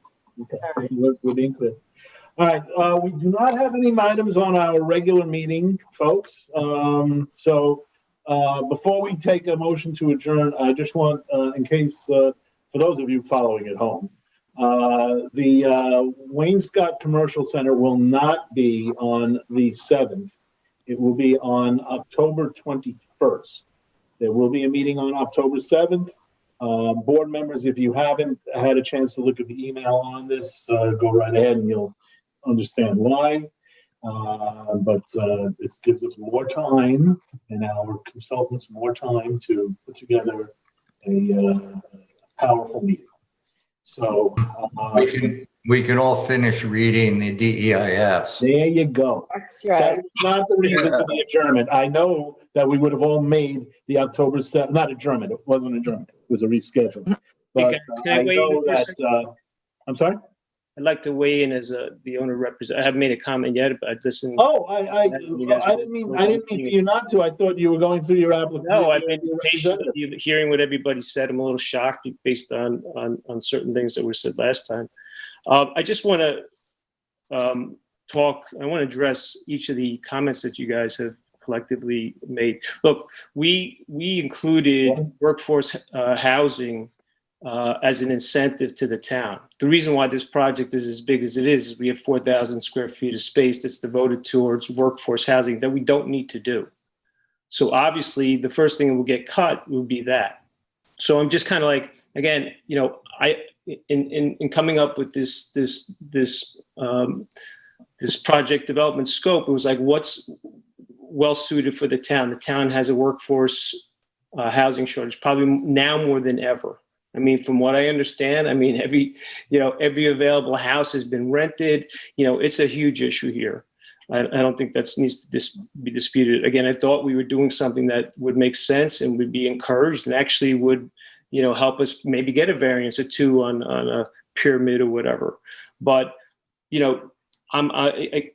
Okay. Right. We're being clear. All right. We do not have any items on our regular meeting, folks. Before we take a motion to adjourn, I just want, in case for those of you following at home, the Wainscott Commercial Center will not be on the 7th. It will be on October 21st. There will be a meeting on October 7th. Board members, if you haven't had a chance to look at the email on this, go right ahead and you'll understand why. But this gives us more time and our consultants more time to put together a powerful meeting. So we could all finish reading the DEIS. There you go. That's That right. was not the reason for the adjournment. I know that we would have all made the October 7th, not adjournment, it wasn't adjournment, it was a reschedule. But Can I I weigh in know for a that, I'm sorry? I'd like to weigh in as the owner representative. I haven't made a comment yet, but I'd listen. Oh, I didn't mean for you not to. I thought you were going through your application. No, I've been patient hearing what everybody said. I'm a little shocked based on certain things that were said last time. I just want to I want to address each of the comments that you guys have collectively made. Look, we included workforce housing as an incentive to the town. The reason why this project is as big as it is we have 4,000 square feet of space that's devoted towards workforce housing that we don't need to do. So obviously, the first thing that will get cut would be that. So I'm just kind of like, again, in coming up with this project development scope, it was like, what's well suited for the town? The town has a workforce housing shortage, probably now more than ever. I mean, from what I understand, every available house has been rented. It's a huge issue here. I don't think that needs to be disputed. Again, I thought we were doing something that would make sense and would be encouraged and actually would, help us maybe get a variance or two on a pyramid or whatever. But,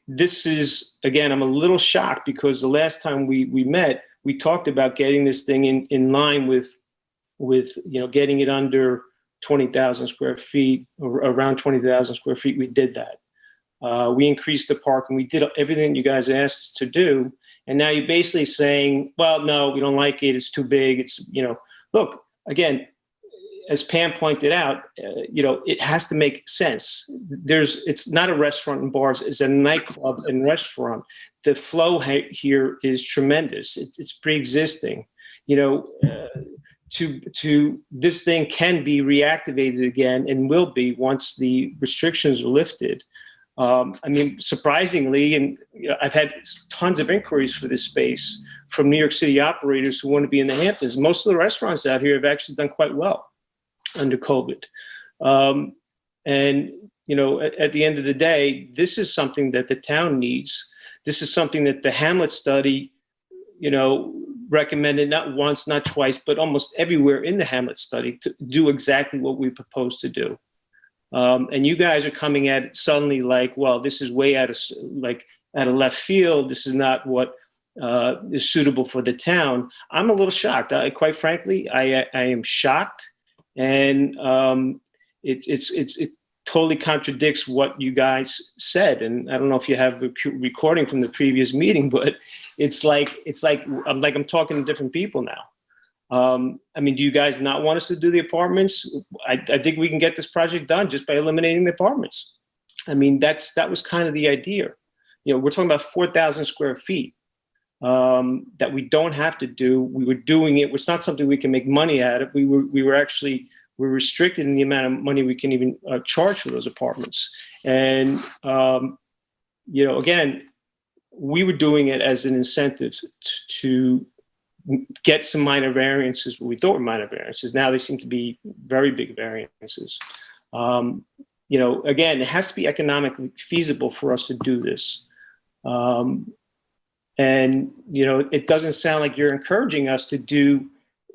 this is, again, I'm a little shocked because the last time we met, we talked about getting this thing in line with getting it under 20,000 square feet, or around 20,000 square feet. We did that. We increased the park and we did everything you guys asked us to do. And now you're basically saying, well, no, we don't like it. It's too big. It's, look, again, as Pam pointed out, it has to make sense. It's not a restaurant and bars. It's a nightclub and restaurant. The flow here is tremendous. It's pre-existing, to this thing can be reactivated again and will be once the restrictions are lifted. Surprisingly, and I've had tons of inquiries for this space from New York City operators who want to be in the Hamptons. Most of the restaurants out here have actually done quite well under COVID. At the end of the day, this is something that the town needs. This is something that the Hamlet study, recommended not once, not twice, but almost everywhere in the Hamlet study to do exactly what we propose to do. And you guys are coming at it suddenly like, well, this is way out of left field. This is not what is suitable for the town. I'm a little shocked. Quite frankly, I am shocked, and it totally contradicts what you guys said. And I don't know if you have a recording from the previous meeting, but it's like I'm talking to different people now. Do you guys not want us to do the apartments? I think we can get this project done just by eliminating the apartments. That was kind of the idea. We're talking about 4,000 square feet that we don't have to do. We were doing it. It's not something we can make money out of. We're restricted in the amount of money we can even charge for those apartments. And, again, we were doing it as an incentive to get some minor variances, what we thought were minor variances. Now they seem to be very big variances. Again, it has to be economically feasible for us to do this. It doesn't sound like you're encouraging us to do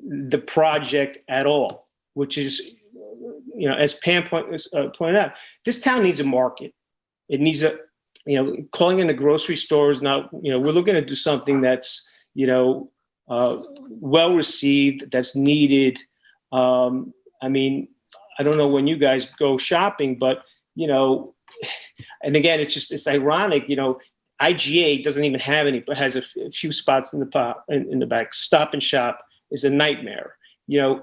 the project at all, which is, as Pam pointed out, this town needs a market. It needs calling in the grocery store is not, we're looking to do something that's, well received, that's needed. I don't know when you guys go shopping, but, and again, it's ironic, IGA doesn't even have any, but has a few spots in the back. Stop and Shop is a nightmare.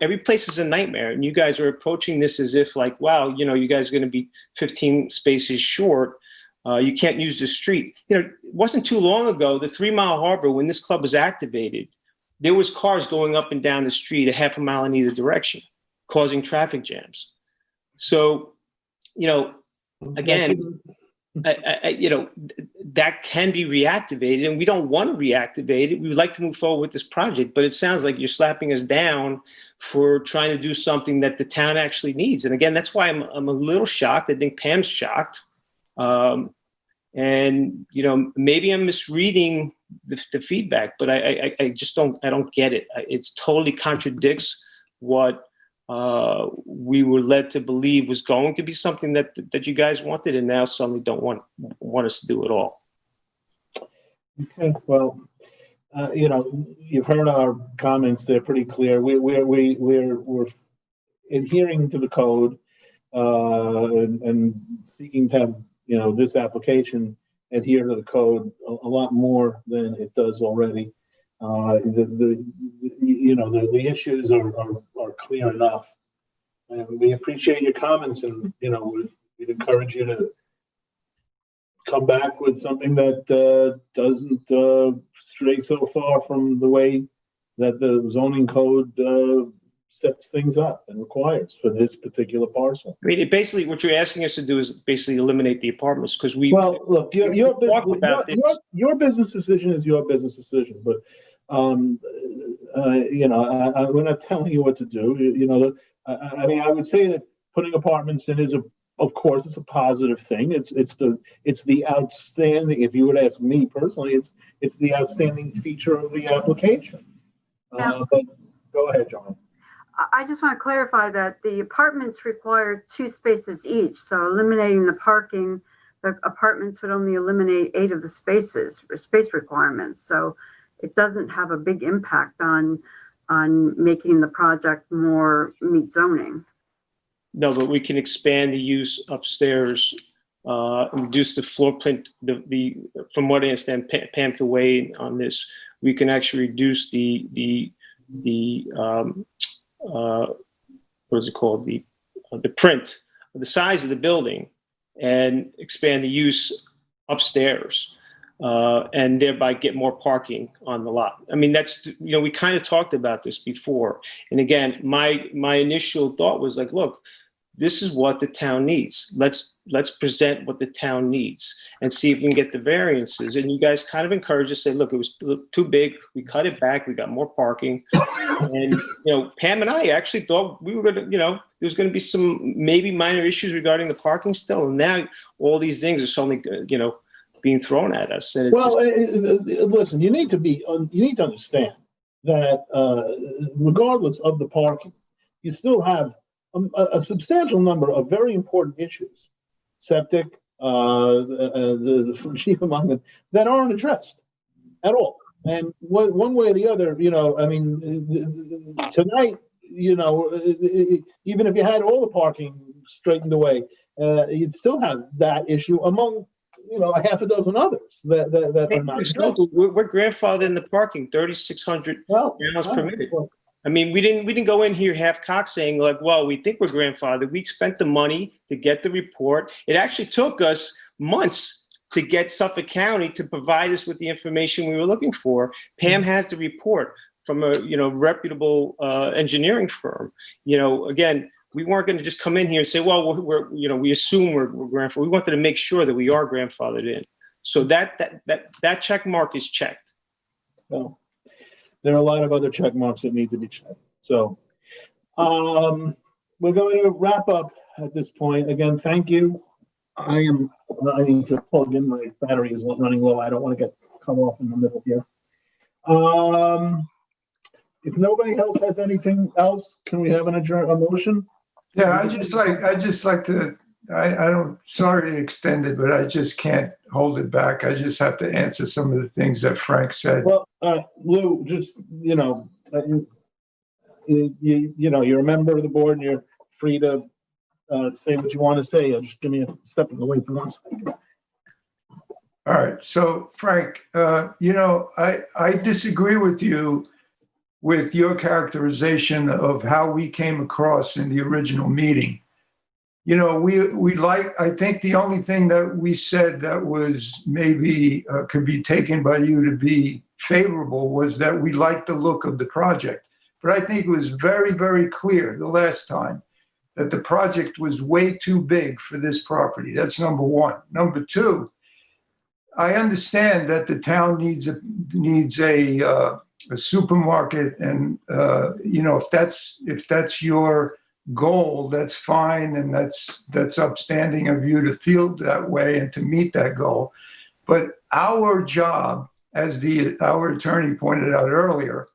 Every place is a nightmare, and you guys are approaching this as if like, wow, you guys are going to be 15 spaces short. You can't use the street. It wasn't too long ago, the 3 Mile Harbor, when this club was activated, there was cars going up and down the street a half a mile in either direction, causing traffic jams. So, again, that can be reactivated, and we don't want to reactivate it. We would like to move forward with this project, but it sounds like you're slapping us down for trying to do something that the town actually needs. And again, that's why I'm a little shocked. I think Pam's shocked. And maybe I'm misreading the feedback, but I just don't get it. It's totally contradicts what we were led to believe was going to be something that you guys wanted, and now suddenly don't want us to do at all. Okay, well, you've heard our comments. They're pretty clear. We're adhering to the code and seeking to have this application adhere to the code a lot more than it does already. The issues are clear enough, and we appreciate your comments, and we'd encourage you to come back with something that doesn't stray so far from the way that the zoning code sets things up and requires for this particular parcel. I mean, basically, what you're asking us to do is basically eliminate the apartments, because look, your business decision is your business decision, but we're not telling you what to do. I would say that putting apartments in is of course, it's a positive thing. It's the outstanding. If you would ask me personally, it's the outstanding feature of the application. But go ahead, John. I just want to clarify that the apartments require 2 spaces each. So eliminating the parking, the apartments would only eliminate 8 of the spaces or space requirements. So it doesn't have a big impact on making the project more meet zoning. No, but we can expand the use upstairs, reduce the floor plan. From what I understand, Pam can weigh in on this. We can actually reduce the what is it called? The print, the size of the building, and expand the use upstairs, and thereby get more parking on the lot. I mean, that's, we kind of talked about this before. And again, my initial thought was like, look, this is what the town needs. Let's present what the town needs and see if we can get the variances. And you guys kind of encouraged us, say, look, it was too big. We cut it back. We got more parking. And, Pam and I actually thought we were going to, there's going to be some maybe minor issues regarding the parking still. And now all these things are suddenly, being thrown at us. And it's listen, you need to understand that regardless of the parking, you still have a substantial number of very important issues, septic, the chief among them, that aren't addressed at all. And one way or the other, tonight, even if you had all the parking straightened away, you'd still have that issue among, a half a dozen others that are not addressed. We're grandfathered in the parking, 3,600 gallons permitted. I mean, we didn't go in here half-cocked saying like, well, we think we're grandfathered. We spent the money to get the report. It actually took us months to get Suffolk County to provide us with the information we were looking for. Pam has the report from a reputable engineering firm. Again, we weren't going to just come in here and say, well, we assume we're grandfathered. We wanted to make sure that we are grandfathered in. So that check mark is checked. Well, there are a lot of other check marks that need to be checked. So we're going to wrap up at this point. Again, thank you. I need to plug in. My battery is running low. I don't want to get cut off in the middle here. If nobody else has anything else, can we have a motion? Yeah, I just like to, I don't, sorry to extend it, but I just can't hold it back. I just have to answer some of the things that Frank said. Well, Lou, just, you're a member of the board and you're free to say what you want to say. Just give me a step away for 1 second. All right. So, Frank, I disagree with you with your characterization of how we came across in the original meeting. I think the only thing that we said that was maybe could be taken by you to be favorable was that we liked the look of the project. But I think it was very, very clear the last time that the project was way too big for this property. That's number one. Number two, I understand that the town needs a supermarket, and if that's your goal, that's fine, and that's upstanding of you to feel that way and to meet that goal. But our job, as our attorney pointed out earlier,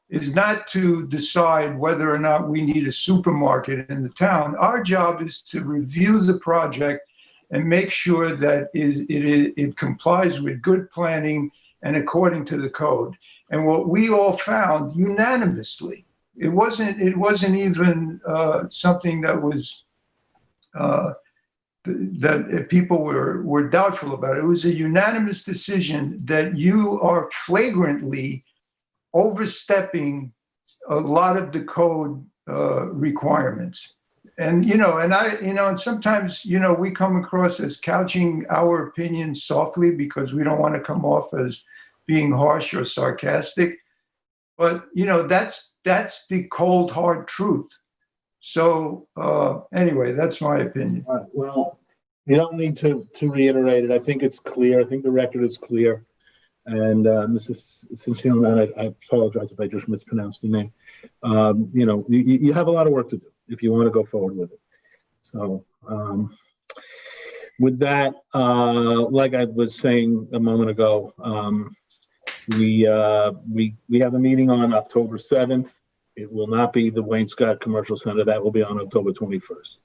is not to decide whether or not we need a supermarket in the town. Our job is to review the project and make sure that it complies with good planning and according to the code. And what we all found unanimously, it wasn't even something that was that people were doubtful about. It was a unanimous decision that you are flagrantly overstepping a lot of the code requirements. And, and sometimes, we come across as couching our opinions softly because we don't want to come off as being harsh or sarcastic. But, that's the cold, hard truth. So anyway, that's my opinion. All right, well, you don't need to reiterate it. I think it's clear. I think the record is clear. And Mrs. Cecilia, I apologize if I just mispronounced your name. You have a lot of work to do if you want to go forward with it. So with that, like I was saying a moment ago, we have a meeting on October 7th. It will not be the Wayne Scott Commercial Center. That will be on October 21st.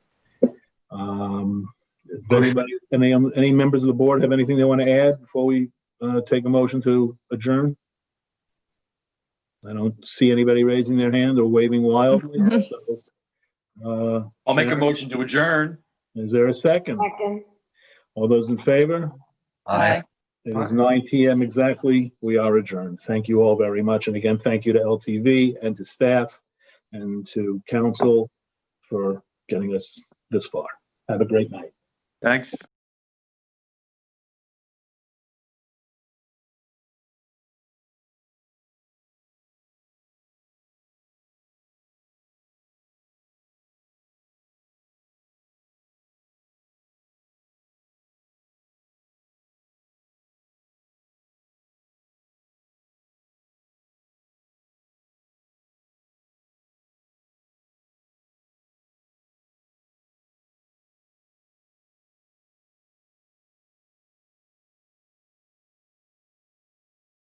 Does any members of the board have anything they want to add before we take a motion to adjourn? I don't see anybody raising their hand or waving wildly. So, I'll make a motion to adjourn. Is there a second? Second. All those in favor? Aye. It is 9 p.m. exactly. We are adjourned. Thank you all very much. And again, thank you to LTV and to staff and to council for getting us this far. Have a great night. Thanks.